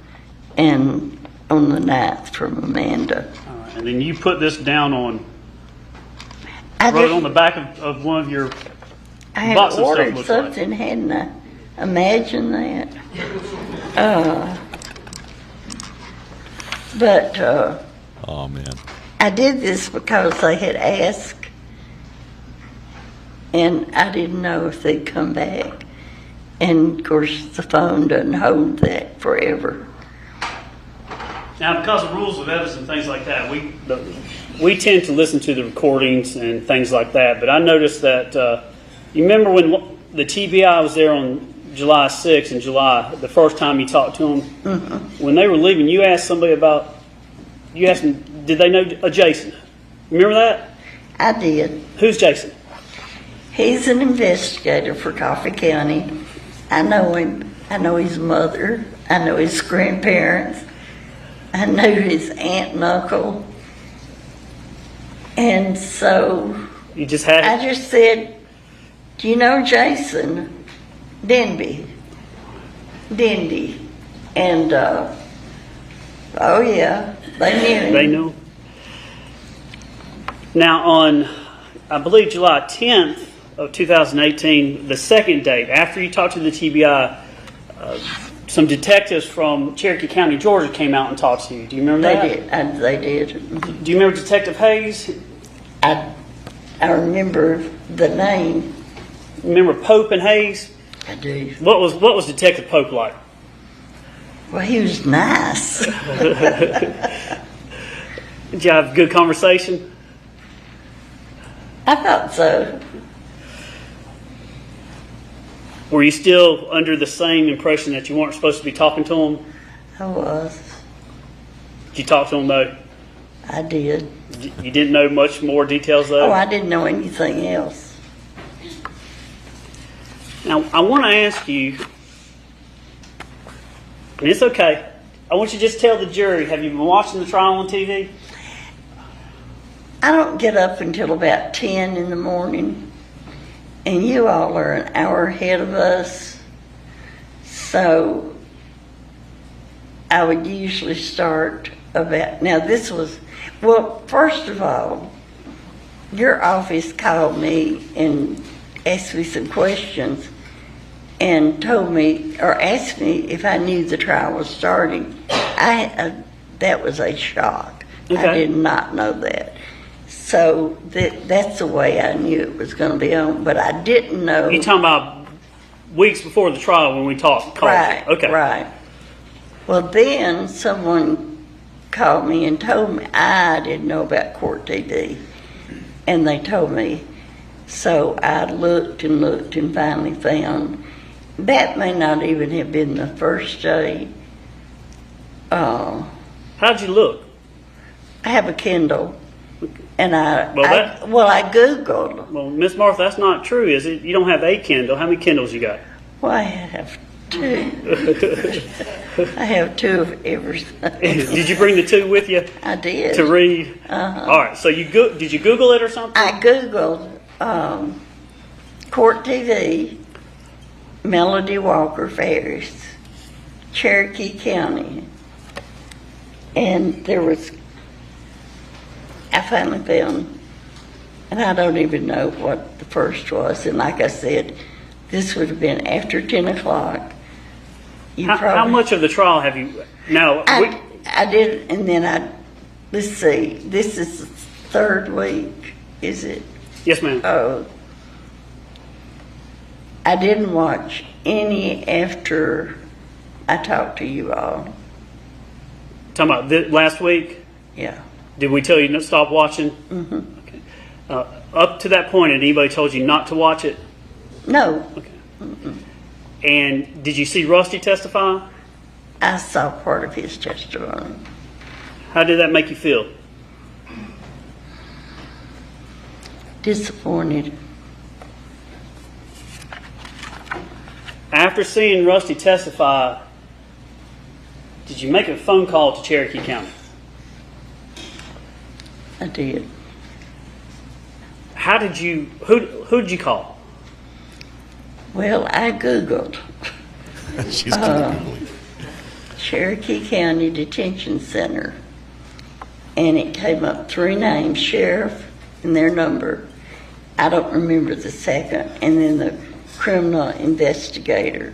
Q: and on the 9th from Amanda.
K: All right. And then you put this down on,
Q: I
K: wrote it
Q: just-
K: on the back of one of your
Q: I had
K: boxes.
Q: ordered something, hadn't I? Imagine that. But
C: Oh man.
Q: I did this because they had asked, and I didn't know if they'd come back. And of course, the phone doesn't hold that forever.
K: Now, because of rules of evidence and things like that, we tend to listen to the recordings and things like that. But I noticed that you remember when the TBI was there on July 6th in July, the first time you talked to them, when they were leaving, you asked somebody about. You asked them, did they know a Jason? Remember that?
Q: I did.
K: Who's Jason?
Q: He's an investigator for Coffee County. I know him. I know his mother. I know his grandparents. I know his aunt and uncle. And so
K: you just had.
Q: I just said, do you know Jason? Dendy. And oh yeah, they knew him.
K: They knew. Now on, I believe July 10th of 2018, the second date after you talked to the TBI, some detectives from Cherokee County, Georgia, came out and talked to you. Do you remember that?
Q: They did.
K: Do you remember Detective Hayes?
Q: I remember the name.
K: Remember Pope and Hayes?
Q: I do.
K: What was Detective Pope like?
Q: Well, he was nice.
K: Did you have a good conversation?
Q: I thought so.
K: Were you still under the same impression that you weren't supposed to be talking to him?
Q: I was.
K: Did you talk to him though?
Q: I did.
K: You didn't know much more details though?
Q: Oh, I didn't know anything else.
K: Now, I want to ask you, and it's okay, I want you to just tell the jury, have you been watching the trial on TV?
Q: I don't get up until about 10 in the morning, and you all are an hour ahead of us, so I would usually start about, now this was, well, first of all, your office called me and asked me some questions and told me, or asked me if I knew the trial was starting. That was a shock.
K: Okay.
Q: I did not know that. So that's the way I knew it was going to be on, but I didn't know.
K: You're talking about weeks before the trial when we talked?
Q: Right,
K: okay.
Q: Right. Well, then someone called me and told me I didn't know about court TV, and they told me. So I looked and finally found that may not even have been the first day.
K: How'd you look?
Q: I have a Kindle, and I Googled.
K: Well, Miss Martha, that's not true, is it? You don't have a Kindle. How many Kindles you got?
Q: Well, I have two. I have two of everything.
K: Did you bring the two with you?
Q: I did.
K: To read?
Q: Uh-huh.
K: All right, so did you Google it or something?
Q: I Googled Court TV, Melody Walker Farris, Cherokee County, and I finally found, and I don't even know what the first was, and like I said, this would have been after 10 o'clock.
K: How much of the trial have you, now?
Q: I did, and then let's see, this is the third week, is it?
K: Yes, ma'am.
Q: Oh, I didn't watch any after I talked to you all.
K: Talking about last week?
Q: Yeah.
K: Did we tell you to stop watching?
Q: Mm-hmm.
K: Okay. Up to that point, had anybody told you not to watch it?
Q: No.
K: Okay. Mm-mm. And did you see Rusty testify?
Q: I saw part of his testimony.
K: How did that make you feel?
Q: Disappointed.
K: After seeing Rusty testify, did you make a phone call to Cherokee County?
Q: I did.
K: How did you? Who did you call?
Q: Well, I Googled.
C: She's Googling.
Q: Cherokee County Detention Center, and it came up 3 names: sheriff and their number. I don't remember the second, and then the criminal investigator,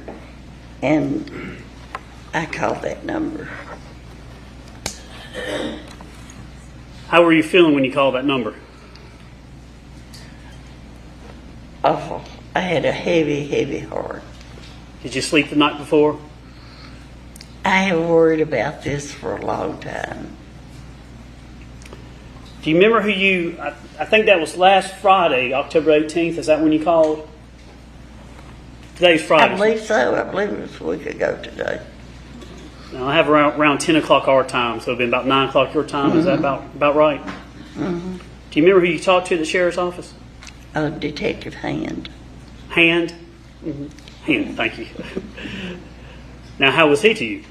Q: and I called that number.
K: How were you feeling when you called that number?
Q: Awful. I had a heavy, heavy heart.
K: Did you sleep the night before?
Q: I have worried about this for a long time.
K: Do you remember who you, I think that was last Friday, October 18th, is that when you called? Today's Friday.
Q: I believe so. I believe it was a week ago today.
K: Now, I have around 10 o'clock our time, so it'll be about 9 o'clock your time. Mm-hmm. Is that about right?
Q: Mm-hmm.
K: Do you remember who you talked to at the sheriff's office?
Q: Detective Hand.
K: Hand? Mm-hmm. Hand, thank you. Now, how was he to you?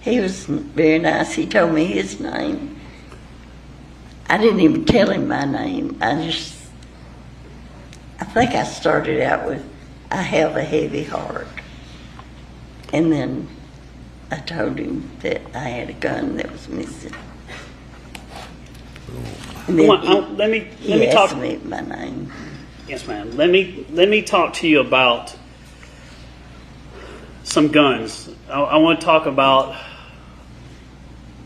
Q: He was very nice. He told me his name. I didn't even tell him my name. I think I started out with, I have a heavy heart. And then I told him that I had a gun that was missing. And then
K: let me
Q: asked
K: talk.
Q: Me my name.
K: Yes, ma'am. Let me talk to you about some guns. I want to talk about.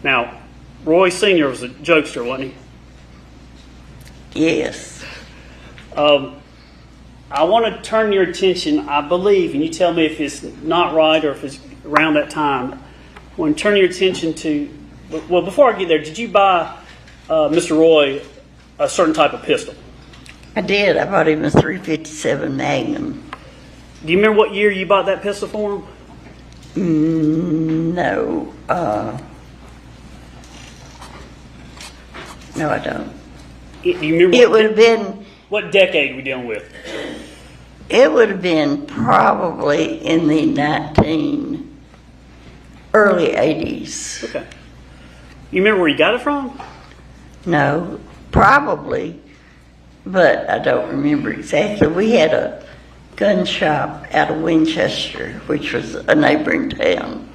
K: Now, Roy Sr. was a jokester, wasn't he?
Q: Yes.
K: I want to turn your attention, I believe, and you tell me if it's not right or if it's around that time. I want to turn your attention to, well, before I get there, did you buy Mr. Roy a certain type of pistol?
Q: I did. I bought him a .357 Magnum.
K: Do you remember what year you bought that pistol for him?
Q: No. No, I don't.
K: Do you remember?
Q: It would have been.
K: What decade are we dealing with?
Q: It would have been probably in the early 80s.
K: Okay. You remember where you got it from?
Q: No, probably, but I don't remember exactly. We had a gun shop out of Winchester, which was a neighboring town.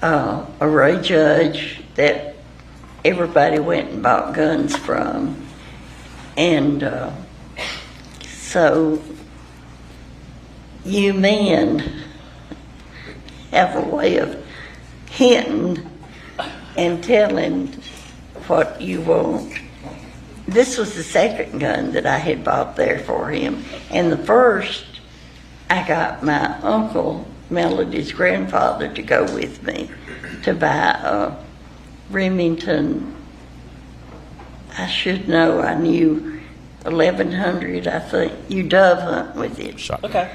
Q: A Ray Judge that everybody went and bought guns from. And so you men have a way of hinting and telling what you want. This was the second gun that I had bought there for him. And the first, I got my uncle, Melody's grandfather, to go with me to buy a Remington. I should know. I knew 1100. I think you dove hunt with it.
C: Shotgun.
K: Okay.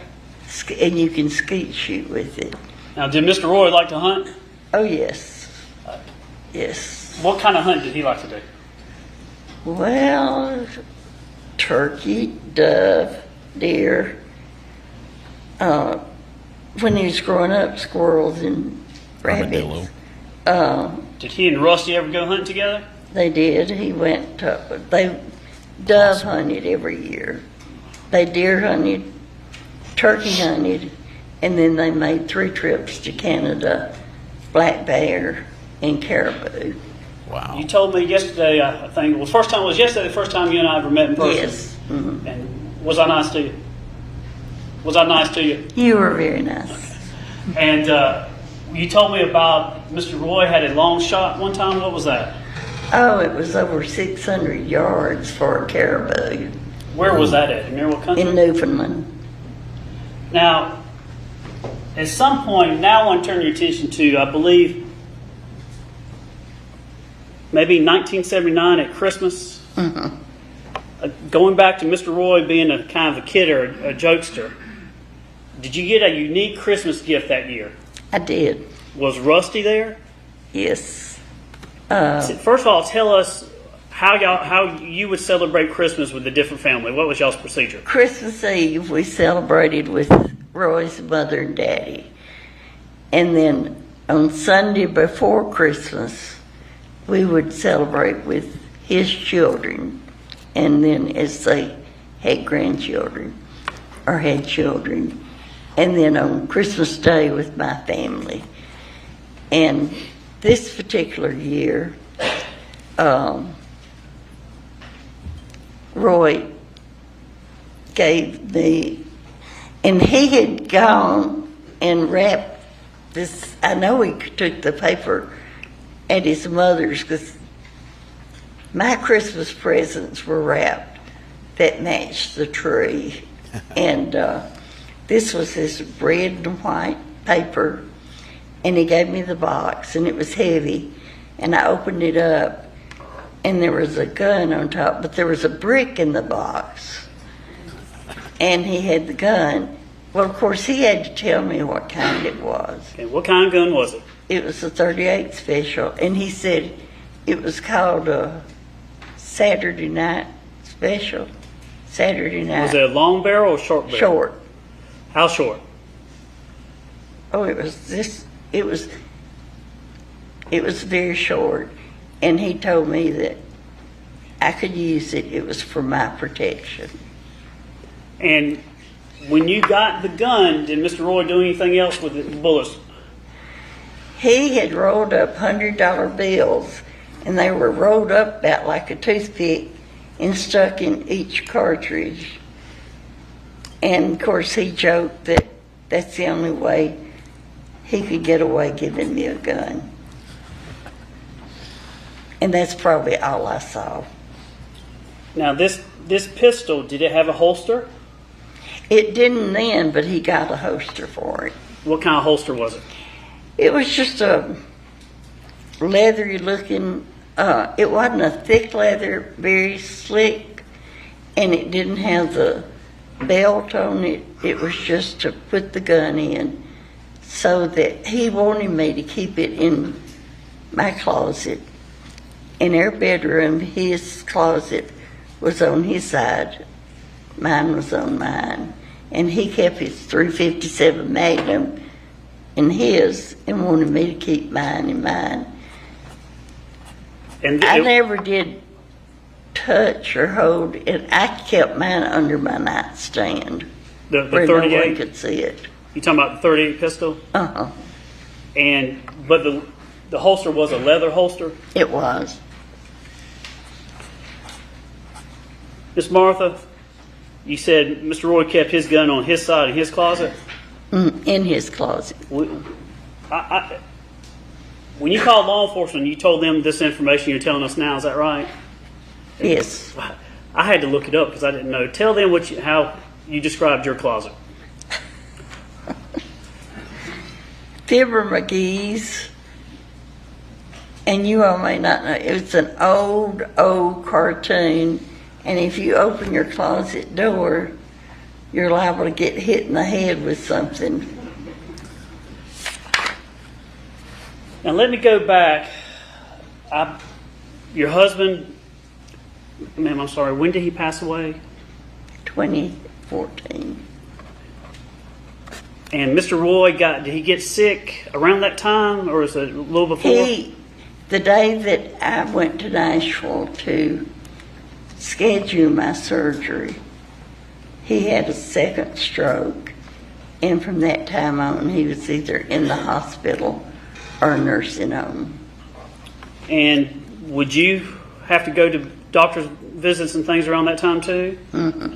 Q: And you can skeet shoot with it.
K: Now, did Mr. Roy like to hunt?
Q: Oh yes, yes.
K: What kind of hunt did he like to do?
Q: Well, turkey, dove, deer. When he was growing up, squirrels and rabbits.
K: Did he and Rusty ever go hunt together?
Q: They did. He went. They dove hunted every year. They deer hunted, turkey hunted, and then they made 3 trips to Canada, black bear and caribou.
C: Wow.
K: You told me yesterday, I think, well, first time was yesterday, the first time you and I ever met in person.
Q: Yes. Mm-hmm.
K: And was I nice to you? Was I nice to you?
Q: You were very nice.
K: Okay. And you told me about Mr. Roy had a long shot one time. What was that?
Q: Oh, it was over 600 yards for a caribou.
K: Where was that at? You remember what country?
Q: In Newfoundland.
K: Now, at some point, now I want to turn your attention to, I believe, maybe 1979 at Christmas.
Q: Mm-hmm.
K: Going back to Mr. Roy being a kind of a kid or a jokester, did you get a unique Christmas gift that year?
Q: I did.
K: Was Rusty there?
Q: Yes.
K: First of all, tell us how you would celebrate Christmas with the different family? What was y'all's procedure?
Q: Christmas Eve, we celebrated with Roy's mother and daddy. And then on Sunday before Christmas, we would celebrate with his children. And then as they had grandchildren or had children. And then on Christmas Day with my family. And this particular year, Roy gave me, and he had gone and wrapped this. I know he took the paper at his mother's because my Christmas presents were wrapped that matched the tree. And this was his red and white paper, and he gave me the box, and it was heavy, and I opened it up, and there was a gun on top, but there was a brick in the box, and he had the gun. Well, of course, he had to tell me what kind it was.
K: Okay, what kind of gun was it?
Q: It was a .38 Special, and he said it was called a Saturday Night Special. Saturday night.
K: Was it a long barrel or short barrel?
Q: Short.
K: How short?
Q: Oh, it was this. It was very short, and he told me that I could use it. It was for my protection.
K: And when you got the gun, did Mr. Roy do anything else with the bullets?
Q: He had rolled up $100 bills, and they were rolled up about like a toothpick and stuck in each cartridge. And of course, he joked that that's the only way he could get away giving me a gun. And that's probably all I saw.
K: Now, this pistol, did it have a holster?
Q: It didn't then, but he got a holster for it.
K: What kind of holster was it?
Q: It was just a leathery looking, it wasn't a thick leather, very slick, and it didn't have the belt on it. It was just to put the gun in, so that he wanted me to keep it in my closet. In our bedroom, his closet was on his side, mine was on mine, and he kept his .357 Magnum in his and wanted me to keep mine in mine. And I never did touch or hold it. I kept mine under my nightstand.
K: The
Q: where
K: 38?
Q: no one could see it.
K: You talking about the 38 pistol?
Q: Uh-huh.
K: But the holster was a leather holster?
Q: It was.
K: Miss Martha, you said Mr. Roy kept his gun on his side in his closet?
Q: In his closet.
K: When you called law enforcement, you told them this information you're telling us now, is that right?
Q: Yes.
K: I had to look it up because I didn't know. Tell them how you described your closet.
Q: Fibber McGee's, and you all may not know, it's an old cartoon, and if you open your closet door, you're liable to get hit in the head with something.
K: Now let me go back. Your husband, ma'am, I'm sorry, when did he pass away?
Q: 2014.
K: And Mr. Roy did he get sick around that time, or is it a little before?
Q: The day that I went to Nashville to schedule my surgery, he had a second stroke, and from that time on, he was either in the hospital or nursing home.
K: And would you have to go to doctor's visits and things around that time too?
Q: Mm-hmm.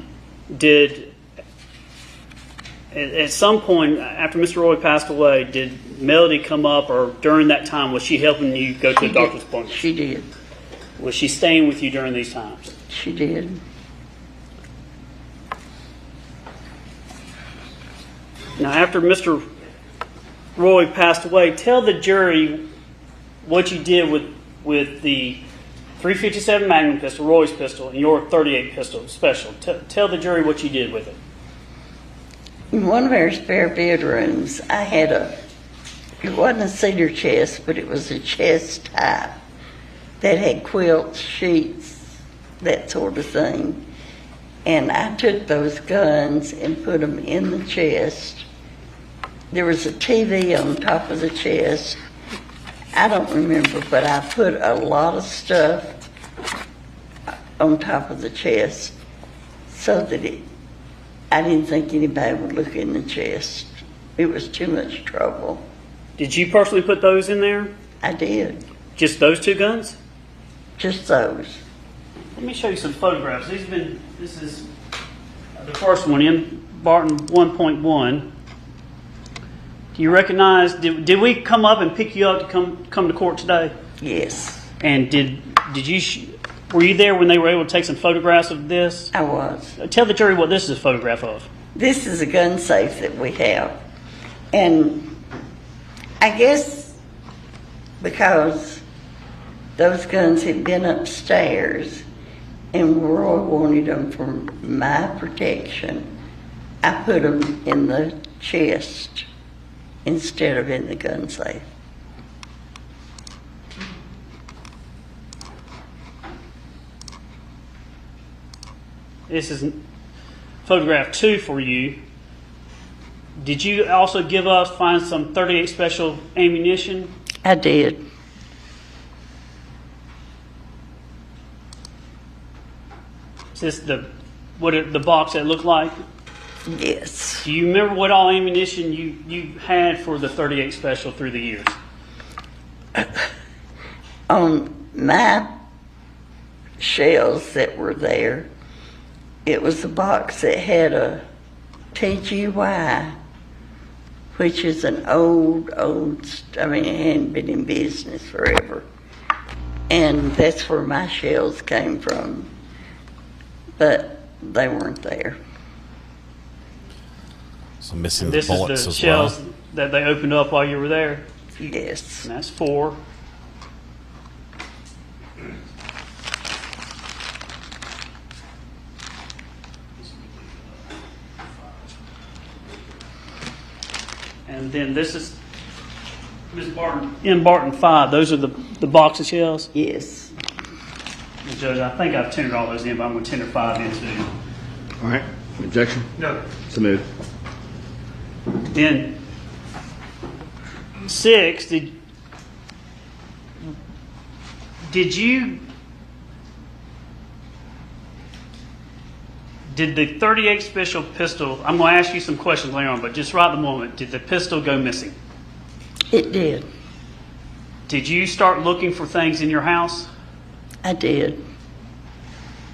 K: At some point after Mr. Roy passed away, did Melody come up, or during that time was she helping you go to a doctor's appointment?
Q: She did.
K: Was she staying with you during these times?
Q: She did.
K: Now, after Mr. Roy passed away, tell the jury what you did with the .357 Magnum pistol, Roy's pistol, and your .38 pistol, special. Tell the jury what you did with it.
Q: In one of our spare bedrooms, I had it wasn't a cedar chest, but it was a chest type that had quilts, sheets, that sort of thing. And I took those guns and put them in the chest. There was a TV on top of the chest. I don't remember, but I put a lot of stuff on top of the chest so that I didn't think anybody would look in the chest. It was too much trouble.
K: Did you personally put those in there?
Q: I did.
K: Just those two guns?
Q: Just those.
K: Let me show you some photographs. This is the first one in Barton 1.1. Do you recognize, did we come up and pick you up to come to court today?
Q: Yes.
K: And were you there when they were able to take some photographs of this?
Q: I was.
K: Tell the jury what this is a photograph of.
Q: This is a gun safe that we have. And I guess because those guns had been upstairs and Roy wanted them for my protection, I put them in the chest instead of in the gun safe.
K: This is photograph 2 for you. Did you also find some 38 special ammunition?
Q: I did.
K: Is this the box that looked like?
Q: Yes.
K: Do you remember what all ammunition you had for the 38 special through the years?
Q: On my shells that were there, it was a box that had a TGY, which is an old, it hadn't been in business forever. And that's where my shells came from. But they weren't there.
C: So missing
K: this
C: the bullets
K: is the
C: as
K: shells
C: well.
K: that they opened up while you were there?
Q: Yes.
K: And that's 4. And then this is Ms. Barton. In Barton 5, those are the box of shells?
Q: Yes.
K: Judge, I think I've tendered all those in, but I'm going to tender 5 in too.
R: All right. Objection?
K: No.
R: Submitted.
K: Then 6, did the 38 special pistol, I'm going to ask you some questions later on, but just right at the moment, did the pistol go missing?
Q: It did.
K: Did you start looking for things in your house?
Q: I did.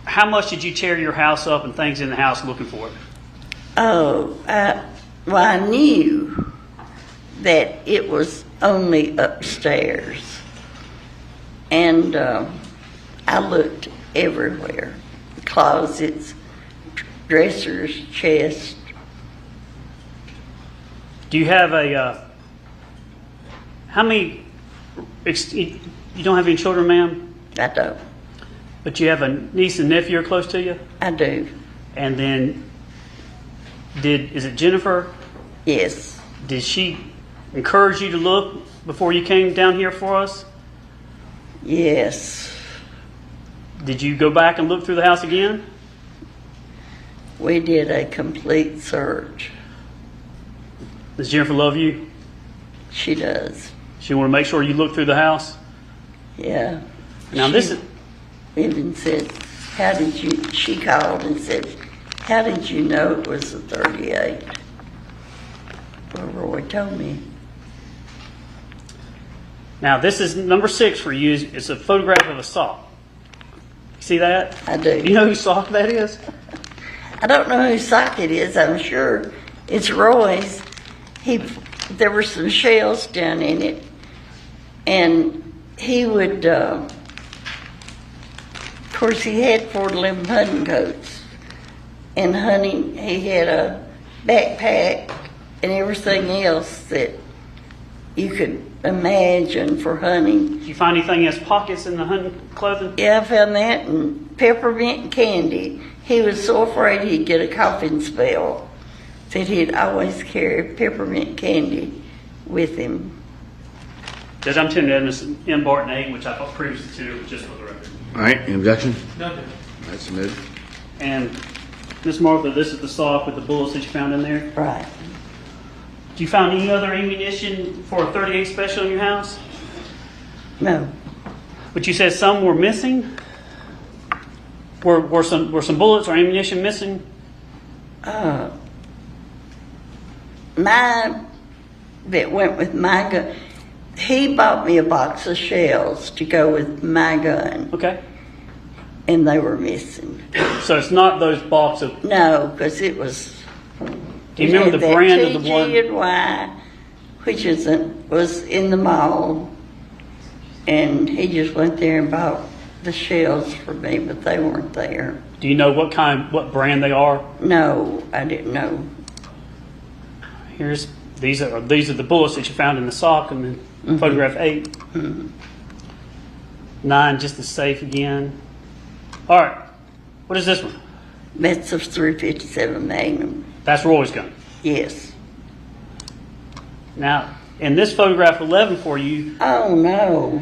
K: How much did you tear your house up and things in the house looking for it?
Q: Oh, I knew that it was only upstairs. And I looked everywhere. Closets, dressers, chest.
K: Do you have how many, you don't have any children, ma'am?
Q: I don't.
K: But you have a niece and nephew are close to you?
Q: I do.
K: And then, is it Jennifer?
Q: Yes.
K: Did she encourage you to look before you came down here for us?
Q: Yes.
K: Did you go back and look through the house again?
Q: We did a complete search.
K: Does Jennifer love you?
Q: She does.
K: She want to make sure you look through the house?
Q: Yeah.
K: Now this is...
Q: even said, she called and said, how did you know it was a 38? Well, Roy told me.
K: Now this is number 6 for you. It's a photograph of a sock. See that?
Q: I do.
K: You know whose sock that is?
Q: I don't know whose sock it is. I'm sure it's Roy's. There were some shells down in it, and he would, of course, he had 411 hunting coats, and hunting, he had a backpack and everything else that you could imagine for hunting.
K: Did you find anything that has pockets in the hunting clothing?
Q: Yeah, I found that, and peppermint candy. He was so afraid he'd get a coughing spell that he'd always carry peppermint candy with him.
K: Judge, I'm Tim Evans in Barton 8, which I thought previously to, just for the record.
R: All right, any objection?
K: No.
R: All right, submitted.
K: And Ms. Martha, this is the sock with the bullets that you found in there?
Q: Right.
K: Do you find any other ammunition for a 38 special in your house?
Q: No.
K: But you said some were missing? Were some bullets or ammunition missing?
Q: That went with my gun. He bought me a box of shells to go with my gun.
K: Okay.
Q: And they were missing.
K: So it's not those boxes of...
Q: No, because it was...
K: Do you remember the brand of the one?
Q: TG&Y, which was in the mall. And he just went there and bought the shells for me, but they weren't there.
K: Do you know what brand they are?
Q: No, I didn't know.
K: These are the bullets that you found in the sock in the photograph 8.
Q: Mm-hmm.
K: 9, just the safe again. All right. What is this one?
Q: That's a 357 Magnum.
K: That's Roy's gun?
Q: Yes.
K: Now, in this photograph 11 for you...
Q: Oh, no.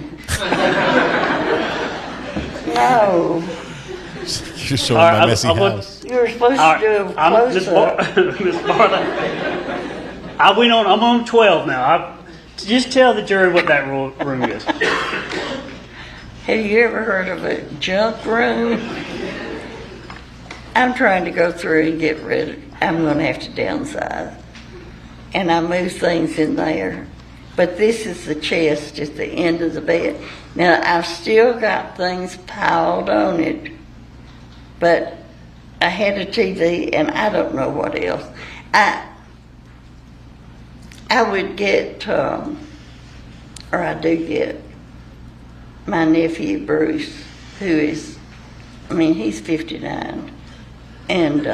Q: No.
C: You're showing my messy house.
Q: You were supposed to do a close-up.
K: Miss Barton, I'm on 12 now. Just tell the jury what that room is.
Q: Have you ever heard of a junk room? I'm trying to go through and get rid of it. I'm going to have to downsize. And I move things in there. But this is the chest at the end of the bed. Now, I've still got things piled on it. But I had a TV and I don't know what else. I would get, or I do get, my nephew Bruce, who is, he's 59. And,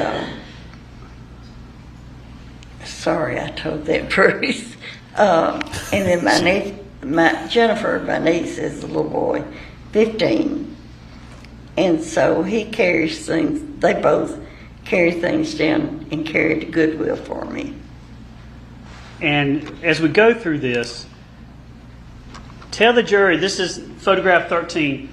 Q: sorry I told that, Bruce. And then Jennifer, my niece, is a little boy, 15. And so he carries things, they both carry things down and carry to Goodwill for me.
K: And as we go through this, tell the jury, this is photograph 13.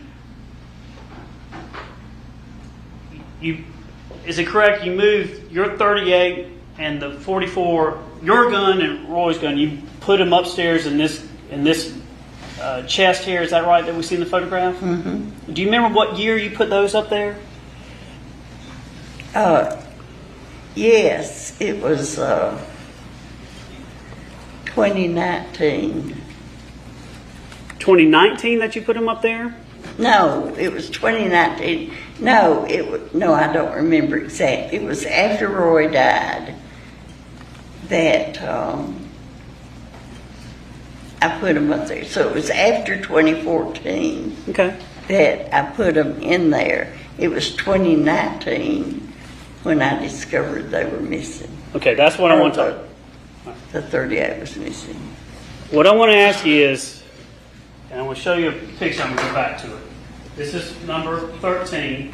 K: Is it correct you moved your 38 and the 44, your gun and Roy's gun, you put them upstairs in this chest here, is that right, that we see in the photograph?
Q: Mm-hmm.
K: Do you remember what year you put those up there?
Q: Yes, it was 2019.
K: 2019 that you put them up there?
Q: No, it was 2019. No, I don't remember exactly. It was after Roy died that I put them up there. So it was after 2014 that I put them in there. It was 2019 when I discovered they were missing.
K: Okay, that's what I want to...
Q: The 38 was missing.
K: What I want to ask you is, and I want to show you a picture, I'm going to go back to it. This is number 13.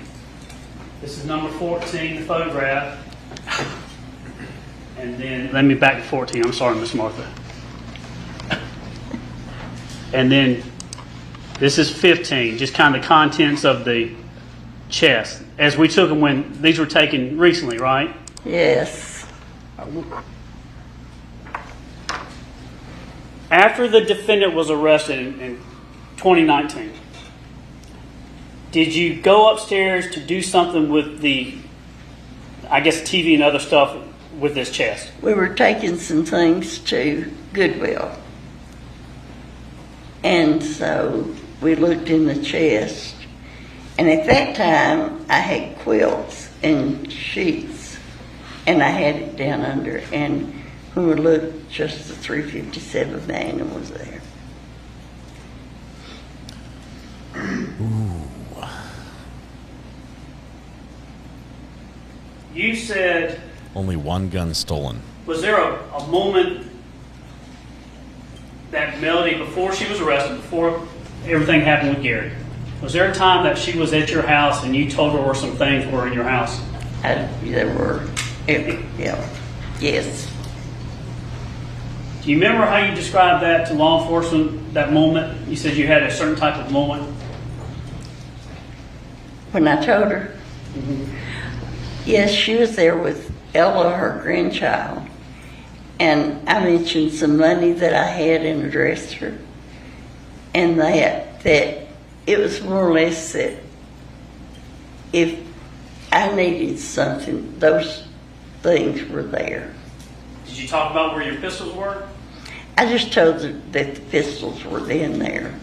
K: This is number 14, the photograph. And then, let me back to 14. I'm sorry, Miss Martha. And then, this is 15, just kind of the contents of the chest. As we took them when these were taken recently, right?
Q: Yes.
K: After the defendant was arrested in 2019, did you go upstairs to do something with the, I guess, TV and other stuff with this chest?
Q: We were taking some things to Goodwill. And so we looked in the chest. And at that time, I had quilts and sheets. And I had it down under. And when we looked, just the 357 Magnum was there.
C: Ooh.
K: You said...
C: Only one gun stolen.
K: Was there a moment, that Melody, before she was arrested, before everything happened with Gary, was there a time that she was at your house and you told her where some things were in your house?
Q: There were. Yeah. Yes.
K: Do you remember how you described that to law enforcement, that moment? You said you had a certain type of moment.
Q: When I told her? Yes, she was there with Ella, her grandchild. And I mentioned some money that I had in a dresser. And that it was more or less that if I needed something, those things were there.
K: Did you talk about where your pistols were?
Q: I just told her that the pistols were in there.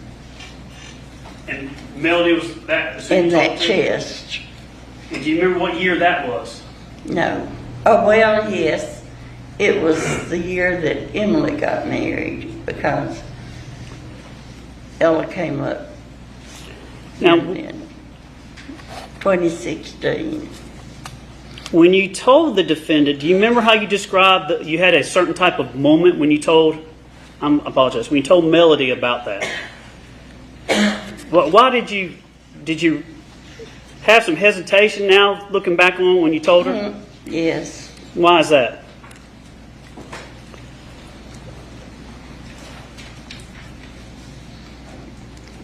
K: And Melody was that?
Q: In that chest.
K: And do you remember what year that was?
Q: No. Oh, well, yes. It was the year that Emily got married because Ella came up
K: now,
Q: in 2016.
K: When you told the defendant, do you remember how you described that you had a certain type of moment when you told, I apologize, when you told Melody about that? Why did you have some hesitation now looking back on when you told her?
Q: Yes.
K: Why is that?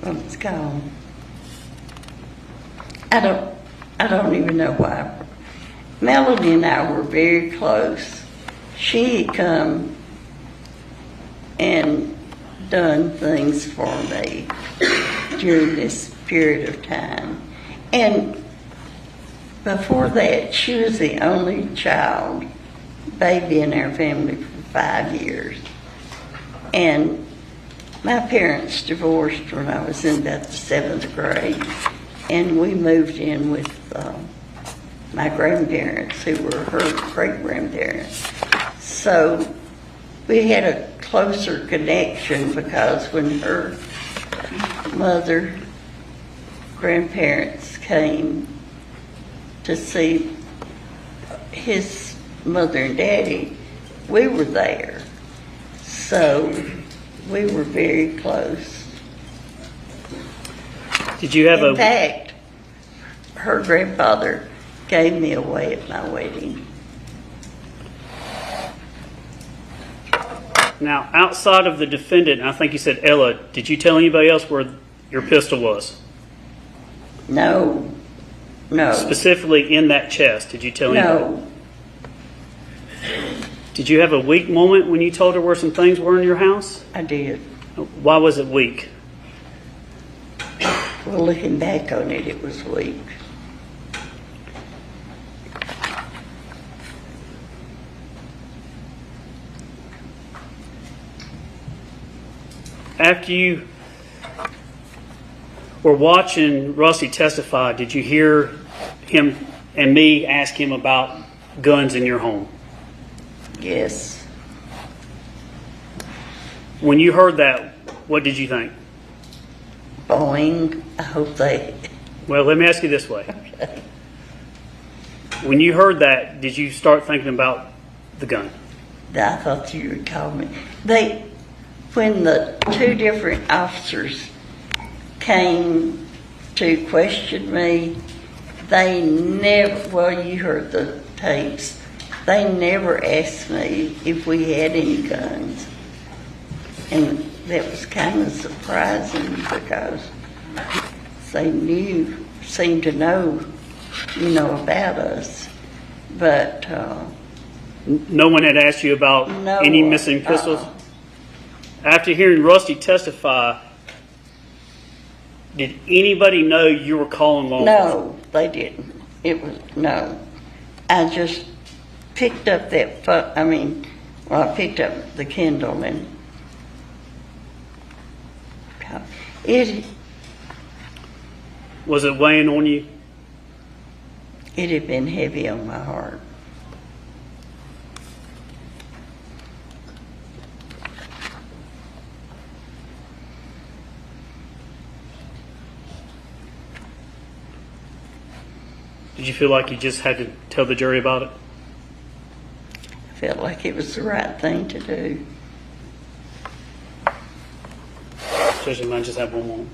Q: Well, it's gone. I don't even know why. Melody and I were very close. She had come and done things for me during this period of time. And before that, she was the only baby in our family for 5 years. And my parents divorced when I was in about the 7th grade. And we moved in with my grandparents, who were her great-grandparents. So we had a closer connection because when her mother, grandparents came to see his mother and daddy, we were there. So we were very close.
K: Did you have
Q: In fact, her grandfather gave me away at my wedding.
K: Now, outside of the defendant, I think you said Ella, did you tell anybody else where your pistol was?
Q: No.
K: Specifically in that chest, did you tell anybody?
Q: No.
K: Did you have a weak moment when you told her where some things were in your house?
Q: I did.
K: Why was it weak?
Q: Well, looking back on it, it was weak.
K: After you were watching Rusty testify, did you hear him and me ask him about guns in your home?
Q: Yes.
K: When you heard that, what did you think?
Q: Boing. I hope they...
K: Well, let me ask you this way. Okay. When you heard that, did you start thinking about the gun?
Q: I thought you would call me. When the two different officers came to question me, they never, well, you heard the tapes, they never asked me if we had any guns. And that was kind of surprising because they seemed to know, about us. But
K: no one had asked you about any missing pistols? After hearing Rusty testify, did anybody know you were calling law enforcement?
Q: No, they didn't. No. I just picked up that phone. I picked up the Kindle and it...
K: Was it weighing on you?
Q: It had been heavy on my heart.
K: Did you feel like you just had to tell the jury about it?
Q: I felt like it was the right thing to do.
K: Judge, you might just have one more.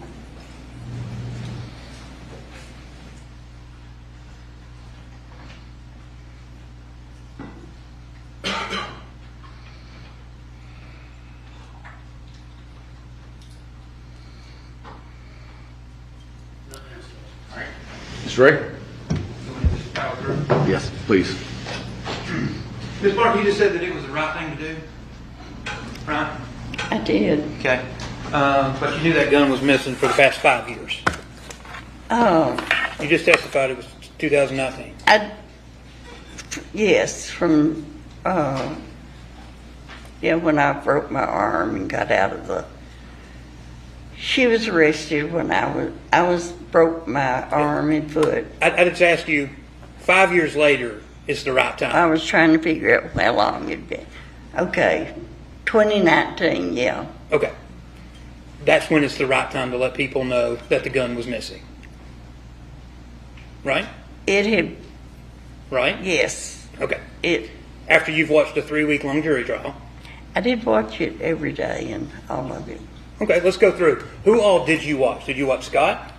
R: Mr. Ray? Yes, please.
N: Ms. Barton, you just said that it was the right thing to do, right?
Q: I did.
N: Okay. But you knew that gun was missing for the past 5 years.
Q: Oh.
N: You just testified it was 2019.
Q: Yes, from, when I broke my arm and got out of the, she was arrested when I broke my arm and foot.
N: I just asked you, 5 years later is the right time.
Q: I was trying to figure out how long it'd been. Okay, 2019, yeah.
N: Okay. That's when it's the right time to let people know that the gun was missing. Right?
Q: It had.
N: Right?
Q: Yes.
N: Okay. After you've watched a 3-week-long jury trial.
Q: I did watch it every day and all of it.
N: Okay, let's go through. Who all did you watch? Did you watch Scott?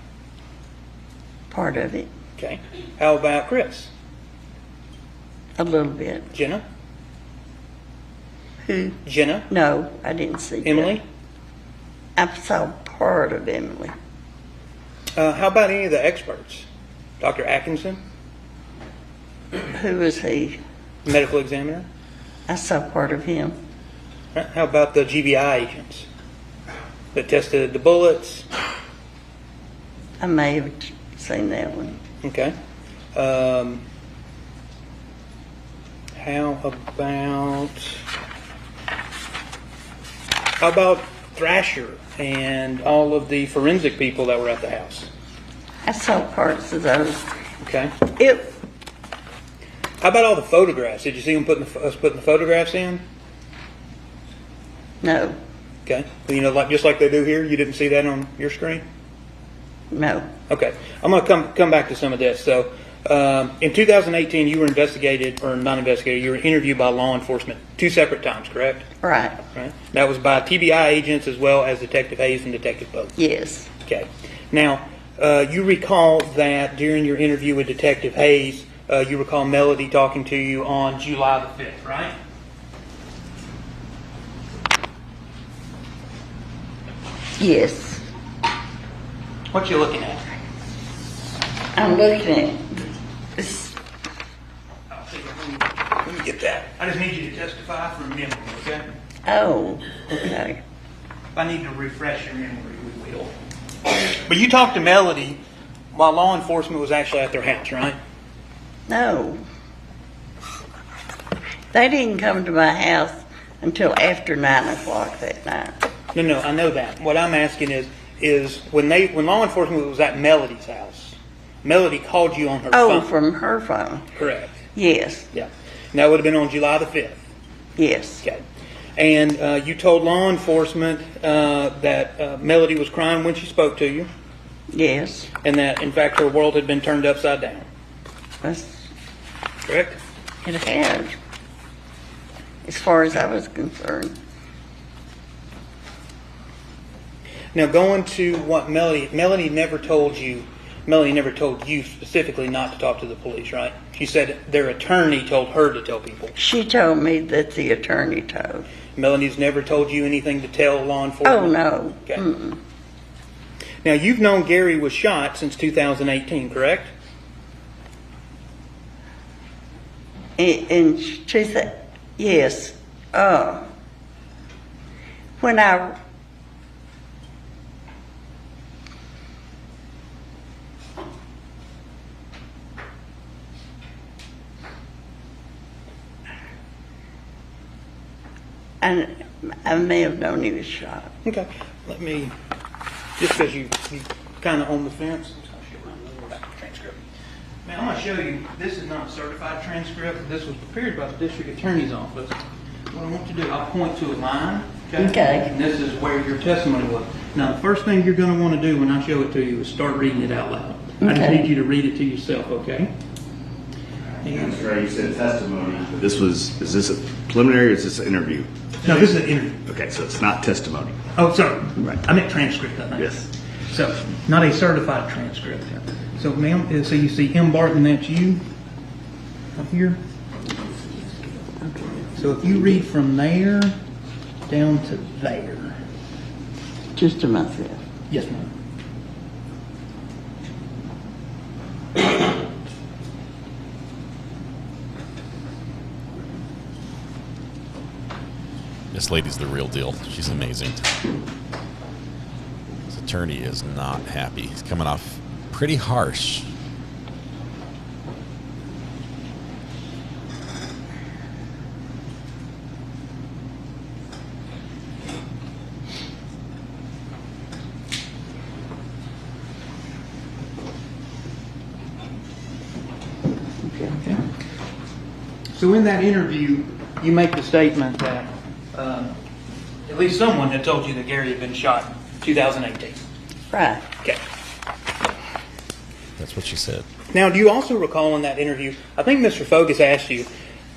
Q: Part of it.
N: Okay. How about Chris?
Q: A little bit.
N: Jenna?
Q: Who?
N: Jenna?
Q: No, I didn't see
N: Emily?
Q: that. I saw part of Emily.
N: How about any of the experts? Dr. Atkinson?
Q: Who was he?
N: Medical examiner?
Q: I saw part of him.
N: How about the GBI agents that tested the bullets?
Q: I may have seen that one.
N: Okay. How about Thrasher and all of the forensic people that were at the house?
Q: I saw parts of those.
N: Okay. How about all the photographs? Did you see them putting the photographs in?
Q: No.
N: Okay. Well, just like they do here, you didn't see that on your screen?
Q: No.
N: Okay. I'm going to come back to some of this. So, in 2018, you were investigated, or not investigated, you were interviewed by law enforcement 2 separate times, correct?
Q: Right.
N: Right. That was by TBI agents as well as Detective Hayes and Detective Pope.
Q: Yes.
N: Okay. Now, you recall that during your interview with Detective Hayes, you recall Melody talking to you on July the 5th, right?
Q: Yes.
N: What you looking at?
Q: I'm looking at this.
N: Let me get that. I just need you to testify from memory, okay?
Q: Oh, okay.
N: If I need to refresh your memory, we will. But you talked to Melody while law enforcement was actually at their house, right?
Q: No. They didn't come to my house until after 9 o'clock that night.
N: No, I know that. What I'm asking is when law enforcement was at Melody's house, Melody called you on her phone.
Q: Oh, from her phone.
N: Correct.
Q: Yes.
N: Yeah. And that would have been on July the 5th.
Q: Yes.
N: Okay. And you told law enforcement that Melody was crying when she spoke to you.
Q: Yes.
N: And that, in fact, her world had been turned upside down.
Q: That's
N: correct?
Q: It had, as far as I was concerned.
N: Now, going to what Melody never told you specifically not to talk to the police, right? She said their attorney told her to tell people.
Q: She told me that the attorney told.
N: Melody's never told you anything to tell law enforcement?
Q: Oh, no.
N: Okay. Now, you've known Gary was shot since 2018, correct?
Q: And she said, yes. When I may have known he was shot.
N: Okay. Let me, just because you kind of on the fence. Now, I'm going to show you, this is not a certified transcript. This was prepared by the district attorney's office. What I want to do, I'll point to a line.
Q: Okay.
N: And this is where your testimony was. Now, the first thing you're going to want to do when I show it to you is start reading it out loud. I just need you to read it to yourself, okay?
S: That's right. You said testimony. Is this a preliminary or is this an interview?
N: No, this is an interview.
S: Okay, so it's not testimony.
N: Oh, sorry.
S: Right.
N: I meant transcript, I think.
S: Yes.
N: So, not a certified transcript. So, ma'am, so you see M. Barton, that's you up here. So if you read from there down to there.
Q: Just to myself.
N: Yes, ma'am.
C: This lady's the real deal. She's amazing. This attorney is not happy. He's coming off pretty harsh.
N: So in that interview, you make the statement that at least someone had told you that Gary had been shot in 2018.
Q: Right.
N: Okay.
C: That's what she said.
N: Now, do you also recall in that interview, I think Mr. Fogus asked you,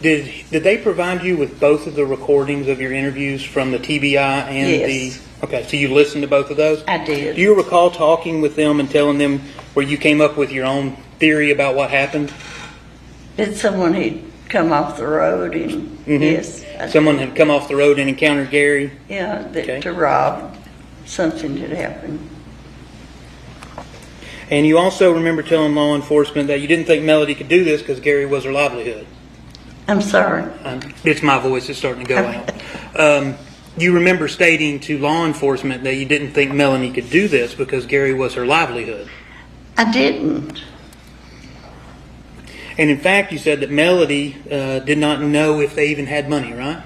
N: did they provide you with both of the recordings of your interviews from the TBI and
Q: Yes.
N: Okay, so you listened to both of those?
Q: I did.
N: Do you recall talking with them and telling them where you came up with your own theory about what happened?
Q: That someone had come off the road and yes.
N: Someone had come off the road and encountered Gary?
Q: Yeah, that to rob. Something had happened.
N: And you also remember telling law enforcement that you didn't think Melody could do this because Gary was her livelihood.
Q: I'm sorry.
N: It's my voice that's starting to go out. You remember stating to law enforcement that you didn't think Melanie could do this because Gary was her livelihood.
Q: I didn't.
N: And in fact, you said that Melody did not know if they even had money, right?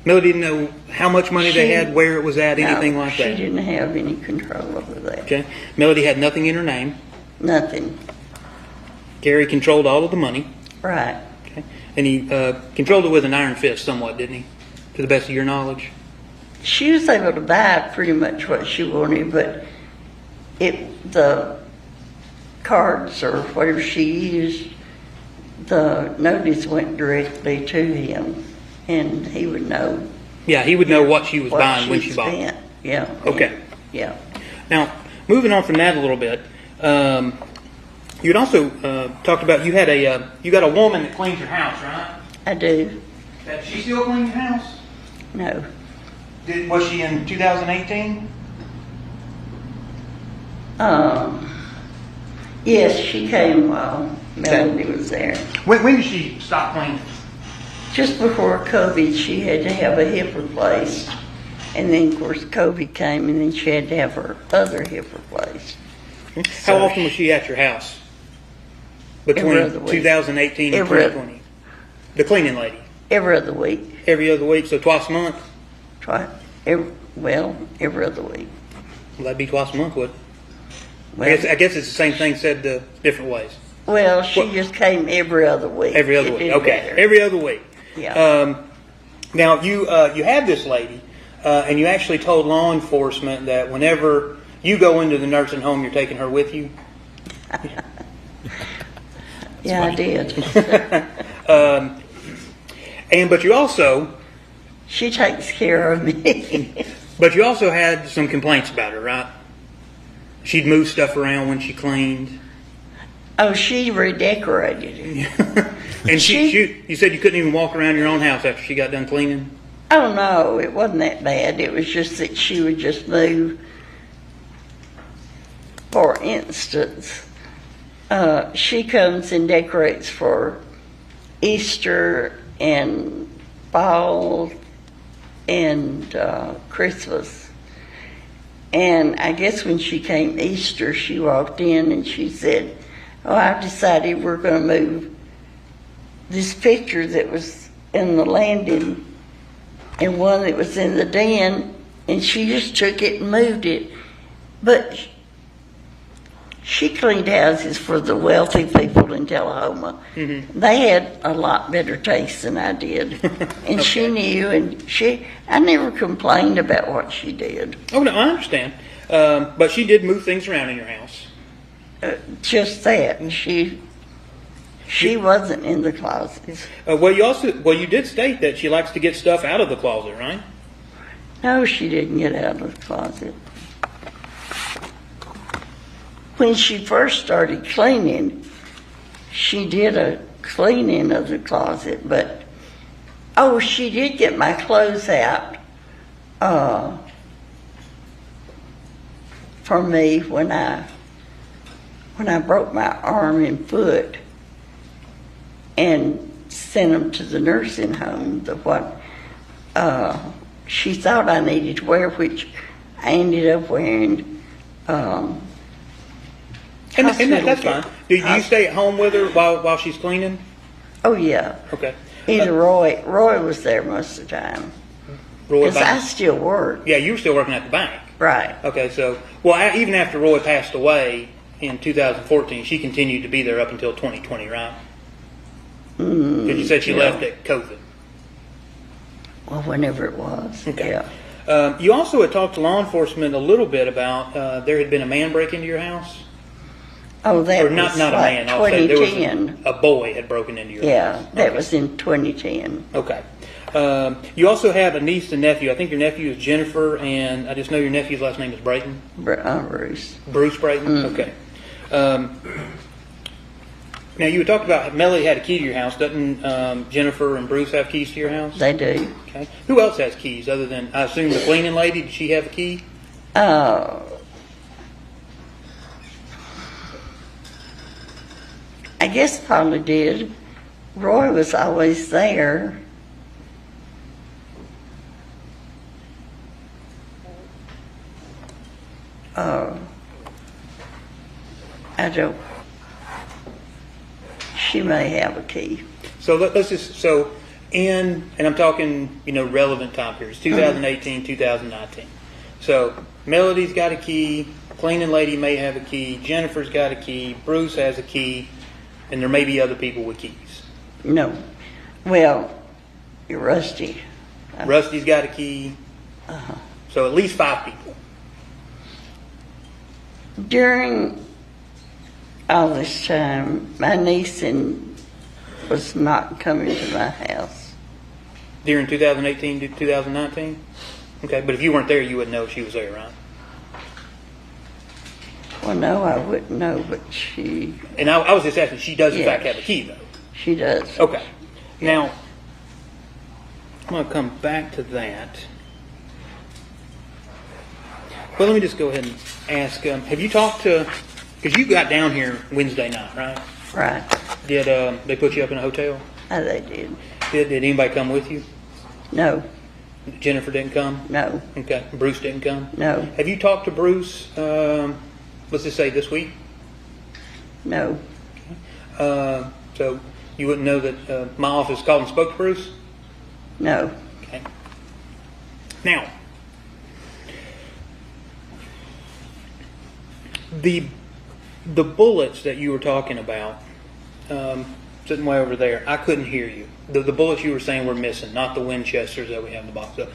N: Melody didn't know how much money they had, where it was at, anything like that.
Q: She didn't have any control over that.
N: Okay. Melody had nothing in her name.
Q: Nothing.
N: Gary controlled all of the money.
Q: Right.
N: Okay. And he controlled it with an iron fist somewhat, didn't he? To the best of your knowledge?
Q: She was able to buy pretty much what she wanted, but the cards or whatever she used, the notice went directly to him, and he would know.
N: Yeah, he would know what she was buying when she bought it.
Q: Yeah.
N: Okay.
Q: Yeah.
N: Now, moving on from that a little bit, you'd also talked about you got a woman that cleans your house, right?
Q: I do.
N: Does she still clean your house?
Q: No.
N: Was she in 2018?
Q: Yes, she came while Melody was there.
N: When did she stop cleaning?
Q: Just before COVID, she had to have a hip replaced. And then, of course, COVID came, and then she had to have her other hip replaced.
N: How often was she at your house? Between 2018 and 2020? The cleaning lady?
Q: Every other week.
N: Every other week, so twice a month?
Q: Every other week.
N: Well, that'd be twice a month, would it?
Q: Well,
N: I guess it's the same thing said different ways.
Q: Well, she just came every other week.
N: Every other week, okay.
Q: Matter.
N: Every other week.
Q: Yeah.
N: Now, you had this lady, and you actually told law enforcement that whenever you go into the nursing home, you're taking her with you?
Q: Yeah, I did.
N: But you also...
Q: She takes care of me.
N: But you also had some complaints about her, right? She'd move stuff around when she cleaned.
Q: Oh, she redecorated it.
N: And you said you couldn't even walk around your own house after she got done cleaning?
Q: Oh, no, it wasn't that bad. It was just that she would just move. For instance, she comes and decorates for Easter and fall and Christmas. And I guess when she came Easter, she walked in and she said, "Oh, I've decided we're going to move this picture that was in the landing and one that was in the den," and she just took it and moved it. But she cleaned houses for the wealthy people in Tullahoma. Mm-hmm. They had a lot better taste than I did. And okay. She knew, and I never complained about what she did.
N: Oh, no, I understand. But she did move things around in your house.
Q: Just that. And she wasn't in the closet.
N: You did state that she likes to get stuff out of the closet, right?
Q: No, she didn't get out of the closet. When she first started cleaning, she did a cleaning of the closet, but she did get my clothes out for me when I broke my arm and foot and sent them to the nursing home. she thought I needed to wear, which I ended up wearing.
N: And that's fine. Do you stay at home with her while she's cleaning?
Q: Oh, yeah.
N: Okay.
Q: Either Roy was there most of the time. Because I still work.
N: Yeah, you were still working at the bank.
Q: Right.
N: Okay, so, well, even after Roy passed away in 2014, she continued to be there up until 2020, right? Because you said she left at COVID.
Q: Well, whenever it was.
N: Okay.
Q: Yeah.
N: You also had talked to law enforcement a little bit about there had been a man break into your house.
Q: Oh, that was
N: not
Q: like
N: a man. I'll say there was
Q: 2010.
N: a boy had broken into your house.
Q: Yeah, that was in 2010.
N: Okay. You also have a niece and nephew. I think your nephew is Jennifer, and I just know your nephew's last name is Brayton.
Q: Bruce.
N: Bruce Brayton. Okay. Now you had talked about Melody had a key to your house. Doesn't Jennifer and Bruce have keys to your house?
Q: They do.
N: Okay. Who else has keys other than, I assume, the cleaning lady? Did she have a key?
Q: I guess probably did. Roy was always there. I don't. She may have a key.
N: So let's just and I'm talking relevant time periods 2018, 2019. So Melody's got a key. Cleaning lady may have a key. Jennifer's got a key. Bruce has a key, and there may be other people with keys.
Q: No. Well, you're Rusty.
N: Rusty's got a key. So at least 5 people.
Q: During all this time, my niece was not coming to my house.
N: During 2018 to 2019? Okay, but if you weren't there, you wouldn't know she was there, right?
Q: Well, no, I wouldn't know, but she...
N: And I was just asking, she does in fact have a key, though?
Q: She does.
N: Okay. Now, I'm going to come back to that. Well, let me just go ahead and ask, have you talked to... Because you got down here Wednesday night, right?
Q: Right.
N: Did they put you up in a hotel?
Q: Oh, they did.
N: Did anybody come with you?
Q: No.
N: Jennifer didn't come?
Q: No.
N: Okay. Bruce didn't come?
Q: No.
N: Have you talked to Bruce, let's just say this week?
Q: No.
N: Okay. So you wouldn't know that my office called and spoke to Bruce?
Q: No.
N: Okay. Now, the bullets that you were talking about, sitting way over there, I couldn't hear you. The bullets you were saying were missing, not the Winchesters that we have in the box. So,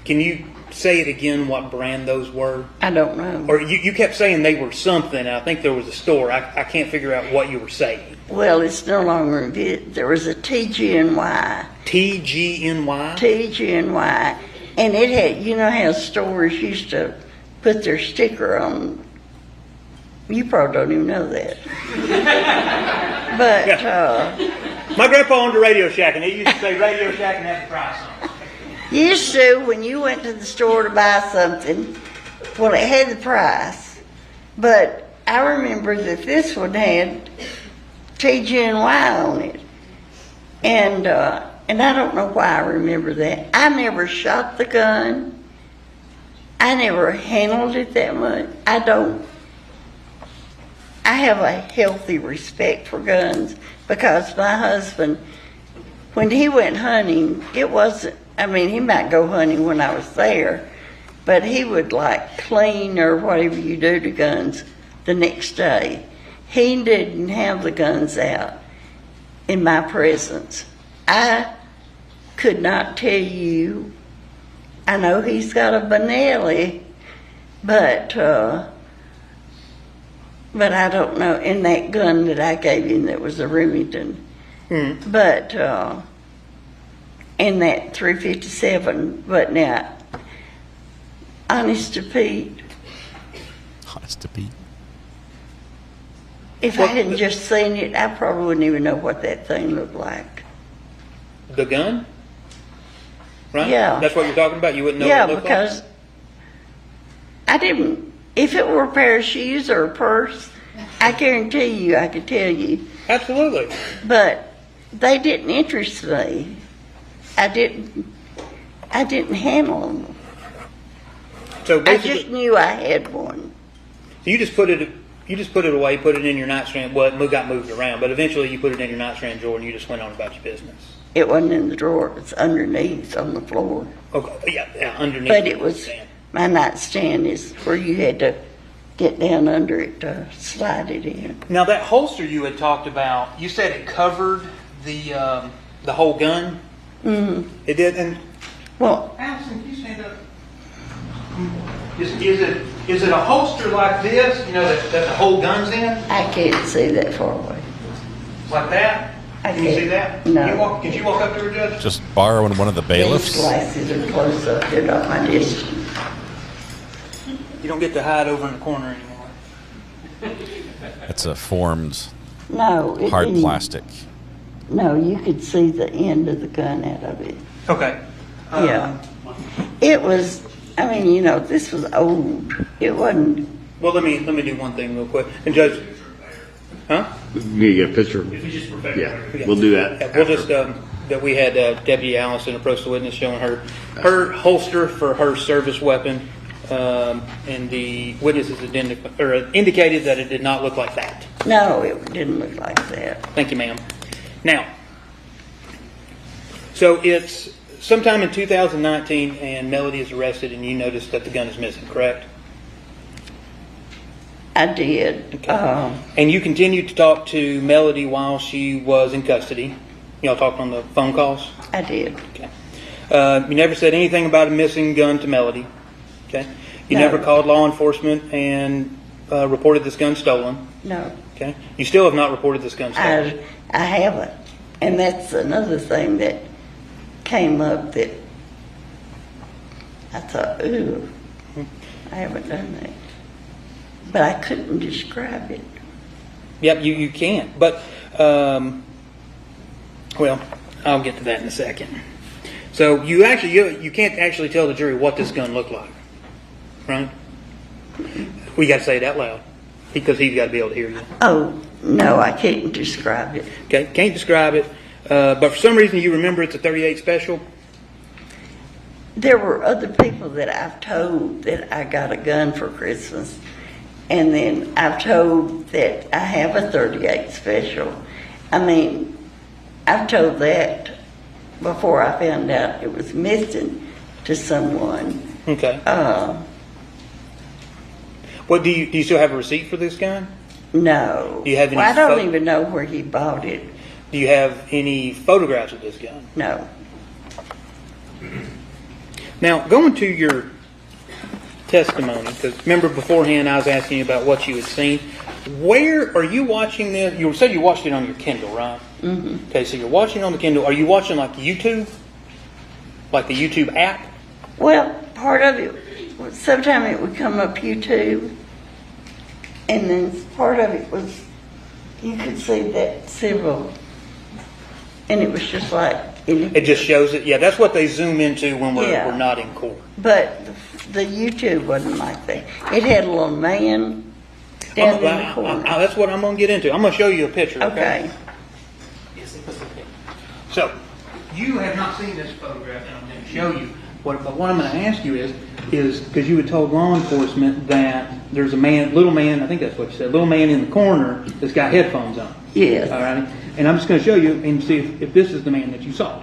N: can you say it again, what brand those were?
Q: I don't know.
N: Or you kept saying they were something. I think there was a store. I can't figure out what you were saying.
Q: Well, it's no longer, there was a TGNY.
N: TGNY?
Q: TGNY. And it had, you know how stores used to put their sticker on. You probably don't even know that. But,
N: my grandpa owned a Radio Shack, and he used to say Radio Shack and have the price on it.
Q: Used to, when you went to the store to buy something, well, it had the price. But I remember that this one had TGNY on it. And I don't know why I remember that. I never shot the gun. I never handled it that much. I have a healthy respect for guns because my husband, when he went hunting, it wasn't, I mean, he might go hunting when I was there, but he would like clean or whatever you do to guns the next day. He didn't have the guns out in my presence. I could not tell you, I know he's got a Benelli, but I don't know, in that gun that I gave him that was a Remington. But in that 357, but now, honest to Pete.
C: Honest to Pete.
Q: If I hadn't just seen it, I probably wouldn't even know what that thing looked like.
N: The gun? Right?
Q: Yeah.
N: That's what you're talking about? You wouldn't know
Q: yeah,
N: what it looked
Q: because
N: like?
Q: I didn't. If it were a pair of shoes or a purse, I guarantee you I could tell you.
N: Absolutely.
Q: But they didn't interest me. I I didn't handle them.
N: So
Q: I
N: basically,
Q: just knew I had one.
N: you just put it away, put it in your nightstand. Well, it got moved around, but eventually you put it in your nightstand drawer and you just went on about your business.
Q: It wasn't in the drawer. It was underneath on the floor.
N: Okay, yeah, underneath.
Q: But it was, my nightstand is where you had to get down under it to slide it in.
N: Now that holster you had talked about, you said it covered the whole gun.
Q: Mm-hmm.
N: It did, and
Q: well,
N: Addison, can you stand up? Is it a holster like this? You know that the whole gun's in?
Q: I can't see that far away.
N: Like that? Can you see that?
Q: No.
N: Can you walk up to her, Judge?
C: Just borrowing one of the bailiffs.
Q: These glasses are close up. They're not my dish.
N: You don't get to hide over in the corner anymore.
C: It's a formed
Q: No.
C: hard plastic.
Q: No, you could see the end of the gun out of it.
N: Okay.
Q: Yeah. It was, I mean, you know, this was old. It wasn't.
N: Well, let me do one thing real quick. And Judge, huh?
S: You get a picture.
N: If you just perfect
S: Yeah, we'll do that.
N: Yeah, we'll just that we had Deputy Allison approach the witness showing her holster for her service weapon, and the witnesses indicated that it did not look like that.
Q: No, it didn't look like that.
N: Thank you, ma'am. Now, so it's sometime in 2019, and Melody is arrested, and you noticed that the gun is missing, correct?
Q: I did.
N: Okay. And you continued to talk to Melody while she was in custody. Y'all talked on the phone calls?
Q: I did.
N: Okay. You never said anything about a missing gun to Melody. Okay. You
Q: No.
N: never called law enforcement and reported this gun stolen.
Q: No.
N: Okay. You still have not reported this gun stolen.
Q: I haven't. And that's another thing that came up that I thought, ooh, I haven't done that. But I couldn't describe it.
N: Yep, you can't. But, well, I'll get to that in a second. So you can't actually tell the jury what this gun looked like, right? We got to say it out loud because he's got to be able to hear you.
Q: Oh, no, I can't describe it.
N: Okay, can't describe it. But for some reason you remember it's a .38 special.
Q: There were other people that I've told that I got a gun for Christmas. And then I've told that I have a .38 special. I mean, I've told that before I found out it was missing to someone.
N: Okay. What do you still have a receipt for this gun?
Q: No.
N: Do you have any?
Q: Well, I don't even know where he bought it.
N: Do you have any photographs of this gun?
Q: No.
N: Now, going to your testimony, because remember beforehand I was asking you about what you had seen. Where are you watching this? You said you watched it on your Kindle, right?
Q: Mm-hmm.
N: Okay, so you're watching on the Kindle. Are you watching like YouTube? Like the YouTube app?
Q: Well, part of it, sometimes it would come up YouTube, and then part of it was, you could see that civil, and it was just like...
N: It just shows it? Yeah, that's what they zoom into when we're not in court.
Q: But the YouTube wasn't like that. It had a little man down in the corner.
N: That's what I'm going to get into. I'm going to show you a picture, okay? So, you have not seen this photograph, and I'm going to show you. But what I'm going to ask you is because you had told law enforcement that there's a little man, I think that's what you said, little man in the corner that's got headphones on.
Q: Yes.
N: All right? And I'm just going to show you and see if this is the man that you saw.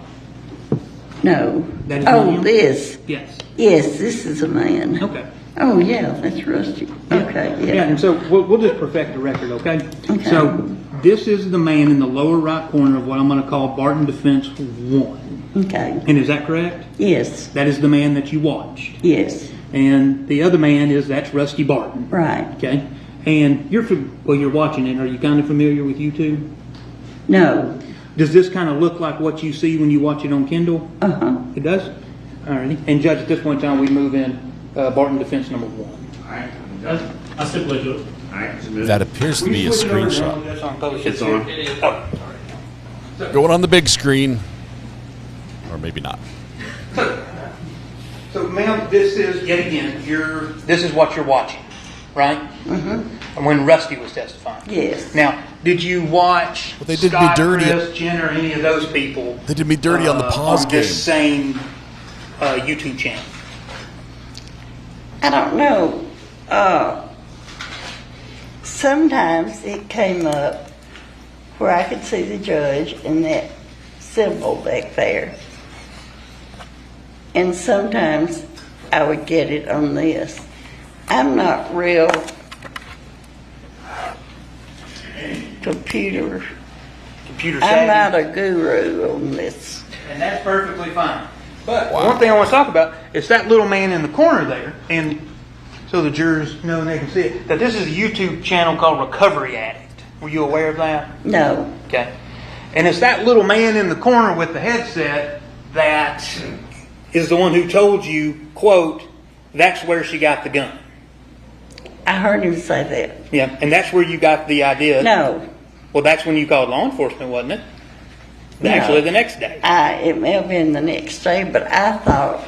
Q: No.
N: That is not him?
Q: This?
N: Yes.
Q: Yes, this is a man.
N: Okay.
Q: Oh, yeah, that's Rusty. Okay, yeah.
N: Yeah, and so we'll just perfect the record, okay? So this is the man in the lower right corner of what I'm going to call Barton Defense 1.
Q: Okay.
N: And is that correct?
Q: Yes.
N: That is the man that you watched?
Q: Yes.
N: And the other man that's Rusty Barton.
Q: Right.
N: Okay. And you're watching it. Are you kind of familiar with YouTube?
Q: No.
N: Does this kind of look like what you see when you watch it on Kindle?
Q: Uh-huh.
N: It does? All right. And Judge, at this point in time, we move in Barton Defense number 1.
S: All right.
F: I stipulate it.
S: All right.
C: That appears to be a screenshot.
N: It's on.
C: Going on the big screen. Or maybe not.
N: So, ma'am, this is, yet again, this is what you're watching, right? Mm-hmm. When Rusty was testifying.
Q: Yes.
N: Now, did you watch
C: Well, they did
N: Scott,
C: me dirty.
N: Chris, Jenner, any of those people?
C: They did me dirty on the pause
N: on
C: game.
N: this same YouTube channel?
Q: I don't know. Sometimes it came up where I could see the judge and that symbol back there. And sometimes I would get it on this. I'm not real computer
N: savvy.
Q: I'm not a guru on this.
N: And that's perfectly fine. But one thing I want to talk about is that little man in the corner there, and so the jurors know and they can see it, that this is a YouTube channel called Recovery Addict. Were you aware of that?
Q: No.
N: Okay. And it's that little man in the corner with the headset that is the one who told you, quote, that's where she got the gun.
Q: I heard him say that.
N: Yeah, and that's where you got the idea.
Q: No.
N: Well, that's when you called law enforcement, wasn't it?
Q: No.
N: Actually, the next day.
Q: It may have been the next day, but I thought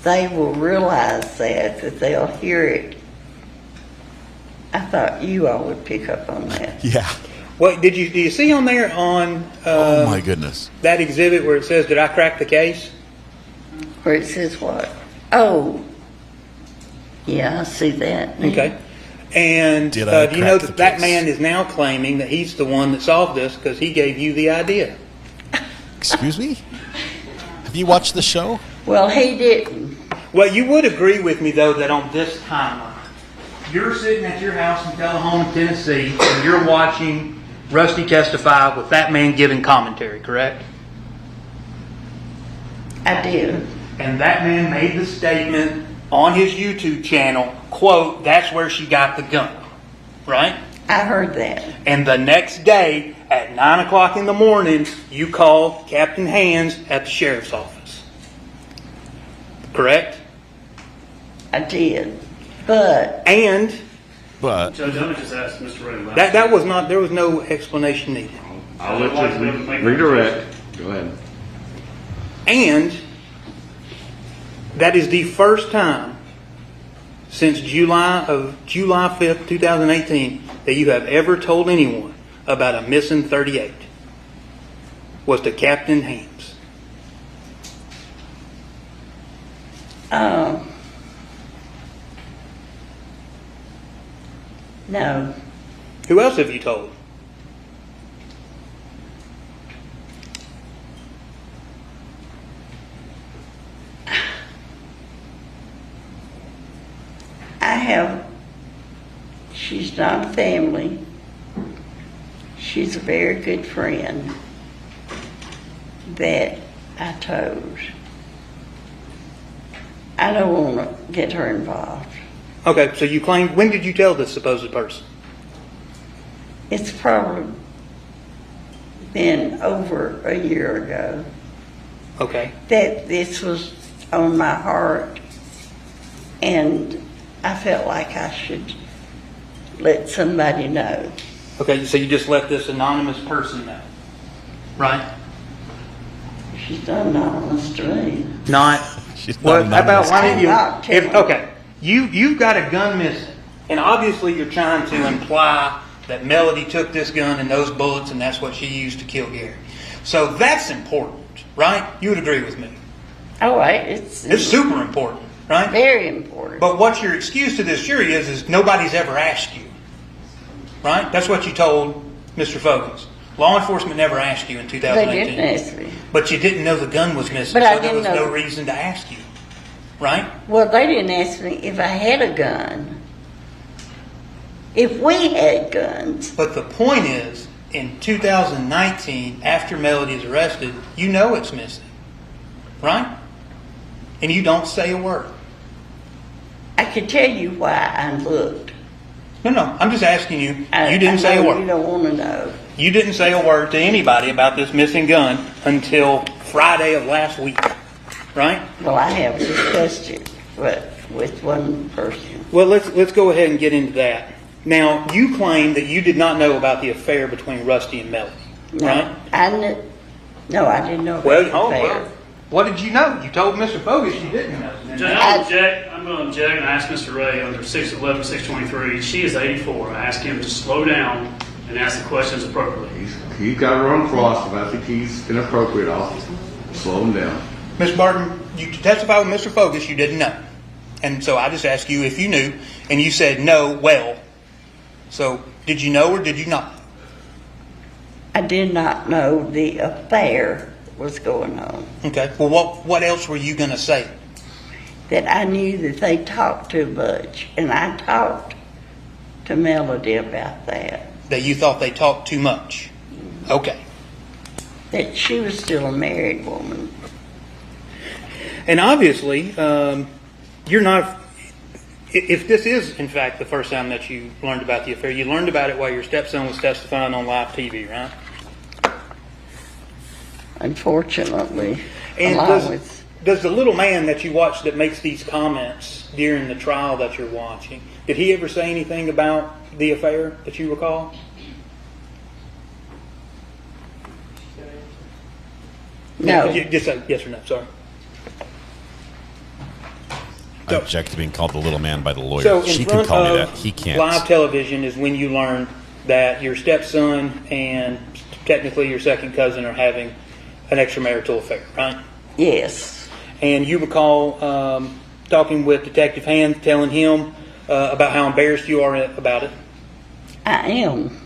Q: they will realize that they'll hear it. I thought you all would pick up on that.
C: Yeah.
N: What do you see on there on?
C: Oh my goodness!
N: That exhibit where it says, "Did I crack the case?"
Q: Where it says what? Oh, yeah, I see that.
N: Okay. And do you know that that man is now claiming that he's the one that solved this because he gave you the idea?
C: Excuse me? Have you watched the show?
Q: Well, he didn't.
N: Well, you would agree with me, though, that on this timeline, you're sitting at your house in Tullahoma, Tennessee, and you're watching Rusty testify with that man giving commentary, correct?
Q: I did.
N: And that man made the statement on his YouTube channel, quote, that's where she got the gun, right?
Q: I heard that.
N: And the next day, at 9 o'clock in the morning, you called Captain Hands at the sheriff's office. Correct?
Q: I did. But
N: Judge,
K: I just asked Mr. Ray.
N: that was not, there was no explanation needed.
S: I'll let you redirect. Go ahead.
N: And that is the first time since July 5th, 2018, that you have ever told anyone about a missing 38 was to Captain Hands.
Q: No.
N: Who else have you told?
Q: I have, she's not family. She's a very good friend that I told. I don't want to get her involved.
N: Okay, so you claim, when did you tell this supposed person?
Q: It's probably been over a year ago.
N: Okay.
Q: That this was on my heart, and I felt like I should let somebody know.
N: Okay, so you just let this anonymous person know, right?
Q: She's not anonymous to me.
N: Not.
C: Well,
N: how about why didn't you?
Q: I'm not
N: Okay, you've got a gun missing, and obviously you're trying to imply that Melody took this gun and those bullets, and that's what she used to kill Gary. So that's important, right? You would agree with me.
Q: Oh, it's
N: super important, right?
Q: Very important.
N: But what your excuse to this jury is nobody's ever asked you, right? That's what you told Mr. Fogans. Law enforcement never asked you in 2018.
Q: They didn't ask me.
N: But you didn't know the gun was missing,
Q: But
N: so
Q: I
N: there was
Q: didn't know.
N: no reason to ask you, right?
Q: Well, they didn't ask me if I had a gun. If we had guns.
N: But the point is, in 2019, after Melody's arrested, you know it's missing, right? And you don't say a word.
Q: I could tell you why I looked.
N: No, I'm just asking you. You didn't say a word.
Q: You don't want to know.
N: You didn't say a word to anybody about this missing gun until Friday of last week, right?
Q: Well, I have discussed it with one person.
N: Well, let's go ahead and get into that. Now, you claim that you did not know about the affair between Rusty and Melody, right?
Q: No, I didn't know about the affair.
N: Well, what did you know? You told Mr. Fogus you didn't know.
K: I'm going to object and ask Mr. Ray under 611, 623. She is 84. I ask him to slow down and ask the questions appropriately.
S: He's got to run across. If I think he's inappropriate, I'll slow him down.
N: Ms. Barton, you testify with Mr. Focus, you didn't know. And so I just asked you if you knew, and you said no, well. So did you know or did you not?
Q: I did not know the affair was going on.
N: Okay. Well, what else were you going to say?
Q: That I knew that they talked too much, and I talked to Melody about that.
N: That you thought they talked too much? Okay.
Q: That she was still a married woman.
N: And obviously, you're not, if this is in fact the first time that you learned about the affair, you learned about it while your stepson was testifying on live TV, right?
Q: Unfortunately.
N: And does the little man that you watch that makes these comments during the trial that you're watching, did he ever say anything about the affair that you recall?
Q: No.
N: Just say yes or no, sorry.
C: I object to being called the little man by the lawyer.
N: So
C: She can call me that. He can't.
N: Live television is when you learn that your stepson and technically your second cousin are having an extramarital affair, right?
Q: Yes.
N: And you recall talking with Detective Hand, telling him about how embarrassed you are about it.
Q: I am.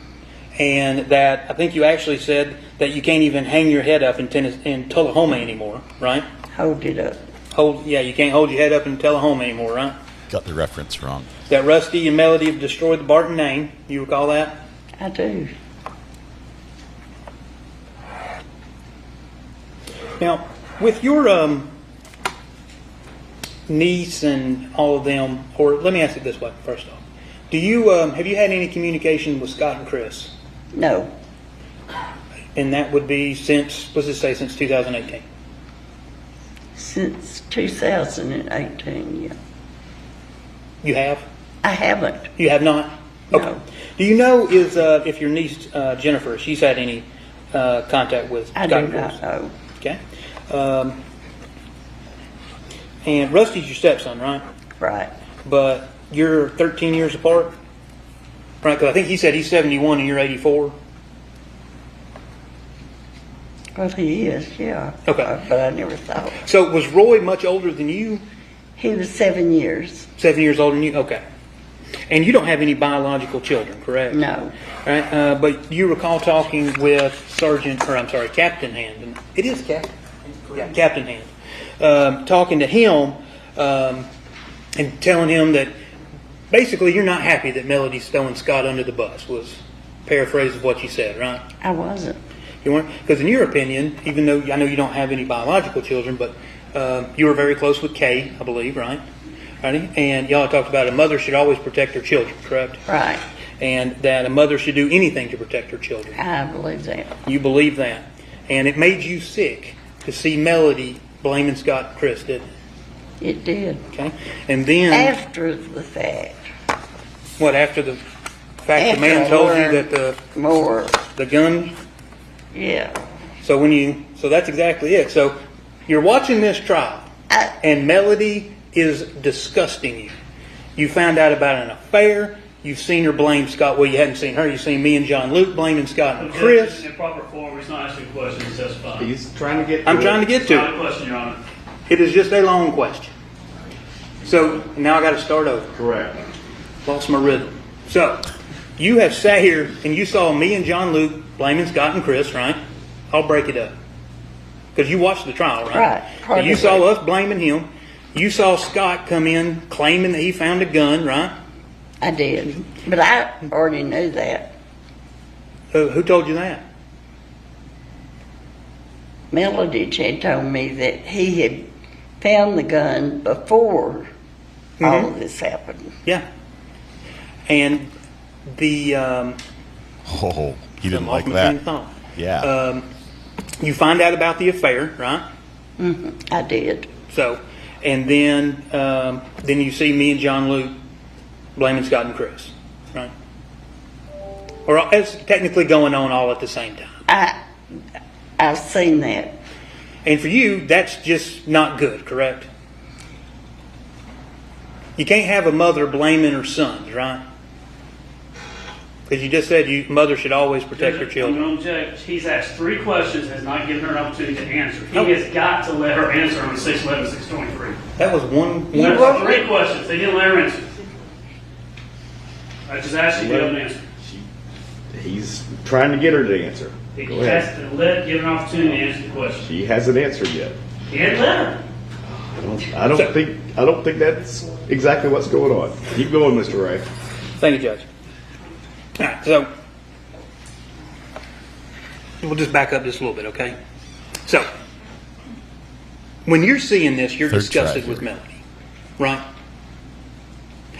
N: And that I think you actually said that you can't even hang your head up in Tullahoma anymore, right?
Q: Hold it up.
N: You can't hold your head up in Tullahoma anymore, right?
C: Got the reference wrong.
N: That Rusty and Melody have destroyed the Barton name. You recall that?
Q: I do.
N: Now, with your niece and all of them, or let me ask it this way first off. Do you have you had any communication with Scott and Chris?
Q: No.
N: And that would be since, let's just say since 2018.
Q: Since 2018, yeah.
N: You have?
Q: I haven't.
N: You have not? Okay.
Q: No.
N: Do you know if your niece Jennifer, she's had any contact with Scott and Chris?
Q: I do not know.
N: Okay. And Rusty's your stepson, right?
Q: Right.
N: But you're 13 years apart? Right, because I think he said he's 71 and you're 84.
Q: Well, he is, yeah.
N: Okay.
Q: But I never thought.
N: So was Roy much older than you?
Q: He was 7 years.
N: 7 years older than you? Okay. And you don't have any biological children, correct?
Q: No.
N: Right. But you recall talking with Captain Hand. It is Captain. Yeah, Captain Hand. Talking to him and telling him that basically you're not happy that Melody's throwing Scott under the bus, was paraphrase of what you said, right?
Q: I wasn't.
N: You weren't? Because in your opinion, even though I know you don't have any biological children, but you were very close with Kay, I believe, right? And y'all talked about a mother should always protect her children, correct?
Q: Right.
N: And that a mother should do anything to protect her children.
Q: I believe that.
N: You believe that. And it made you sick to see Melody blaming Scott and Chris, didn't it?
Q: It did.
N: Okay. And then
Q: after the fact.
N: What, after the fact the man told you that the gun?
Q: Yeah.
N: So that's exactly it. So you're watching this trial and Melody is disgusting you. You found out about an affair. You've seen her blame Scott. Well, you hadn't seen her. You've seen me and John Luke blaming Scott and Chris.
K: In proper form, he's not asking questions, he's testifying.
S: He's trying to get
N: I'm trying to get to it.
K: It's not a question, Your Honor.
N: It is just a long question. So now I got to start over.
S: Correct.
N: Lost my rhythm. So you have sat here and you saw me and John Luke blaming Scott and Chris, right? I'll break it up. Because you watched the trial, right?
Q: Right.
N: You saw us blaming him. You saw Scott come in claiming that he found a gun, right?
Q: I did. But I already knew that.
N: Who told you that?
Q: Melody had told me that he had found the gun before all of this happened.
N: Yeah. And the...
C: he didn't like that. Yeah.
N: You find out about the affair, right?
Q: Mm-hmm. I did.
N: So, and then you see me and John Luke blaming Scott and Chris, right? Or it's technically going on all at the same time.
Q: I've seen that.
N: And for you, that's just not good, correct? You can't have a mother blaming her sons, right? Because you just said mother should always protect her children.
K: I'm going to object. He's asked 3 questions, has not given her an opportunity to answer. He has got to let her answer on 611, 623.
N: That was one.
K: That's 3 questions. They didn't let her answer. I just asked you to give an answer.
S: He's trying to get her to answer.
K: He
S: Go
K: has
S: ahead.
K: to give an opportunity to answer the question.
S: She hasn't answered yet.
K: He hadn't let her.
S: I don't think that's exactly what's going on. Keep going, Mr. Ray.
N: Thank you, Judge. All right, so we'll just back up just a little bit, okay? So when you're seeing this, you're disgusted with Melody, right?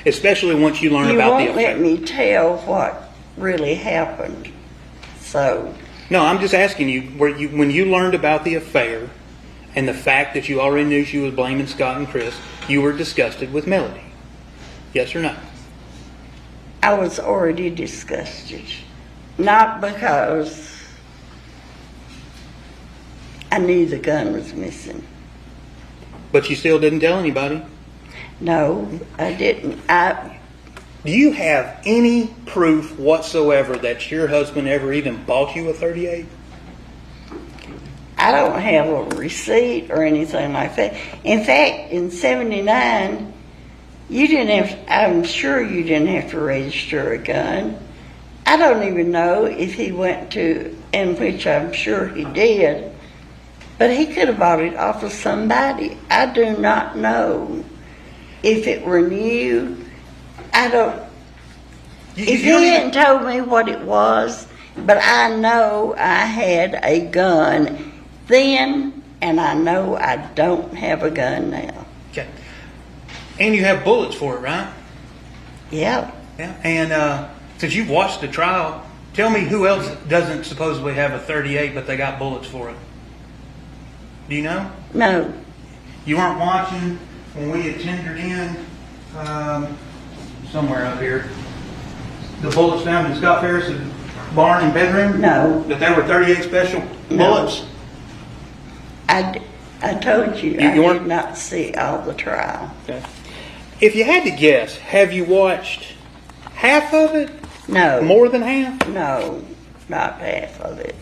N: Especially once you learn about the affair.
Q: You won't let me tell what really happened. So
N: no, I'm just asking you, when you learned about the affair and the fact that you already knew she was blaming Scott and Chris, you were disgusted with Melody. Yes or no?
Q: I was already disgusted. Not because I knew the gun was missing.
N: But you still didn't tell anybody?
Q: No, I didn't.
N: Do you have any proof whatsoever that your husband ever even bought you a 38?
Q: I don't have a receipt or anything like that. In fact, in '79, you didn't have. I'm sure you didn't have to register a gun. I don't even know if he went to, and which I'm sure he did, but he could have bought it off of somebody. I do not know if it were new. I don't. If he hadn't told me what it was, but I know I had a gun then, and I know I don't have a gun now.
N: Okay. And you have bullets for it, right?
Q: Yeah.
N: Yeah. And since you've watched the trial, tell me who else doesn't supposedly have a 38, but they got bullets for it. Do you know?
Q: No.
N: You weren't watching when we had tendered in somewhere up here the bullets found in Scott Farris' barn and bedroom?
Q: No.
N: That there were 38 special bullets?
Q: I told you I did not see all the trial.
N: Okay. If you had to guess, have you watched half of it?
Q: No.
N: More than half?
Q: No, not half of it.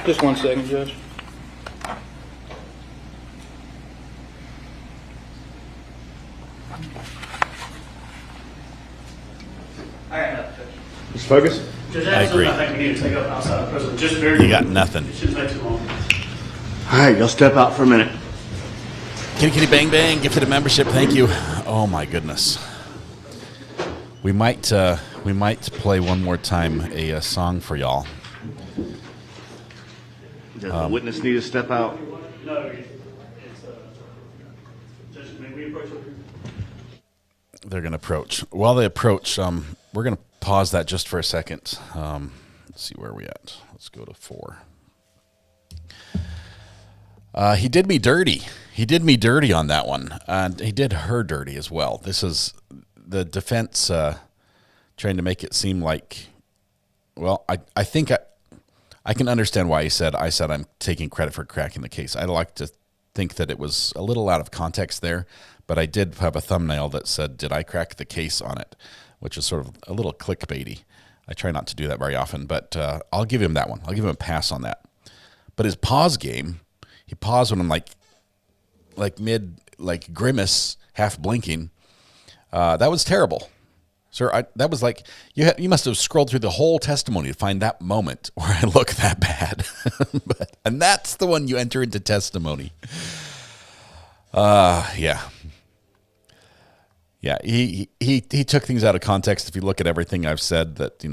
N: Just 1 second, Judge.
S: Just focus.
C: I agree.
K: I think we need to take up outside the prison. Just very.
C: You got nothing.
K: It shouldn't take too long.
S: All right, y'all step out for a minute.
C: Kitty kitty bang bang, gifted a membership. Thank you. Oh my goodness. We might play one more time a song for y'all.
S: Does the witness need to step out?
K: No, it's Judge, may we approach over here?
C: They're going to approach. While they approach, we're going to pause that just for a second. Let's see where we at. Let's go to 4. He did me dirty. He did me dirty on that one. And he did her dirty as well. This is the defense trying to make it seem like, well, I think I can understand why I said I'm taking credit for cracking the case. I like to think that it was a little out of context there, but I did have a thumbnail that said, did I crack the case on it? Which is sort of a little clickbaity. I try not to do that very often, but I'll give him that one. I'll give him a pass on that. But his pause game, he paused when I'm like mid, like grimace, half blinking. That was terrible. Sir, that was like, you must have scrolled through the whole testimony to find that moment where I look that bad. And that's the one you enter into testimony. Yeah. Yeah, he took things out of context. If you look at everything I've said, that,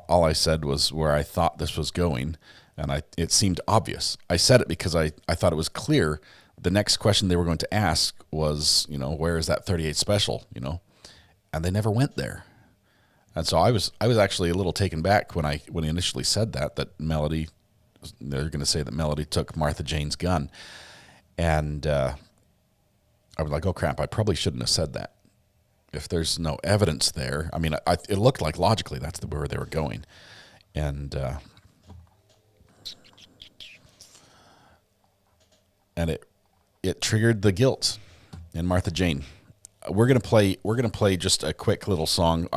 C: all I said was where I thought this was going, and it seemed obvious. I said it because I thought it was clear. The next question they were going to ask was, where is that 38 special, and they never went there. And so I was actually a little taken back when he initially said that Melody, they're going to say that Melody took Martha Jane's gun, and I was like, oh crap, I probably shouldn't have said that. If there's no evidence there, I mean, it looked like logically that's where they were going, and it triggered the guilt in Martha Jane. we're gonna play just a quick little song.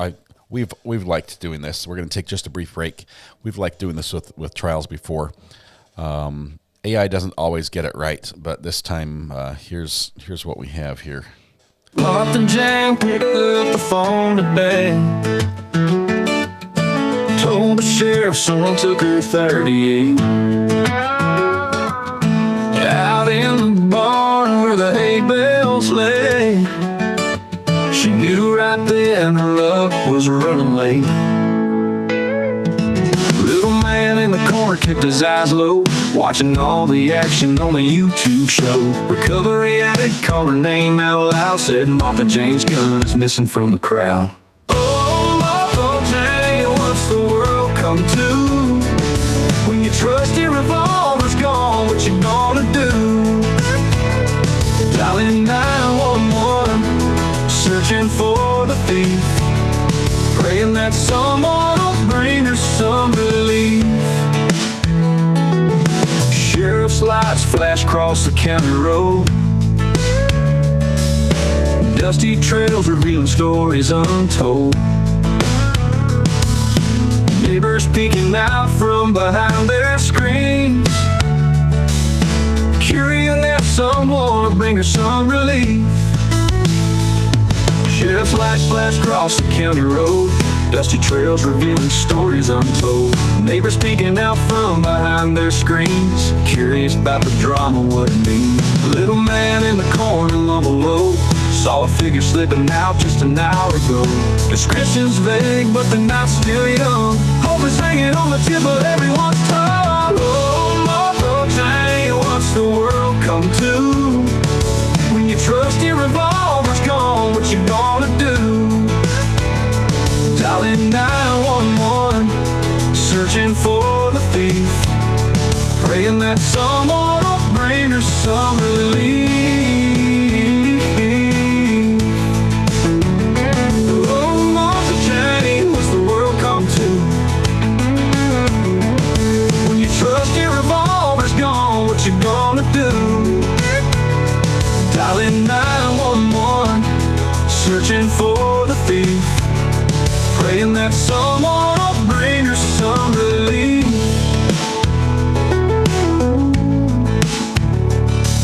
C: We've liked doing this. We're gonna take just a brief break. We've liked doing this with trials before. AI doesn't always get it right, but this time, here's what we have here.
I: Martha Jane picked up the phone today. Told the sheriff someone took her 38. Out in the barn where the hay bales lay. She knew right then her luck was running late. Little man in the corner kept his eyes low, watching all the action on the YouTube show. Recovery Addict called her name out loud, said Martha Jane's gun is missing from the crowd. Oh, Martha Jane, what's the world come to? When your trusty revolver's gone, what you gonna do? Dialing 911, searching for the thief, praying that someone will bring her some relief. Sheriff's lights flash across the county road, dusty trails revealing stories untold. Neighbors peeking out from behind their screens, curious that someone will bring her some relief. Sheriff's lights flash across the county road, dusty trails revealing stories untold. Neighbors peeking out from behind their screens, curious about the drama, what it means. Little man in the corner, lumber low, saw a figure slipping out just an hour ago. Description's vague, but the night's still young. Hope is hanging on the tip of everyone's tongue. Oh, Martha Jane, what's the world come to? When your trusty revolver's gone, what you gonna do? Dialing 911, searching for the thief, praying that someone will bring her some relief. Oh, Martha Jane, what's the world come to? When your trusty revolver's gone, what you gonna do? Dialing 911, searching for the thief, praying that someone will bring her some relief.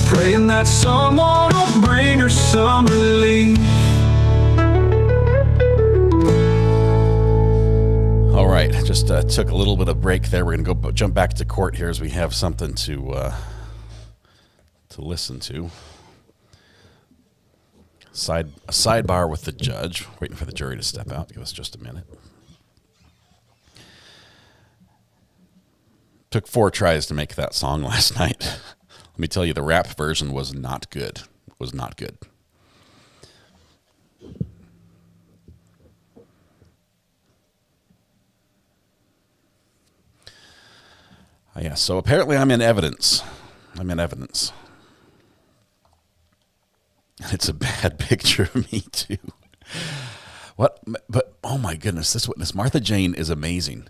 I: Praying that someone will bring her some relief.
C: All right, just took a little bit of break there. We're going to jump back to court here as we have something to listen to. A sidebar with the judge, waiting for the jury to step out. Give us just a minute. Took 4 tries to make that song last night. Let me tell you, the rap version was not good. Was not good. Yeah, so apparently I'm in evidence. It's a bad picture of me too. What? But oh my goodness, this witness, Martha Jane, is amazing.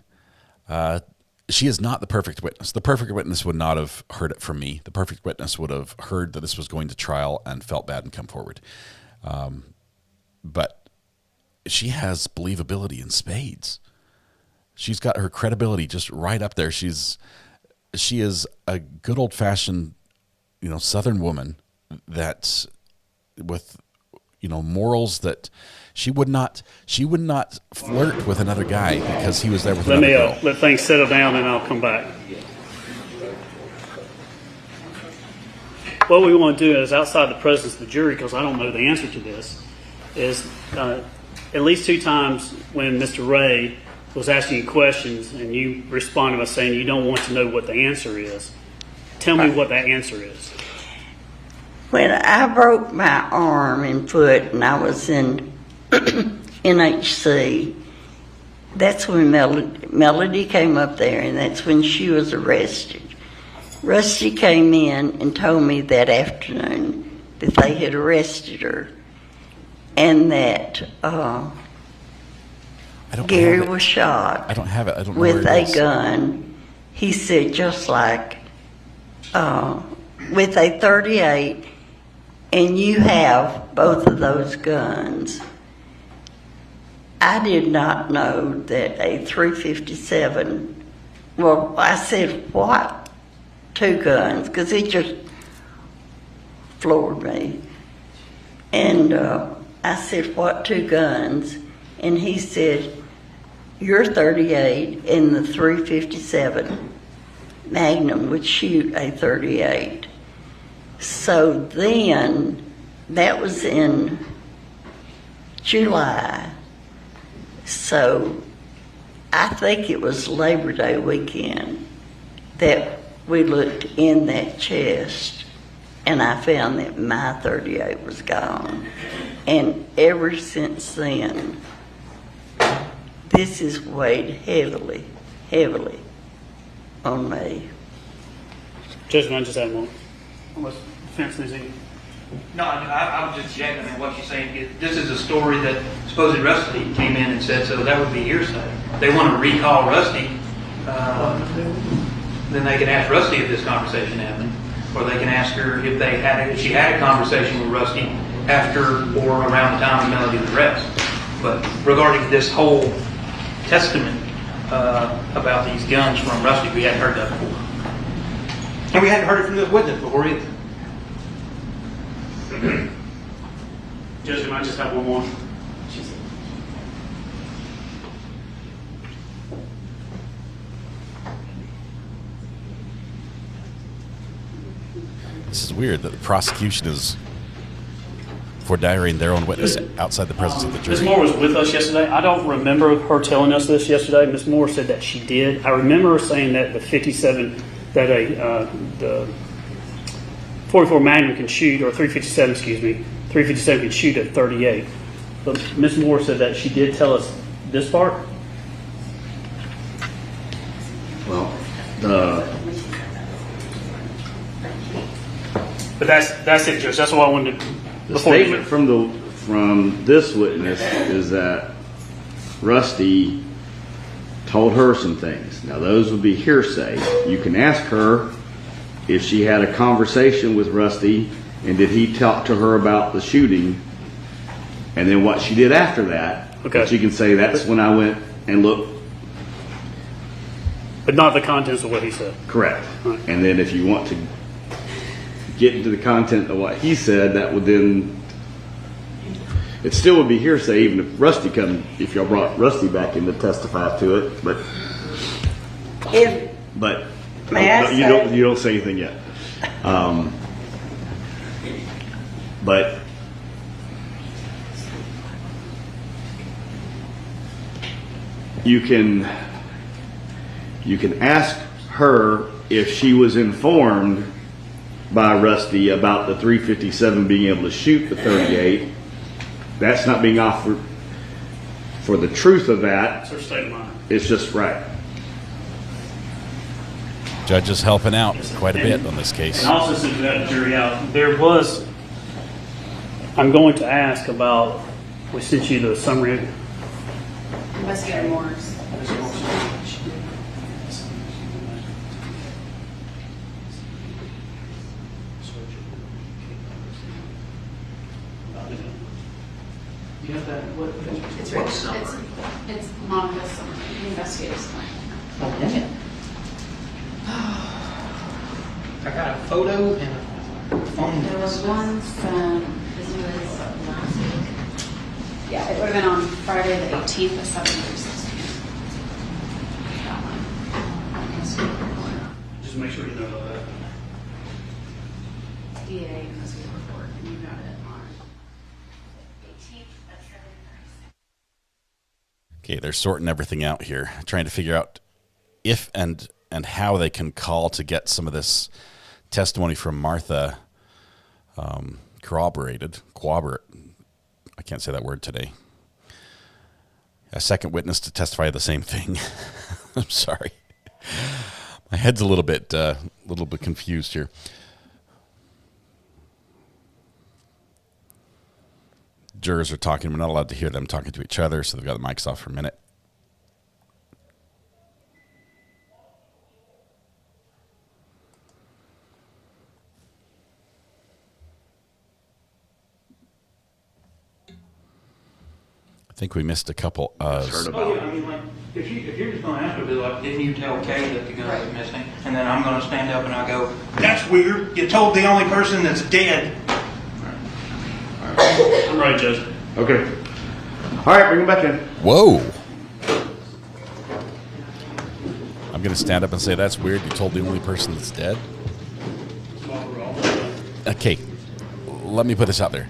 C: She is not the perfect witness. The perfect witness would not have heard it from me. The perfect witness would have heard that this was going to trial and felt bad and come forward. But she has believability in spades. She's got her credibility just right up there. She is a good old fashioned, Southern woman that with, morals that she would not flirt with another guy because he was there with another girl.
K: Let things settle down and I'll come back. What we want to do is, outside the presence of the jury, because I don't know the answer to this, is at least 2 times when Mr. Ray was asking you questions and you responded by saying you don't want to know what the answer is. Tell me what that answer is.
Q: When I broke my arm and foot and I was in NHC, that's when Melody came up there, and that's when she was arrested. Rusty came in and told me that afternoon that they had arrested her and that Gary was shot.
C: I don't have it. I don't know
Q: with a gun. He said just like with a .38, and you have both of those guns. I did not know that a 357, well, I said, what? 2 guns, because it just floored me. And I said, what, 2 guns? And he said, your 38 and the 357 Magnum would shoot a 38. So then, that was in July. So I think it was Labor Day weekend that we looked in that chest, and I found that my 38 was gone. And ever since then, this has weighed heavily, heavily on me.
K: Judge, I just have one. What's defense is he?
L: No, I'm just checking. I mean, what you're saying, this is a story that supposedly Rusty came in and said, so that would be hearsay. They want to recall Rusty, then they can ask Rusty if this conversation happened, or they can ask her if she had a conversation with Rusty after or around the time of Melody's arrest. But regarding this whole testament about these guns from Rusty, we hadn't heard that before. And we hadn't heard it from the witness before either.
K: Judge, I just have one more.
C: This is weird that the prosecution is for diarying their own witness outside the presence of the jury.
K: Ms. Moore was with us yesterday. I don't remember her telling us this yesterday. Ms. Moore said that she did. I remember her saying that the 57, that the 44 Magnum can shoot, or 357, excuse me, 357 can shoot at 38. But Ms. Moore said that she did tell us this part.
S: Well,
K: But that's it, Judge. That's what I wanted to.
S: The statement from this witness is that Rusty told her some things. Now those would be hearsay. You can ask her if she had a conversation with Rusty and did he talk to her about the shooting, and then what she did after that. Okay. She can say that's when I went and looked.
K: But not the contents of what he said. Correct.
S: Right. And then if you want to get into the content of what he said, that would then, it still would be hearsay even if Rusty if y'all brought Rusty back in to testify to it, but you don't say anything yet. But you can ask her if she was informed by Rusty about the 357 being able to shoot the 38. That's not being offered for the truth of that.
K: It's her state of mind.
S: It's just right.
C: Judge is helping out quite a bit on this case.
K: And also, since we had the jury out, I'm going to ask about, we sent you the summary.
O: Investigator Morris.
K: You have that?
O: It's Monica's summary. The investigator's summary. Oh, dang it.
N: I got a photo and a phone.
O: There was one from, yeah, it would have been on Friday the 18th at 7:36 p.m. That one.
K: Just make sure you know about that.
O: DA investigative report, and you got it on 18th at 7:36.
C: Okay, they're sorting everything out here, trying to figure out if and how they can call to get some of this testimony from Martha corroborated. I can't say that word today. A second witness to testify the same thing. I'm sorry. My head's a little bit confused here. Jurors are talking. We're not allowed to hear them talking to each other, so they've got the mics off for a minute. think we missed a couple of.
L: Oh, yeah, I mean, like, if you're just going to ask me, like, didn't you tell Kay that the gun was missing? And then I'm going to stand up and I go, that's weird. You told the only person that's dead.
M: All right, Judge. Okay. All right, bring him back in.
C: Whoa. I'm going to stand up and say, that's weird. You told the only person that's dead? Okay, let me put this out there.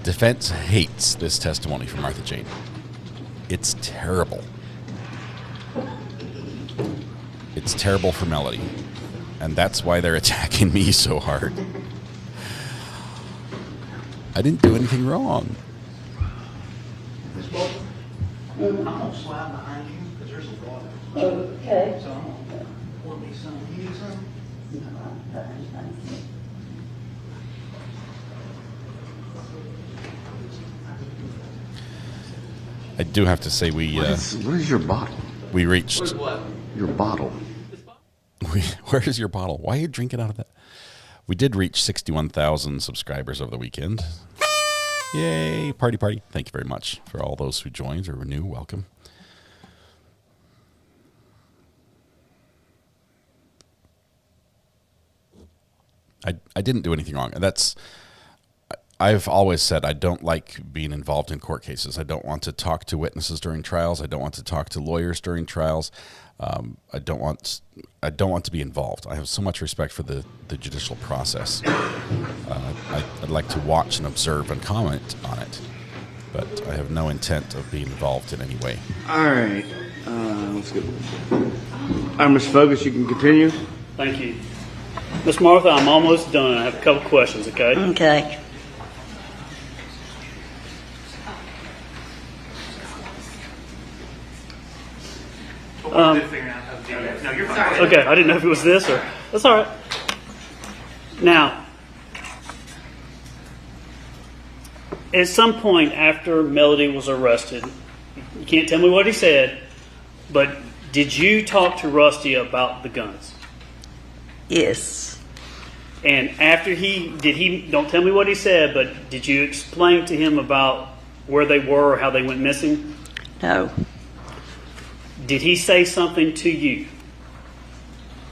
C: Defense hates this testimony from Martha Jane. It's terrible. It's terrible for Melody. And that's why they're attacking me so hard. I didn't do anything wrong.
L: I'm going to slide behind you because there's a water.
Q: Okay.
L: So I'm going to pour me some. You need some?
C: I do have to say we.
S: What is your bottle?
C: We reached.
L: Where's what?
S: Your bottle.
C: Where is your bottle? Why are you drinking out of that? We did reach 61,000 subscribers over the weekend. Yay! Party, party! Thank you very much for all those who joined or were new. Welcome. I didn't do anything wrong. I've always said I don't like being involved in court cases. I don't want to talk to witnesses during trials. I don't want to talk to lawyers during trials. I don't want to be involved. I have so much respect for the judicial process. I'd like to watch and observe and comment on it, but I have no intent of being involved in any way.
S: All right. Let's go. All right, Mr. Focus, you can continue.
K: Thank you. Miss Martha, I'm almost done. I have a couple questions, okay?
Q: Okay.
L: No, you're fine.
K: Okay, I didn't know if it was this or... That's all right. Now, at some point after Melody was arrested, you can't tell me what he said, but did you talk to Rusty about the guns?
Q: Yes.
K: And after don't tell me what he said, but did you explain to him about where they were or how they went missing?
Q: No.
K: Did he say something to you?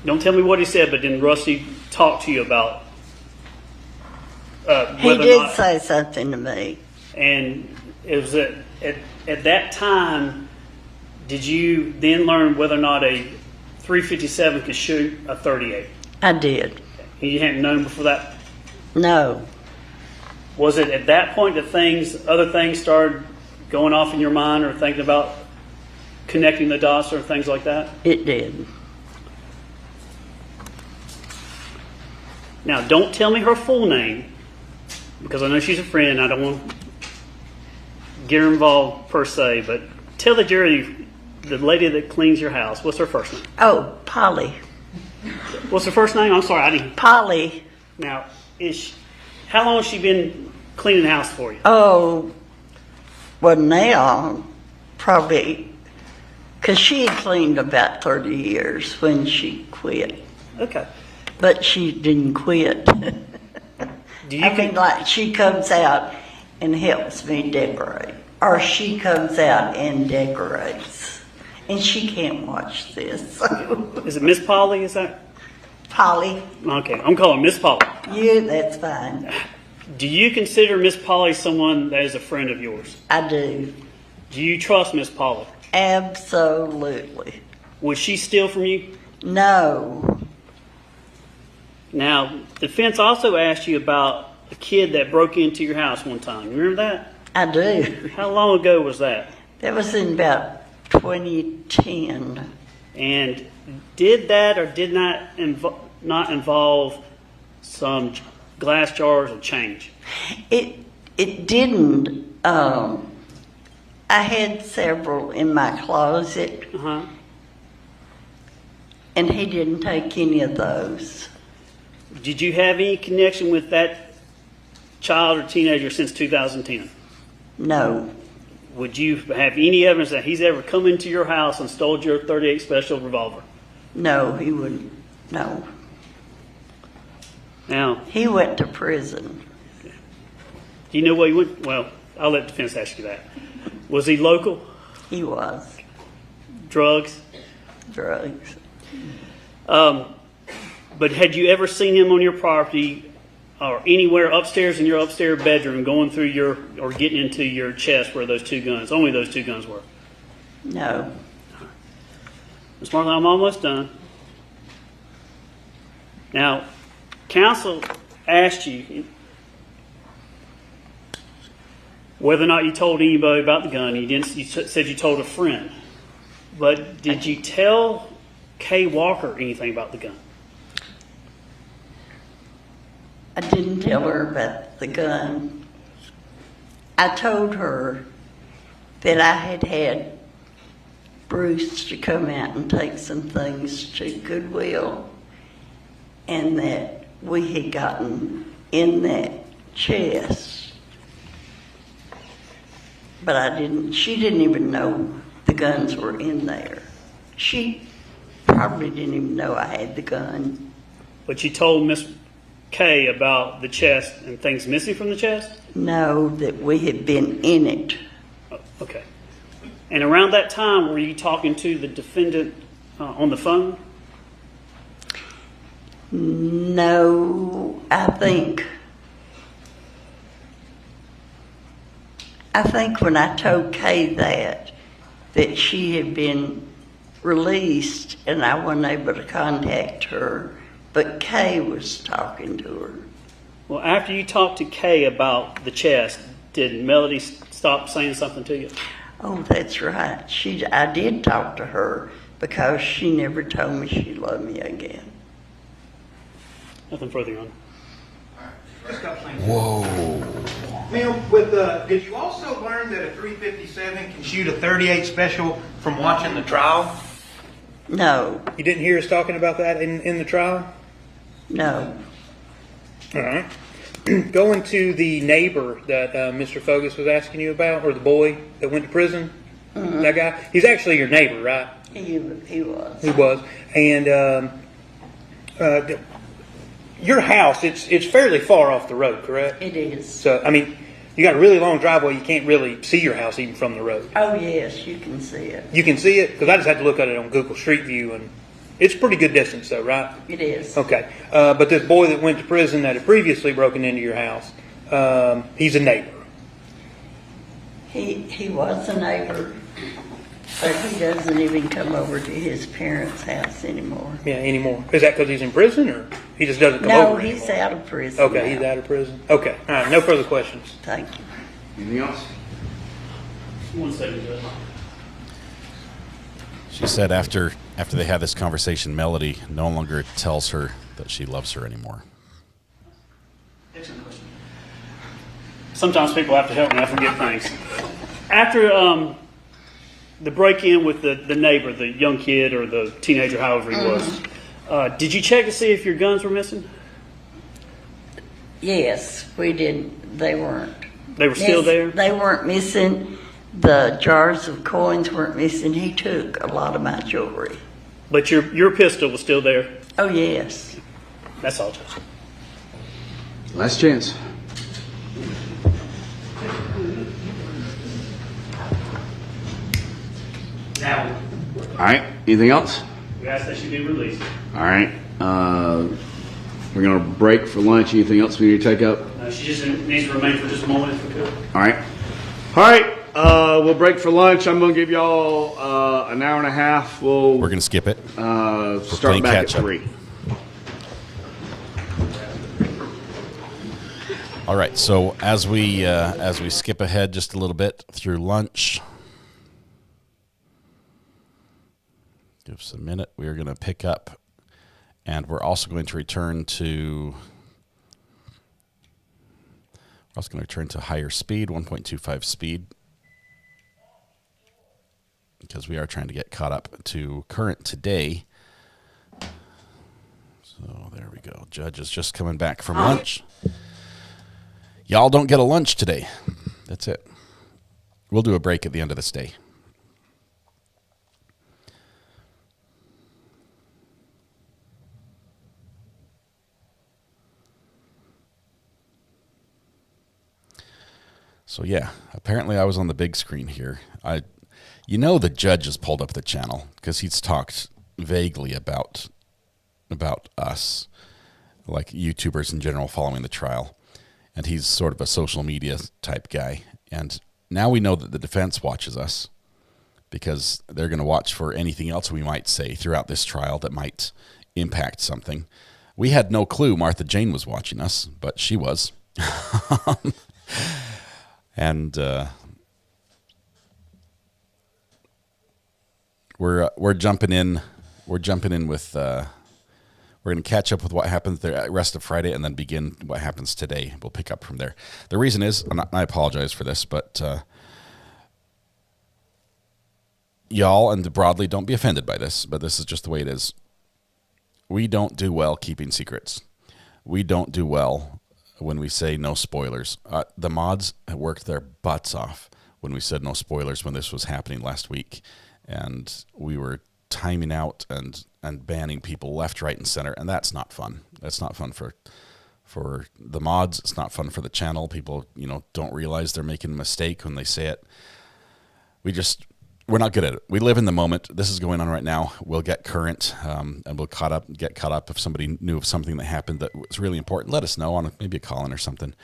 K: Don't tell me what he said, but didn't Rusty talk to you about whether
Q: he
K: or
Q: did
K: not,
Q: say something to me.
K: And it was at that time, did you then learn whether or not a .357 could shoot a .38?
Q: I did.
K: And you hadn't known before that?
Q: No.
K: Was it at that point that other things started going off in your mind, or thinking about connecting the dots or things like that?
Q: It did.
K: Now, don't tell me her full name, because I know she's a friend. I don't want to get her involved per se, but tell the jury, the lady that cleans your house, what's her first name?
Q: Oh, Polly.
K: What's her first name? I'm sorry, I didn't.
Q: Polly.
K: Now, how long has she been cleaning the house for you?
Q: Oh, well, now, probably, because she had cleaned about 30 years when she quit.
K: Okay.
Q: But she didn't quit. Like she comes out and helps me decorate. Or she comes out and decorates. And she can't watch this.
K: Is it Miss Polly? Is that?
Q: Polly.
K: Okay, I'm calling Miss Polly.
Q: Yeah, that's fine.
K: Do you consider Miss Polly someone that is a friend of yours?
Q: I do.
K: Do you trust Miss Polly?
Q: Absolutely.
K: Would she steal from you?
Q: No.
K: Now, the defense also asked you about a kid that broke into your house one time. You remember that?
Q: I do.
K: How long ago was that?
Q: That was in about 2010.
K: And did that or did not involve some glass jars of change?
Q: It didn't. I had several in my closet. And he didn't take any of those.
K: Did you have any connection with that child or teenager since 2010?
Q: No.
K: Would you have any evidence that he's ever come into your house and stole your .38 special revolver?
Q: No, he wouldn't. No.
K: Now,
Q: he went to prison.
K: Do you know where he went? Well, I'll let defense ask you that. Was he local?
Q: He was.
K: Drugs?
Q: Drugs.
K: But had you ever seen him on your property or anywhere upstairs in your upstairs bedroom going through or getting into your chest where those two guns, only those two guns were?
Q: No.
K: Ms. Marlin, I'm almost done. Now, counsel asked you whether or not you told anybody about the gun. You said you told a friend. But did you tell Kay Walker anything about the gun?
Q: I didn't tell her about the gun. I told her that I had had Bruce to come out and take some things to Goodwill, and that we had gotten in that chest. But she didn't even know the guns were in there. She probably didn't even know I had the gun.
K: But you told Miss Kay about the chest and things missing from the chest?
Q: No, that we had been in it.
K: Oh, okay. And around that time, were you talking to the defendant on the phone?
Q: No, I think when I told Kay that she had been released and I wasn't able to contact her, but Kay was talking to her.
K: Well, after you talked to Kay about the chest, did Melody stop saying something to you?
Q: Oh, that's right. I did talk to her because she never told me she loved me again.
K: Nothing further on.
C: Whoa.
B: Ma'am, did you also learn that a 357 can shoot a 38 special from watching the trial?
Q: No.
N: You didn't hear us talking about that in the trial?
Q: No.
N: All right. Going to the neighbor that Mr. Fogus was asking you about, or the boy that went to prison, that guy, he's actually your neighbor, right?
Q: He was.
N: He was. And your house, it's fairly far off the road, correct?
Q: It is.
N: So, I mean, you got a really long driveway. You can't really see your house even from the road.
Q: Oh, yes, you can see it.
N: You can see it? Because I just had to look at it on Google Street View, and it's a pretty good distance, though, right?
Q: It is.
N: Okay. But this boy that went to prison that had previously broken into your house, he's a neighbor.
Q: He was a neighbor, but he doesn't even come over to his parents' house anymore.
N: Yeah, anymore. Is that because he's in prison, or he just doesn't come over?
Q: No, he's out of prison.
N: Okay,
Q: now.
N: he's out of prison. Okay. All right, no further questions.
Q: Thank you.
S: Anything else?
K: 1 second, Judge.
C: She said after they had this conversation, Melody no longer tells her that she loves her anymore.
K: Excellent question. Sometimes people have to help me. I forget things. After the break-in with the neighbor, the young kid or the teenager, however he was, did you check to see if your guns were missing?
Q: Yes, we did. They weren't.
K: They were still there?
Q: They weren't missing. The jars of coins weren't missing. He took a lot of my jewelry.
K: But your pistol was still there?
Q: Oh, yes.
K: That's all, Judge.
R: Last chance.
K: Now,
S: All right. Anything else?
K: we ask that she be released.
S: All right. We're going to break for lunch. Anything else we need to take up?
K: She just needs to remain for just a moment if we could.
S: All right. All right. We'll break for lunch. I'm going to give y'all an hour and a half. We're
C: going to skip it.
S: Start back at 3.
C: All right. So as we skip ahead just a little bit through lunch, give us a minute. We are going to pick up, and we're also going to return to. I was going to return to higher speed, 1.25 speed, because we are trying to get caught up to current today. So there we go. Judge is just coming back from lunch. Y'all don't get a lunch today. That's it. We'll do a break at the end of this day. So yeah, apparently I was on the big screen here. The judge has pulled up the channel because he's talked vaguely about us, like YouTubers in general following the trial. And he's sort of a social media type guy. And now we know that the defense watches us because they're going to watch for anything else we might say throughout this trial that might impact something. We had no clue Martha Jane was watching us, but she was. And we're jumping in. We're jumping in with. We're going to catch up with what happens the rest of Friday and then begin what happens today. We'll pick up from there. The reason is, and I apologize for this, but y'all and broadly don't be offended by this, but this is just the way it is. We don't do well keeping secrets. We don't do well when we say no spoilers. The mods worked their butts off when we said no spoilers when this was happening last week. And we were timing out and banning people left, right, and center, and that's not fun. That's not fun for the mods. It's not fun for the channel. People, don't realize they're making a mistake when they say it. We're not good at it. We live in the moment. This is going on right now. We'll get current, and we'll get caught up. If somebody knew of something that happened that was really important, let us know on maybe a call-in or something.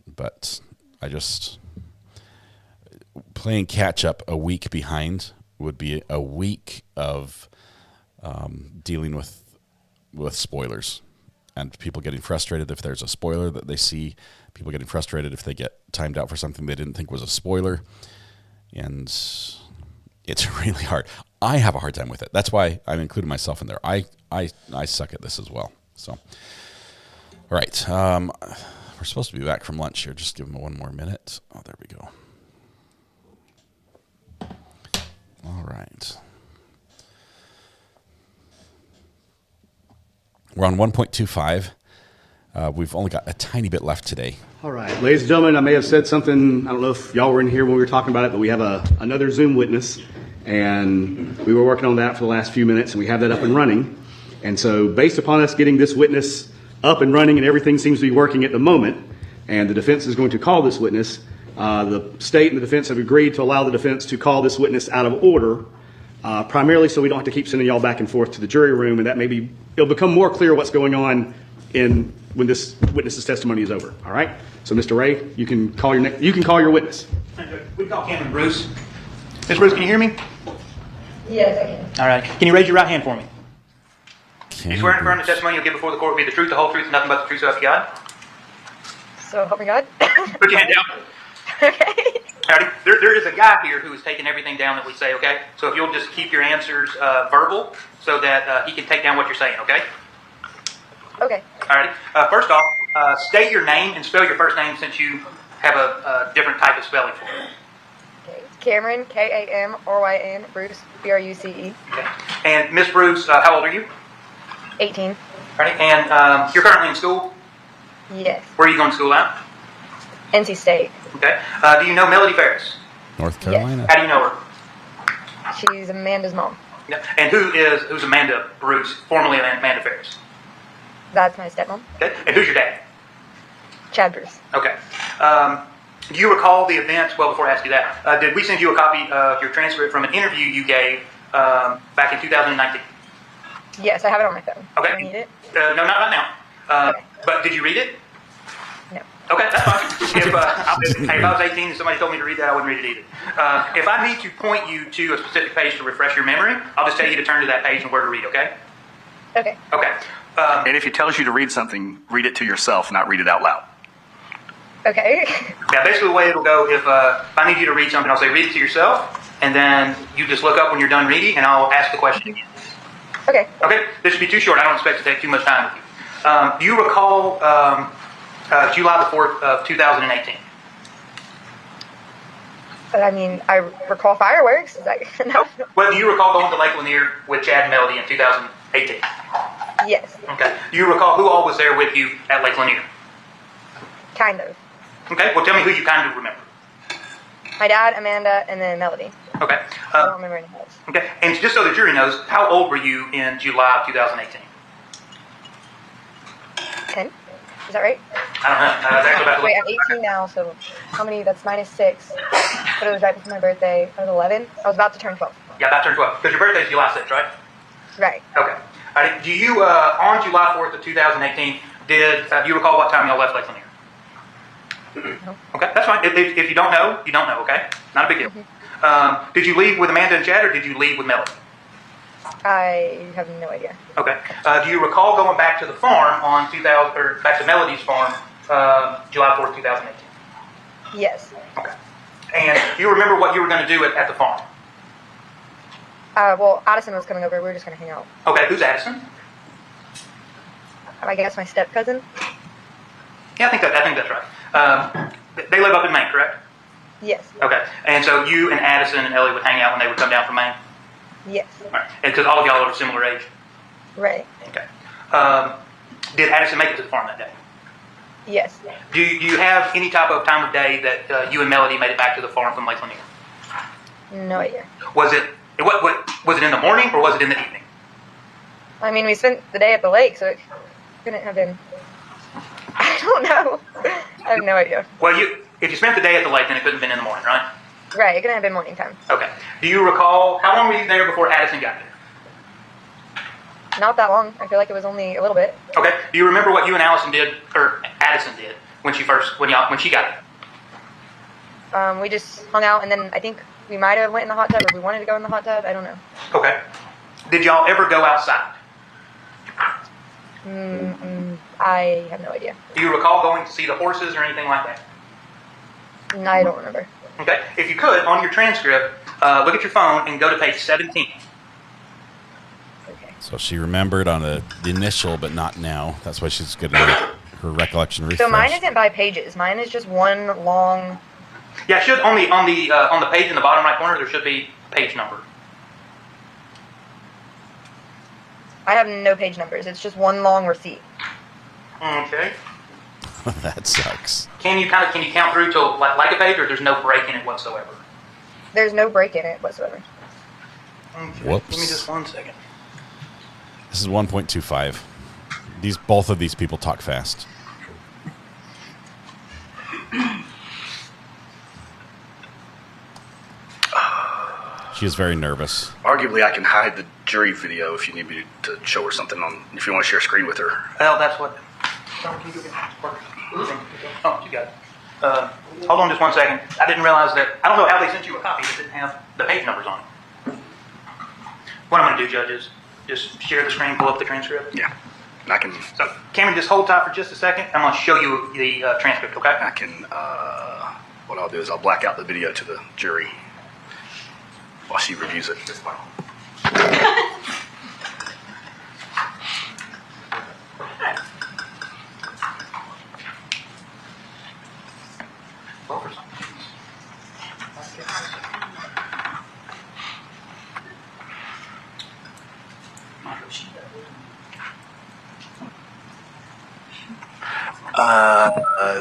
C: But playing catch up a week behind would be a week of dealing with spoilers and people getting frustrated if there's a spoiler that they see, people getting frustrated if they get timed out for something they didn't think was a spoiler. And it's really hard. I have a hard time with it. That's why I'm including myself in there. I suck at this as well. So, all right. We're supposed to be back from lunch here. Just give them one more minute. Oh, there we go. All right. We're on 1.25. We've only got a tiny bit left today.
M: All right. Ladies and gentlemen, I may have said something. I don't know if y'all were in here when we were talking about it, but we have another Zoom witness. And we were working on that for the last few minutes, and we have that up and running. And so based upon us getting this witness up and running and everything seems to be working at the moment, and the defense is going to call this witness, the state and the defense have agreed to allow the defense to call this witness out of order, primarily so we don't have to keep sending y'all back and forth to the jury room, and that it'll become more clear what's going on when this witness's testimony is over. All right. So, Mr. Ray, you can call your witness.
B: We call Camryn Bruce. Ms. Bruce, can you hear me?
T: Yes, I can.
B: All right. Can you raise your right hand for me? You swear and affirm the testimony you'll give before the court will be the truth, the whole truth, and nothing but the truth, so help you God?
T: So help me God.
B: Put your hand down.
T: Okay.
B: Howdy. There is a guy here who is taking everything down that we say, okay? So if you'll just keep your answers verbal so that he can take down what you're saying, okay?
T: Okay.
B: All right. First off, state your name and spell your first name since you have a different type of spelling for it.
T: Okay. Camryn, Kamryn, Bruce, Bruce. Okay.
B: And Miss Bruce, how old are you?
T: 18.
B: All right. And you're currently in school?
T: Yes.
B: Where are you going to school at?
T: NC State.
B: Okay. Do you know Melody Farris?
C: North Carolina.
B: How do you know her?
T: She's Amanda's mom.
B: Yeah. And who's Amanda Bruce, formerly Amanda Farris?
T: That's my stepmom.
B: Okay. And who's your dad?
T: Chad Bruce.
B: Okay. Do you recall the events? Well, before I ask you that, did we send you a copy of your transcript from an interview you gave back in 2019?
T: Yes, I have it on my phone.
B: Okay.
T: Do I need it?
B: No, not right now.
T: Okay.
B: But did you read it?
T: No.
B: Okay, that's fine. If I was 18 and somebody told me to read that, I wouldn't read it either. If I need to point you to a specific page to refresh your memory, I'll just tell you to turn to that page and where to read, okay?
T: Okay.
B: Okay.
U: And if he tells you to read something, read it to yourself, not read it out loud.
T: Okay.
B: Yeah, basically the way it'll go, if I need you to read something, I'll say read it to yourself, and then you just look up when you're done reading, and I'll ask the question again.
T: Okay.
B: Okay, this should be too short. I don't expect to take too much time with you. Do you recall July the 4th of 2018?
T: I mean, I recall fireworks. Is that enough?
B: Well, do you recall going to Lake Lanier with Chad and Melody in 2018?
T: Yes.
B: Okay. Do you recall who all was there with you at Lake Lanier?
T: Kind of.
B: Okay, well tell me who you kind of remember.
T: My dad, Amanda, and then Melody.
B: Okay.
T: I don't remember anything else.
B: Okay, and just so the jury knows, how old were you in July of 2018?
T: 10. Is that right?
B: I don't know. I was actually about to
T: Wait,
B: look.
T: I'm 18 now, so how many? That's -6. But it was right before my birthday. I was 11. I was about to turn 12.
B: Yeah, about to turn 12. Because your birthday is July 6th, right?
T: Right.
B: Okay. Do you, on July 4th of 2018, do you recall what time y'all left Lake Lanier?
T: No.
B: Okay, that's fine. If you don't know, you don't know, okay? Not a big deal. Did you leave with Amanda and Chad, or did you leave with Melody?
T: I have no idea.
B: Okay. Do you recall going back to the farm on back to Melody's farm, July 4th, 2018?
T: Yes.
B: Okay. And do you remember what you were going to do at the farm?
T: Well, Addison was coming over. We were just going to hang out.
B: Okay, who's Addison?
T: I guess my step cousin.
B: Yeah, I think that's right. They live up in Maine, correct?
T: Yes.
B: Okay. And so you and Addison and Ellie would hang out when they would come down from Maine?
T: Yes.
B: All right. And because all of y'all are of similar age?
T: Right.
B: Okay. Did Addison make it to the farm that day?
T: Yes.
B: Do you have any type of time of day that you and Melody made it back to the farm from Lake Lanier?
T: No idea.
B: Was it in the morning or was it in the evening?
T: I mean, we spent the day at the lake, so it couldn't have been. I don't know. I have no idea.
B: Well, if you spent the day at the lake, then it couldn't have been in the morning, right?
T: Right. It couldn't have been morning time.
B: Okay. Do you recall how long were you there before Addison got there?
T: Not that long. I feel like it was only a little bit.
B: Okay. Do you remember what you and Addison did when she got there?
T: We just hung out, and then I think we might have went in the hot tub, or we wanted to go in the hot tub. I don't know.
B: Okay. Did y'all ever go outside?
T: I have no idea.
B: Do you recall going to see the horses or anything like that?
T: No, I don't remember.
B: Okay. If you could, on your transcript, look at your phone and go to page 17.
C: So she remembered on the initial, but not now. That's why she's getting her recollection refreshed.
T: So mine isn't by pages. Mine is just one long.
B: Yeah, it should on the page in the bottom right corner. There should be page number.
T: I have no page numbers. It's just one long receipt.
B: Okay.
C: That sucks.
B: Can you count through to like a page, or there's no break in it whatsoever?
T: There's no break in it whatsoever.
B: Okay.
C: Whoops.
B: Give me just 1 second.
C: This is 1.25. Both of these people talk fast. She is very nervous.
U: Arguably, I can hide the jury video if you need me to show her something if you want to share a screen with her.
B: Well, that's what. Oh, you got it. Hold on just 1 second. I didn't realize that. I don't know how they sent you a copy that didn't have the page numbers on it. What I'm going to do, Judge, is just share the screen, pull up the transcript.
U: Yeah. I can.
B: So, Camryn, just hold tight for just a second. I'm going to show you the transcript, okay?
U: I can. What I'll do is I'll black out the video to the jury while she reviews it.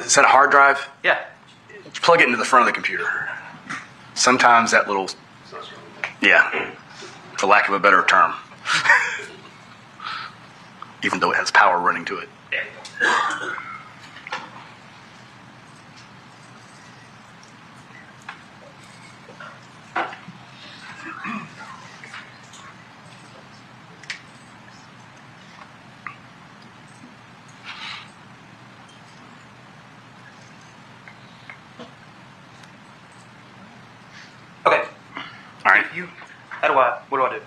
U: Is that a hard drive?
B: Yeah.
U: Plug it into the front of the computer. Sometimes that little, yeah, for lack of a better term, even though it has power running to it.
B: Okay. All right. What do I do?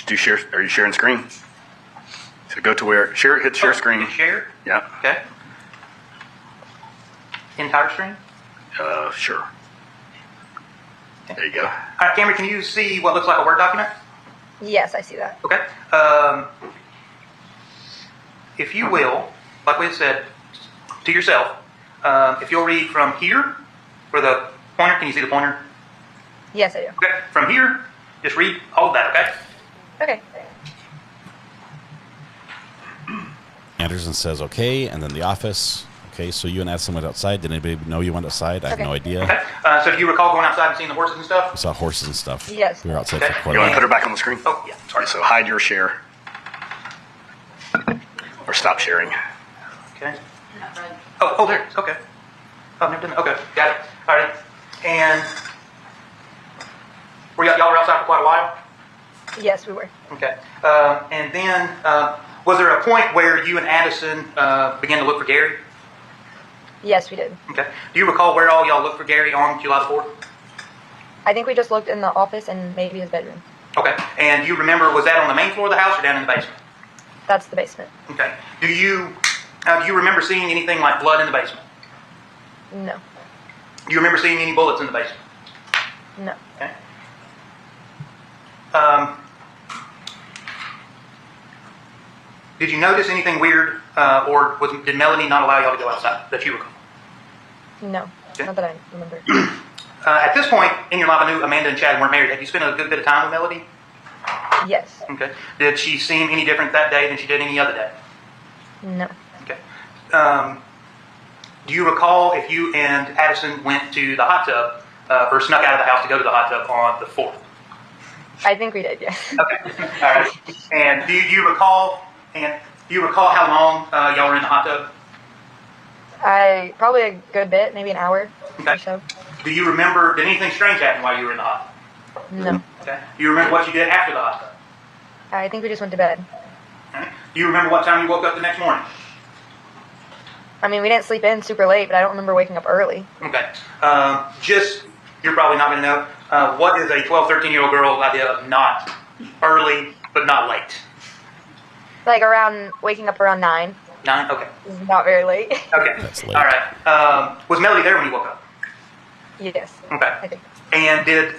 U: Do you share? Are you sharing screen? So go to where hit share screen.
B: Share?
U: Yeah.
B: Okay. Entire screen?
U: Sure.
B: Okay.
U: There you go.
B: All right, Camryn, can you see what looks like a Word document?
T: Yes, I see that.
B: Okay. If you will, like we said, to yourself, if you'll read from here, for the pointer, can you see the pointer?
T: Yes, I do.
B: Okay. From here, just read all of that, okay?
T: Okay.
C: Anderson says okay, and then the office. Okay, so you and Addison went outside. Did anybody know you went outside? I have no idea.
B: Okay. So do you recall going outside and seeing the horses and stuff?
C: We saw horses and stuff.
T: Yes.
C: We were outside
B: Okay.
C: for quite
U: You
C: a
U: want to
C: while.
U: put her back on the screen?
B: Oh, yeah.
U: Sorry. So hide your share or stop sharing.
B: Okay. Oh, there it is. Okay. Oh, I've never done that. Okay, got it. All right. And y'all were outside for quite a while?
T: Yes, we were.
B: Okay. And then, was there a point where you and Addison began to look for Gary?
T: Yes, we did.
B: Okay. Do you recall where all y'all looked for Gary on July the 4th?
T: I think we just looked in the office and maybe his bedroom.
B: Okay. And you remember, was that on the main floor of the house or down in the basement?
T: That's the basement.
B: Okay. Do you remember seeing anything like blood in the basement?
T: No.
B: Do you remember seeing any bullets in the basement?
T: No.
B: Okay. Did you notice anything weird, or did Melanie not allow y'all to go outside that you recall?
T: No.
B: Okay.
T: Not that I remember.
B: At this point in your life, I knew Amanda and Chad weren't married. Have you spent a good bit of time with Melody?
T: Yes.
B: Okay. Did she seem any different that day than she did any other day?
T: No.
B: Okay. Do you recall if you and Addison went to the hot tub, or snuck out of the house to go to the hot tub on the 4th?
T: I think we did, yes.
B: Okay. All right. And do you recall how long y'all were in the hot tub?
T: Probably a good bit, maybe an hour or so.
B: Do you remember, did anything strange happen while you were in the hot tub?
T: No.
B: Okay. Do you remember what you did after the hot tub?
T: I think we just went to bed.
B: Okay. Do you remember what time you woke up the next morning?
T: I mean, we didn't sleep in super late, but I don't remember waking up early.
B: Okay. You're probably not going to know, what is a 12, 13-year-old girl's idea of not early, but not late?
T: Like waking up around 9.
B: 9? Okay.
T: Not very late.
B: Okay. That's late. All right. Was Melody there when you woke up?
T: Yes.
B: Okay.
T: I think.
B: And did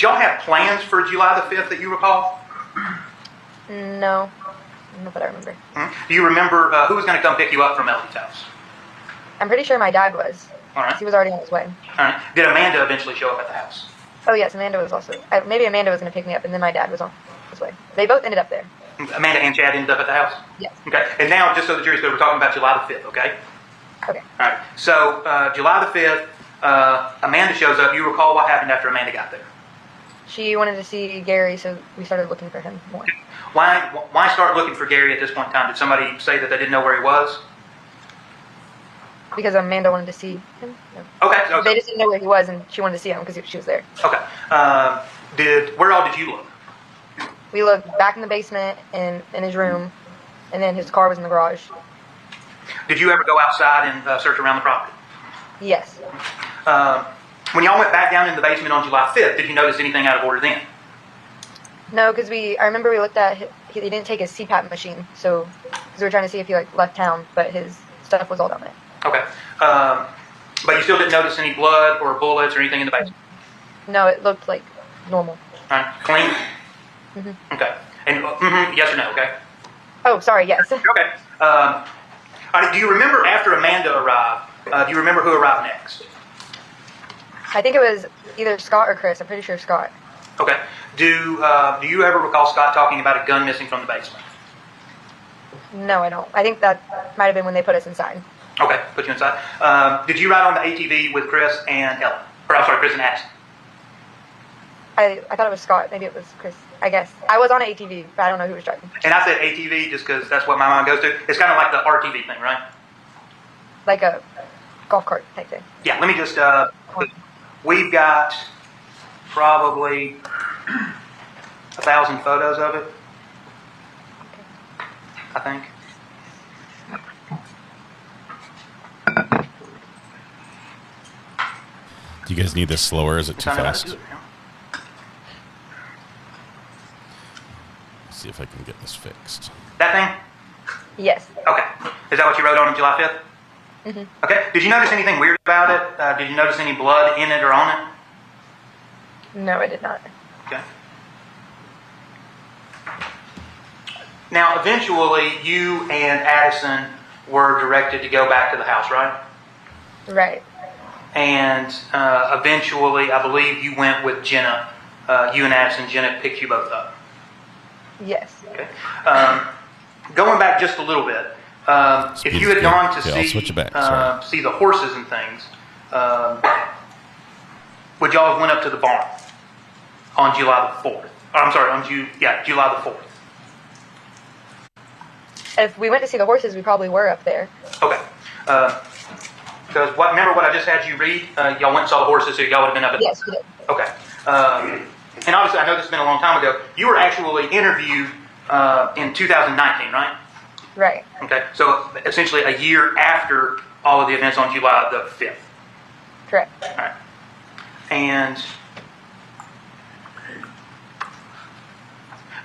B: y'all have plans for July the 5th that you recall?
T: No. Not that I remember.
B: Mm-hmm. Do you remember who was going to come pick you up from Melody's house?
T: I'm pretty sure my dad was.
B: All right.
T: He was already on his way.
B: All right. Did Amanda eventually show up at the house?
T: Oh, yes. Amanda was also. Maybe Amanda was going to pick me up, and then my dad was on his way. They both ended up there.
B: Amanda and Chad ended up at the house?
T: Yes.
B: Okay. And now, just so the jury's clear, we're talking about July the 5th, okay?
T: Okay.
B: All right. So, July the 5th, Amanda shows up. You recall what happened after Amanda got there?
T: She wanted to see Gary, so we started looking for him more.
B: Why start looking for Gary at this point in time? Did somebody say that they didn't know where he was?
T: Because Amanda wanted to see him. No.
B: Okay.
T: They just didn't know where he was, and she wanted to see him because she was there.
B: Okay. Where all did you look?
T: We looked back in the basement and in his room, and then his car was in the garage.
B: Did you ever go outside and search around the property?
T: Yes.
B: When y'all went back down in the basement on July 5th, did you notice anything out of order then?
T: No, because I remember we looked at, he didn't take his CPAP machine, so, because we were trying to see if he left town, but his stuff was all down there.
B: Okay. But you still didn't notice any blood or bullets or anything in the basement?
T: No, it looked like normal.
B: All right. Clean?
T: Mm-hmm.
B: Okay. And yes or no, okay?
T: Oh, sorry, yes.
B: Okay. Do you remember after Amanda arrived, do you remember who arrived next?
T: I think it was either Scott or Chris. I'm pretty sure Scott.
B: Okay. Do you ever recall Scott talking about a gun missing from the basement?
T: No, I don't. I think that might have been when they put us inside.
B: Okay, put you inside. Did you ride on the ATV with Chris and Ellen? Or I'm sorry, Chris and Addison?
T: I thought it was Scott. Maybe it was Chris. I guess. I was on an ATV, but I don't know who was driving.
B: And I said ATV just because that's what my mind goes to. It's kind of like the RTV thing, right?
T: Like a golf cart type thing.
B: Yeah, let me just, we've got probably 1,000 photos of it, I think.
C: Do you guys need this slower? Is it too fast? Let's see if I can get this fixed.
B: That thing?
T: Yes.
B: Okay. Is that what you wrote on July 5th?
T: Mm-hmm.
B: Okay. Did you notice anything weird about it? Did you notice any blood in it or on it?
T: No, I did not.
B: Okay. Now, eventually, you and Addison were directed to go back to the house, right?
T: Right.
B: And eventually, I believe you went with Jenna. You and Addison, Jenna picked you both up.
T: Yes.
B: Okay. Going back just a little bit, if you had gone to see the horses and things, would y'all have went up to the barn on July the 4th? I'm sorry, July the 4th.
T: If we went to see the horses, we probably were up there.
B: Okay. Because remember what I just had you read? Y'all went and saw the horses, so y'all would have been up at.
T: Yes, we did.
B: Okay. And obviously, I know this has been a long time ago. You were actually interviewed in 2019, right?
T: Right.
B: Okay. So essentially, a year after all of the events on July the 5th.
T: Correct.
B: All right. And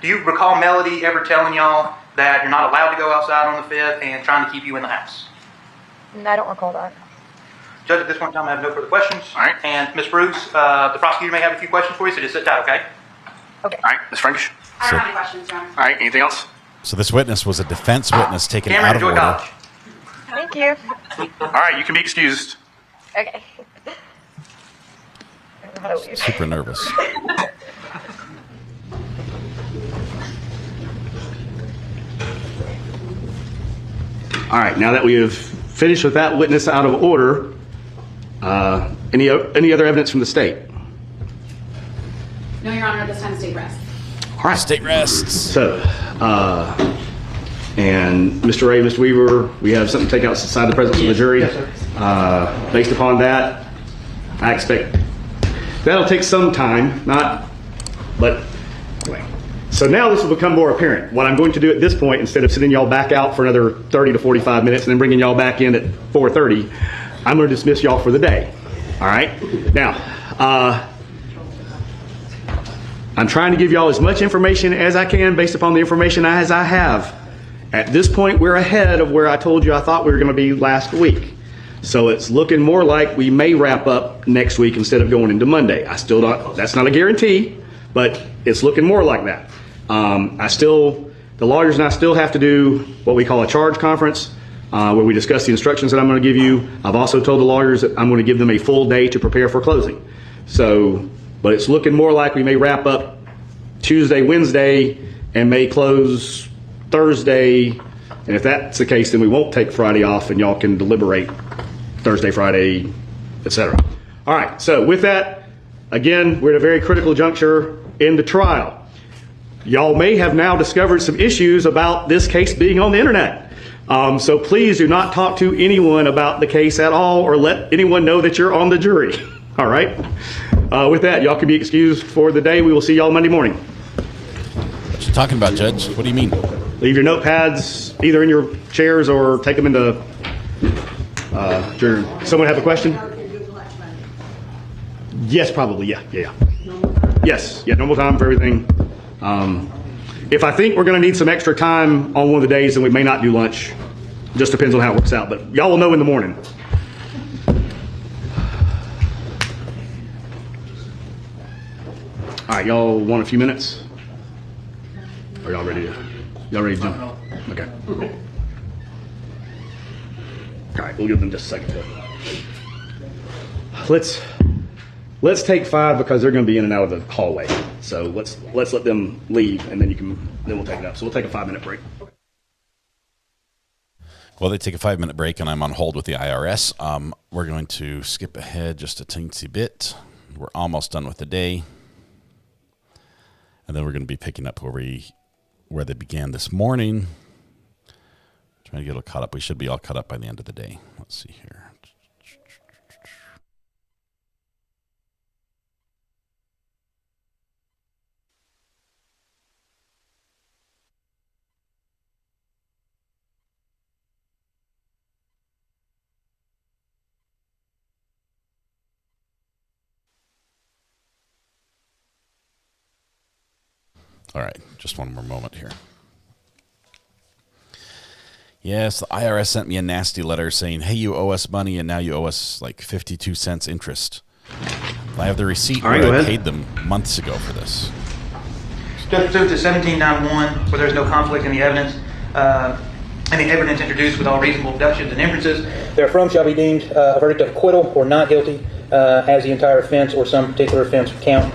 B: do you recall Melody ever telling y'all that you're not allowed to go outside on the 5th and trying to keep you in the house?
T: No, I don't recall that.
B: Judge, at this point in time, I have no further questions. All right. And Ms. Bruce, the prosecutor may have a few questions for you, so just sit tight, okay?
T: Okay.
U: All right, Ms. Frankish.
O: I don't have any questions, Your Honor.
U: All right, anything else?
C: So this witness was a defense witness taken
B: Camryn,
C: out of
B: enjoy
C: order.
B: college.
T: Thank you.
U: All right, you can be excused.
T: Okay. I don't know how to leave.
C: Super nervous.
M: All right, now that we have finished with that witness out of order, any other evidence from the state?
O: No, Your Honor, this time state rests.
M: All right.
C: State rests.
M: So, and Mr. Ray, Mr. Weaver, we have something to take outside the presence of the jury.
B: Yes, sir.
M: Based upon that, I expect that'll take some time, but anyway. So now this will become more apparent. What I'm going to do at this point, instead of sending y'all back out for another 30 to 45 minutes and then bringing y'all back in at 4:30, I'm going to dismiss y'all for the day. All right? Now, I'm trying to give y'all as much information as I can based upon the information as I have. At this point, we're ahead of where I told you I thought we were going to be last week. So it's looking more like we may wrap up next week instead of going into Monday. I still don't, that's not a guarantee, but it's looking more like that. The lawyers and I still have to do what we call a charge conference, where we discuss the instructions that I'm going to give you. I've also told the lawyers that I'm going to give them a full day to prepare for closing. So, but it's looking more like we may wrap up Tuesday, Wednesday, and may close Thursday. And if that's the case, then we won't take Friday off and y'all can deliberate Thursday, Friday, etc. All right, so with that, again, we're at a very critical juncture in the trial. Y'all may have now discovered some issues about this case being on the internet. So please do not talk to anyone about the case at all or let anyone know that you're on the jury. All right? With that, y'all can be excused for the day. We will see y'all Monday morning.
C: What you talking about, Judge? What do you mean?
M: Leave your notepads either in your chairs or take them into jury. Someone have a question? Yes, probably. Yeah. Yes, normal time for everything. If I think we're going to need some extra time on one of the days, then we may not do lunch. Just depends on how it works out. But y'all will know in the morning. All right, y'all want a few minutes? Are y'all ready to jump? Okay. All right, we'll give them just a second. Let's take 5 because they're going to be in and out of the hallway. So let's let them leave, and then we'll take it up. So we'll take a 5-minute break.
C: Well, they take a 5-minute break, and I'm on hold with the IRS. We're going to skip ahead just a teensy bit. We're almost done with the day, and then we're going to be picking up where they began this morning. Trying to get all caught up. We should be all caught up by the end of the day. Let's see here. All right, just one more moment here. Yes, the IRS sent me a nasty letter saying, hey, you owe us money, and now you owe us like 52 cents interest. I have the receipt where I paid them months ago for this.
B: Judge, pursuant to 1791, where there is no conflict in the evidence, and the evidence introduced with all reasonable deductions and inferences therefrom shall be deemed a verdict of acquittal or not guilty as the entire offense or some particular offense count.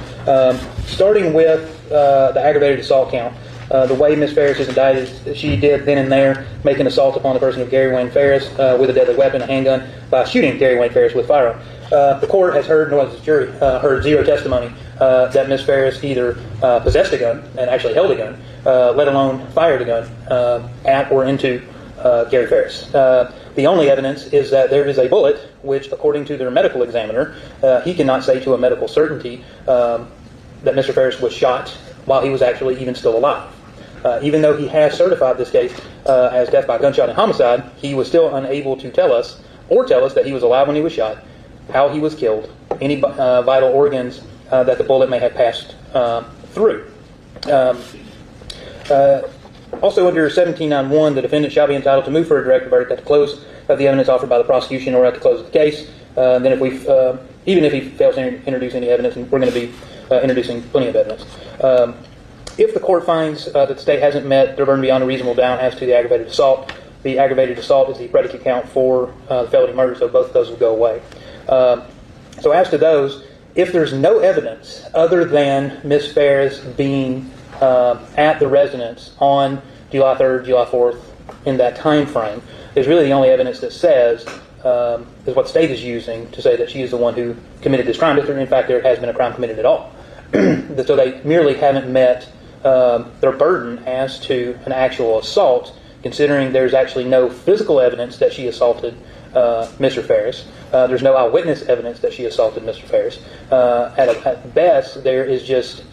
B: Starting with the aggravated assault count, the way Ms. Farris is indicted, she did then and there make an assault upon the person of Gary Wayne Farris with a deadly weapon, a handgun, by shooting Gary Wayne Farris with a firearm. The court has heard, nor has the jury, heard zero testimony that Ms. Farris either possessed a gun and actually held a gun, let alone fired a gun at or into Gary Farris. The only evidence is that there is a bullet, which, according to their medical examiner, he cannot say to a medical certainty that Mr. Ferris was shot while he was actually even still alive. Even though he has certified this case as death by gunshot and homicide, he was still unable to tell us that he was alive when he was shot, how he was killed, any vital organs that the bullet may have passed through. Also, under 1791, the defendant shall be entitled to move for a directed verdict at the close of the evidence offered by the prosecution or at the close of the case. Then, even if he fails to introduce any evidence, and we're going to be introducing plenty of evidence. If the court finds that the state hasn't met their burden beyond a reasonable doubt as to the aggravated assault is the predicate count for felony murder, so both of those will go away. So as to those, if there's no evidence other than Ms. Ferris being at the residence on July 3rd, July 4th, in that time frame, is really the only evidence that says, is what the state is using to say that she is the one who committed this crime. If in fact there has been a crime committed at all. So they merely haven't met their burden as to an actual assault, considering there's actually no physical evidence that she assaulted Mr. Ferris. There's no eyewitness evidence that she assaulted Mr. Ferris. At best, there is just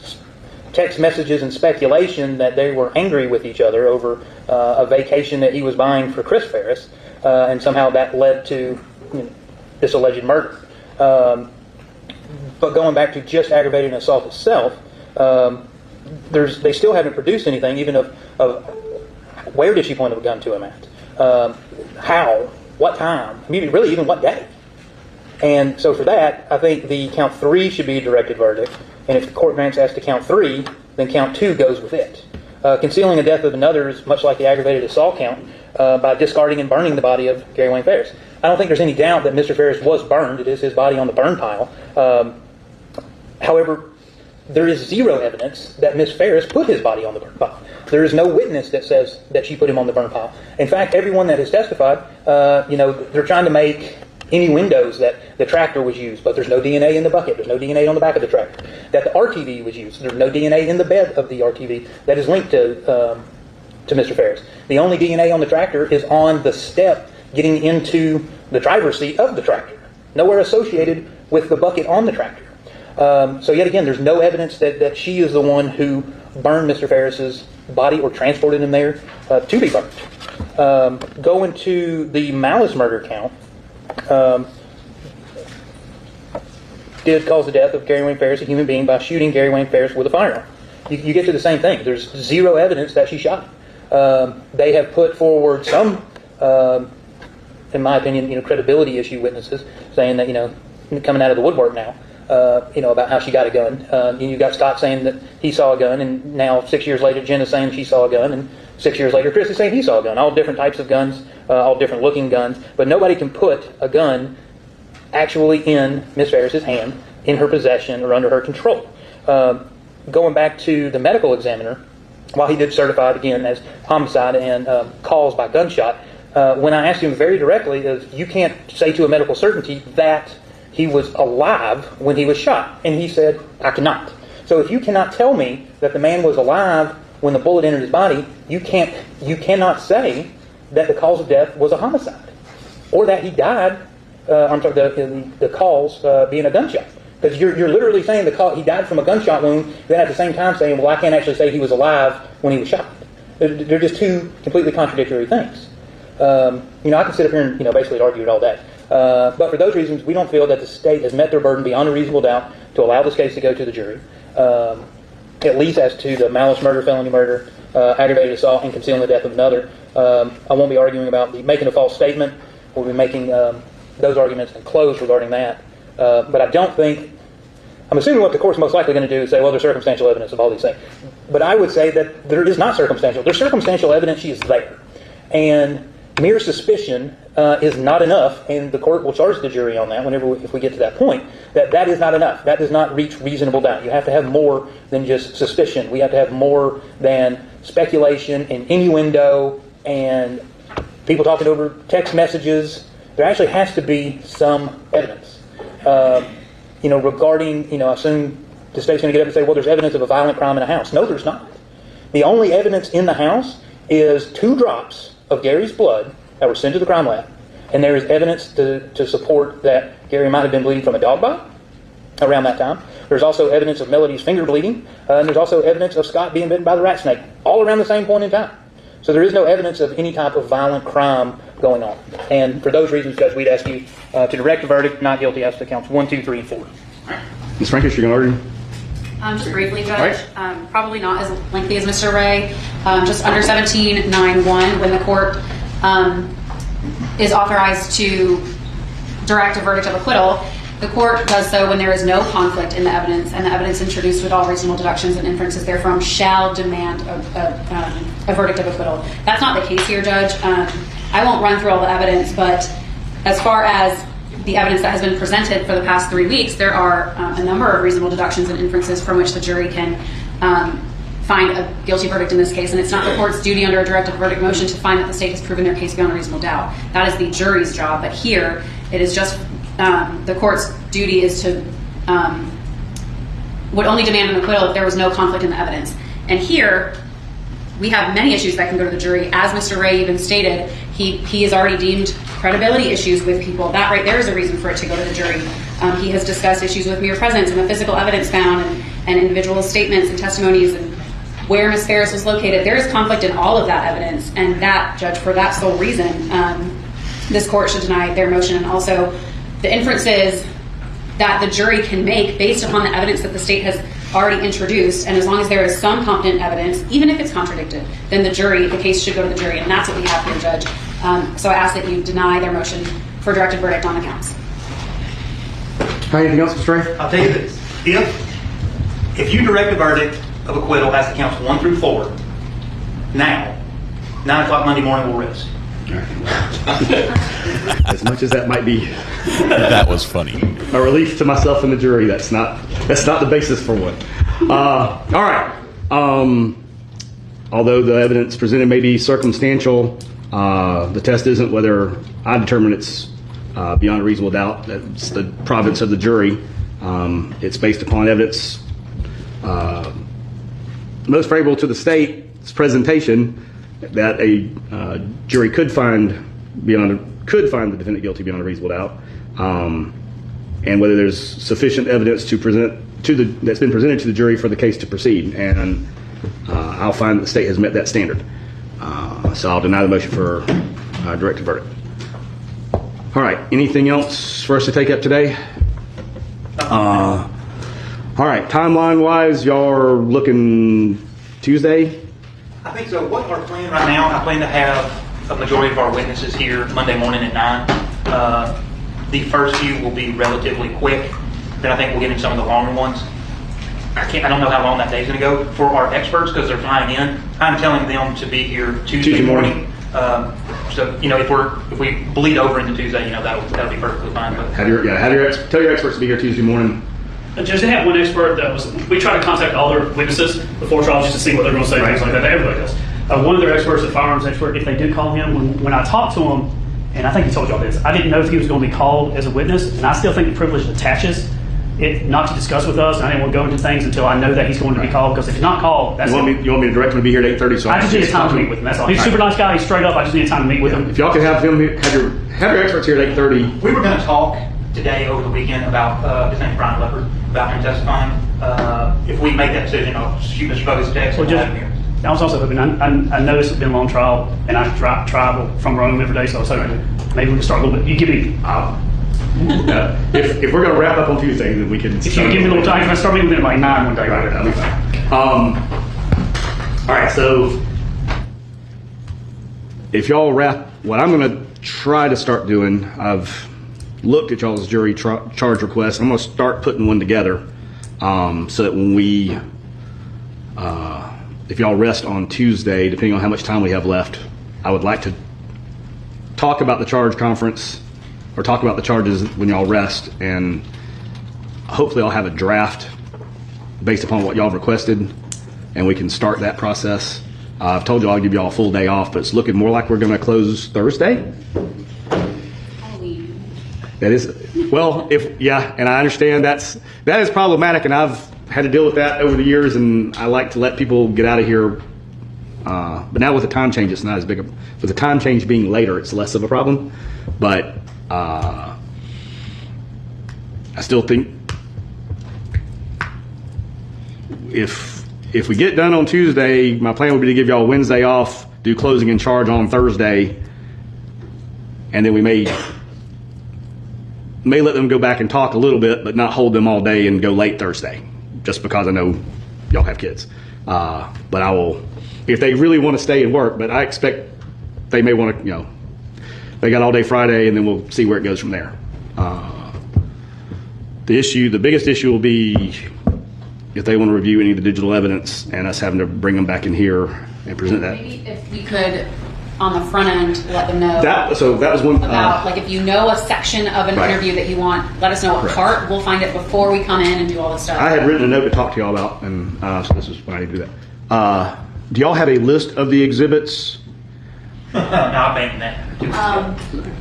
B: text messages and speculation that they were angry with each other over a vacation that he was buying for Chris Ferris, and somehow that led to this alleged murder. But going back to just aggravated assault itself, they still haven't produced anything, even of where did she point a gun to him at, how, what time, I mean, really even what day. And so for that, I think the count 3 should be a directed verdict. And if the court grants as to count 3, then count 2 goes with it. Concealing the death of another is much like the aggravated assault count by discarding and burning the body of Gary Wayne Ferris. I don't think there's any doubt that Mr. Ferris was burned. It is his body on the burn pile. However, there is zero evidence that Ms. Ferris put his body on the burn pile. There is no witness that says that she put him on the burn pile. In fact, everyone that has testified, they're trying to make any windows that the tractor was used, but there's no DNA in the bucket. There's no DNA on the back of the tractor. That the RTV was used. There's no DNA in the bed of the RTV that is linked to Mr. Ferris. The only DNA on the tractor is on the step getting into the driver's seat of the tractor. Nowhere associated with the bucket on the tractor. So yet again, there's no evidence that she is the one who burned Mr. Ferris's body or transported him there to be burned. Going to the malice murder count, did cause the death of Gary Wayne Ferris, a human being, by shooting Gary Wayne Ferris with a firearm. You get to the same thing. There's zero evidence that she shot him. They have put forward some, in my opinion, credibility issue witnesses saying that, coming out of the woodwork now, about how she got a gun. You got Scott saying that he saw a gun, and now 6 years later, Jen is saying she saw a gun, and 6 years later, Chris is saying he saw a gun. All different types of guns, all different looking guns, but nobody can put a gun actually in Miss Ferris's hand, in her possession, or under her control. Going back to the medical examiner, while he did certify it again as homicide and calls by gunshot, when I asked him very directly, you can't say to a medical certainty that he was alive when he was shot. And he said, I cannot. So if you cannot tell me that the man was alive when the bullet entered his body, you cannot say that the cause of death was a homicide. Or that he died, the cause being a gunshot. Because you're literally saying he died from a gunshot wound, then at the same time saying, well, I can't actually say he was alive when he was shot. They're just two completely contradictory things. I can sit up here and basically argue it all day. But for those reasons, we don't feel that the state has met their burden beyond a reasonable doubt to allow this case to go to the jury, at least as to the malice murder, felony murder, aggravated assault, and concealing the death of another. I won't be arguing about making a false statement. We'll be making those arguments and close regarding that. But I don't think, I'm assuming what the court's most likely going to do is say, well, there's circumstantial evidence of all these things. But I would say that there is not circumstantial. There's circumstantial evidence she is there. And mere suspicion is not enough, and the court will charge the jury on that if we get to that point, that is not enough. That does not reach reasonable doubt. You have to have more than just suspicion. We have to have more than speculation and innuendo and people talking over text messages. There actually has to be some evidence. Regarding, I assume the state's going to get up and say, well, there's evidence of a violent crime in a house. No, there's not. The only evidence in the house is 2 drops of Gary's blood that were sent to the crime lab, and there is evidence to support that Gary might have been bleeding from a dog bite around that time. There's also evidence of Melody's finger bleeding, and there's also evidence of Scott being bitten by the rat snake, all around the same point in time. So there is no evidence of any type of violent crime going on. And for those reasons, Judge, we'd ask you to direct the verdict, not guilty, as to counts 1, 2, 3, and 4.
M: Ms. Frankish, you're going to argue?
O: Just briefly, Judge, probably not as lengthy as Mr. Ray, just under 17.91 when the court is authorized to direct a verdict of acquittal. The court does so when there is no conflict in the evidence, and the evidence introduced with all reasonable deductions and inferences therefrom shall demand a verdict of acquittal. That's not the case here, Judge. I won't run through all the evidence, but as far as the evidence that has been presented for the past 3 weeks, there are a number of reasonable deductions and inferences from which the jury can find a guilty verdict in this case, and it's not the court's duty under a directed verdict motion to find that the state has proven their case beyond a reasonable doubt. That is the jury's job, but here it is just the court's duty is to would only demand an acquittal if there was no conflict in the evidence. And here we have many issues that can go to the jury. As Mr. Ray even stated, he has already deemed credibility issues with people. That right there is a reason for it to go to the jury. He has discussed issues with mere presence and the physical evidence found and individual statements and testimonies and where Ms. Farris was located. There is conflict in all of that evidence, and that, Judge, for that sole reason, this court should deny their motion. And also the inferences that the jury can make based upon the evidence that the state has already introduced, and as long as there is some competent evidence, even if it's contradicted, then the case should go to the jury, and that's what we have here, Judge. So I ask that you deny their motion for directed verdict on the counts.
M: Anything else, Mr. Ray?
B: I'll tell you this. If you direct a verdict of acquittal as to counts 1 through 4, now, 9 o'clock Monday morning, we'll rest.
M: As much as that might be
C: that was funny,
M: a relief to myself and the jury, that's not the basis for one. All right. Although the evidence presented may be circumstantial, the test isn't whether I determine it's beyond a reasonable doubt. That's the province of the jury. It's based upon evidence most favorable to the state's presentation that a jury could find the defendant guilty beyond a reasonable doubt, and whether there's sufficient evidence to present that's been presented to the jury for the case to proceed. And I'll find that the state has met that standard. So I'll deny the motion for directed verdict. All right. Anything else for us to take up today? All right. Timeline-wise, y'all are looking Tuesday?
B: I think so. What our plan right now, I plan to have a majority of our witnesses here Monday morning at 9. The first few will be relatively quick. Then I think we'll get in some of the longer ones. I don't know how long that day's going to go for our experts because they're flying in. I'm telling them to be here Tuesday morning. So if we bleed over into Tuesday, that'll be perfectly fine. But
M: tell your experts to be here Tuesday morning.
K: Judge, they have one expert we try to contact all their witnesses before trial just to see what they're going to say, things like that. Everybody does. One of their experts, a firearms expert, if they do call him, when I talked to him, and I think he told y'all this, I didn't know if he was going to be called as a witness, and I still think the privilege attaches it not to discuss with us, and I didn't want to go into things until I know that he's going to be called, because if he's not called, that's
M: you want me to direct him to be here at 8:30? So
K: I just need a time to meet with him, that's all. He's a super nice guy, he's straight up, I just need a time to meet with him.
M: If y'all can have your experts here at 8:30.
B: We were going to talk today over the weekend about his name Brian Leopard, about him testifying. If we make that decision, I'll shoot Mr. Bogus a text and have him here.
K: I was also hoping, I know this has been a long trial, and I travel from Rome every day, so I was hoping maybe we can start a little bit. You give me...
M: if we're going to wrap up on Tuesday, then we can...
K: If you give me a little time, if I start meeting with him at like 9 one day.
M: Right, that'll be fine. All right, so if y'all wrap... What I'm going to try to start doing, I've looked at y'all's jury charge requests. I'm going to start putting one together so that when we... if y'all rest on Tuesday, depending on how much time we have left, I would like to talk about the charge conference or talk about the charges when y'all rest, and hopefully I'll have a draft based upon what y'all have requested, and we can start that process. I've told y'all I'll give y'all a full day off, but it's looking more like we're going to close Thursday. That is, well, and I understand that is problematic, and I've had to deal with that over the years, and I like to let people get out of here But now with the time change, it's not as big. With the time change being later, it's less of a problem. But I still think if we get done on Tuesday, my plan would be to give y'all Wednesday off, do closing and charge on Thursday, and then we may let them go back and talk a little bit, but not hold them all day and go late Thursday, just because I know y'all have kids. But I will, if they really want to stay and work, but I expect they may want to, they got all day Friday, and then we'll see where it goes from there. The biggest issue will be if they want to review any of the digital evidence and us having to bring them back in here and present that.
O: Maybe if we could, on the front end, let them know.
M: That was one
O: about, like, if you know a section of an interview that you want, let us know what part. We'll find it before we come in and do all this stuff.
M: I had written a note to talk to y'all about, and so this is when I need to do that. Do y'all have a list of the exhibits?
L: No, I'm banking that.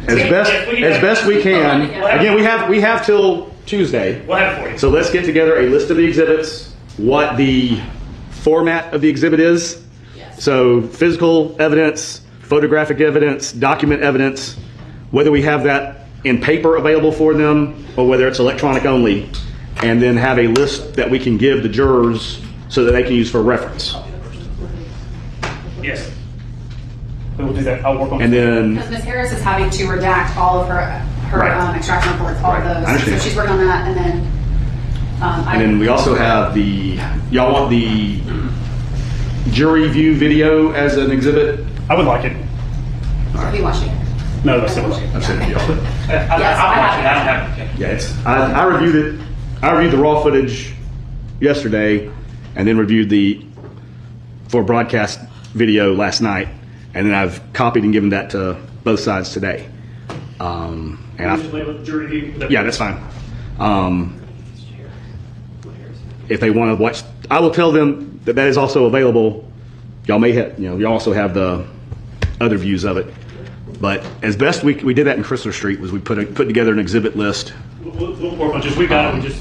M: As best we can. Again, we have till Tuesday.
K: We'll have it for you.
M: So let's get together a list of the exhibits, what the format of the exhibit is. Yes. So physical evidence, photographic evidence, document evidence, whether we have that in paper available for them or whether it's electronic only, and then have a list that we can give the jurors so that they can use for reference.
K: Yes. We'll do that. I'll work on it.
M: And then,
O: because Ms. Harris is having to redact all of her extraction reports, all of those.
M: I understand.
O: So she's working on that, and then.
M: And then we also have y'all want the jury view video as an exhibit?
K: I would like it.
O: Have you watched it?
K: No, that's similar.
M: I've seen it to y'all.
O: Yes, I have it.
M: Yeah, I reviewed it. I reviewed the raw footage yesterday, and then reviewed for broadcast video last night, and then I've copied and given that to both sides today. Yeah, that's fine. If they want to watch, I will tell them that is also available. Y'all may have, you also have the other views of it. But as best we did that in Chrysler Street was we put together an exhibit list.
K: We'll work on just we got it.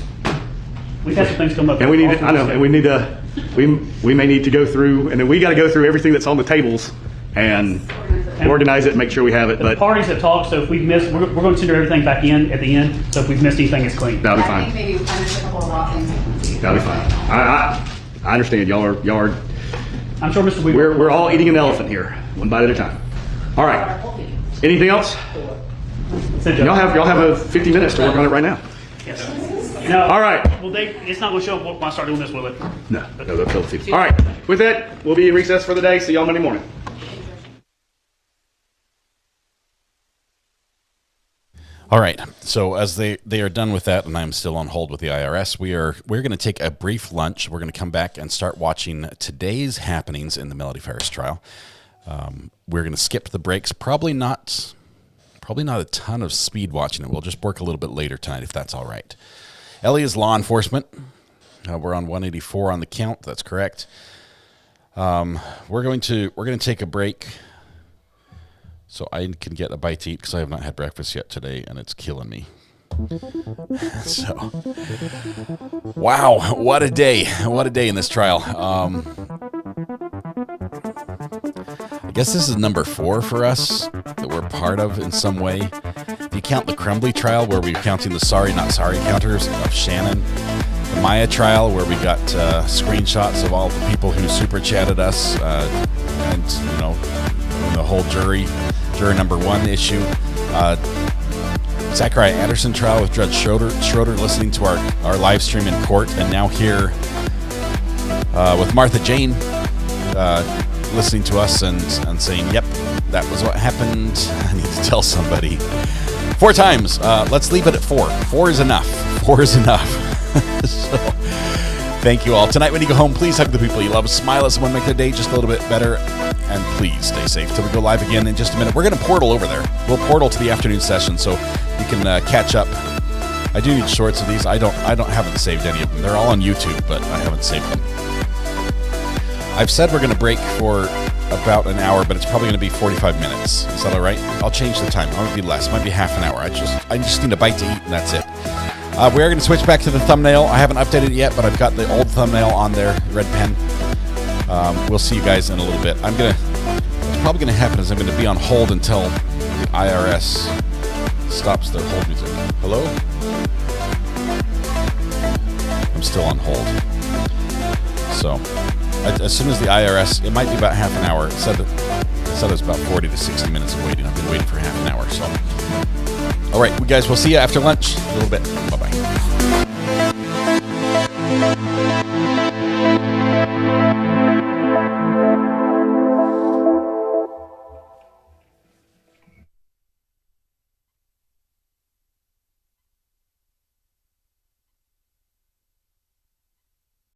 K: We've had some things come up.
M: And we need to, I know, and we need to, we may need to go through, and then we got to go through everything that's on the tables and organize it and make sure we have it. But
K: parties have talked, so if we've missed, we're going to send everything back in at the end. So if we've missed anything, it's clean.
M: That'll be fine.
O: I think maybe I missed a couple of raw things.
M: That'll be fine. I understand. Y'all are.
K: I'm sure Mr. Weaver.
M: We're all eating an elephant here, one bite at a time. All right. Anything else? Y'all have 50 minutes to work on it right now.
K: Yes. No.
M: All right.
K: Well, it's not going to show up when I start doing this, will it?
M: No, they'll fill the 50. All right. With that, we'll be in recess for the day. See y'all Monday morning.
C: All right. So as they are done with that, and I'm still on hold with the IRS, we're going to take a brief lunch. We're going to come back and start watching today's happenings in the Melody Farris trial. We're going to skip the breaks. Probably not a ton of speed watching it. We'll just work a little bit later tonight if that's all right. Ellie is law enforcement. We're on 184 on the count. That's correct. We're going to take a break so I can get a bite to eat because I have not had breakfast yet today and it's killing me. So, wow, what a day! What a day in this trial. I guess this is number 4 for us that we're part of in some way. If you count the Crumbly trial, where we're counting the sorry, not sorry counters of Shannon, the Maya trial, where we got screenshots of all the people who super chatted us, and the whole juror number 1 issue. Zachariah Anderson trial with Judge Schroeder listening to our live stream in court, and now here with Martha Jane listening to us and saying, yep, that was what happened. I need to tell somebody. 4 times. Let's leave it at 4. 4 is enough. 4 is enough. So, thank you all. Tonight when you go home, please hug the people you love. Smile at someone, make their day just a little bit better. And please stay safe till we go live again in just a minute. We're going to portal over there. We'll portal to the afternoon session so you can catch up. I do need shorts of these. I haven't saved any of them. They're all on YouTube, but I haven't saved them. I've said we're going to break for about an hour, but it's probably going to be 45 minutes. Is that all right? I'll change the time. It might be less. It might be half an hour. I just need a bite to eat, and that's it. We are going to switch back to the thumbnail. I haven't updated it yet, but I've got the old thumbnail on there, red pen. We'll see you guys in a little bit. What's probably gonna happen is I'm gonna be on hold until the IRS stops their hold music. Hello? I'm still on hold. So, as soon as the IRS, it might be about half an hour. It said it was about 40 to 60 minutes of waiting. I've been waiting for half an hour. So, all right, guys, we'll see you after lunch in a little bit. Bye-bye.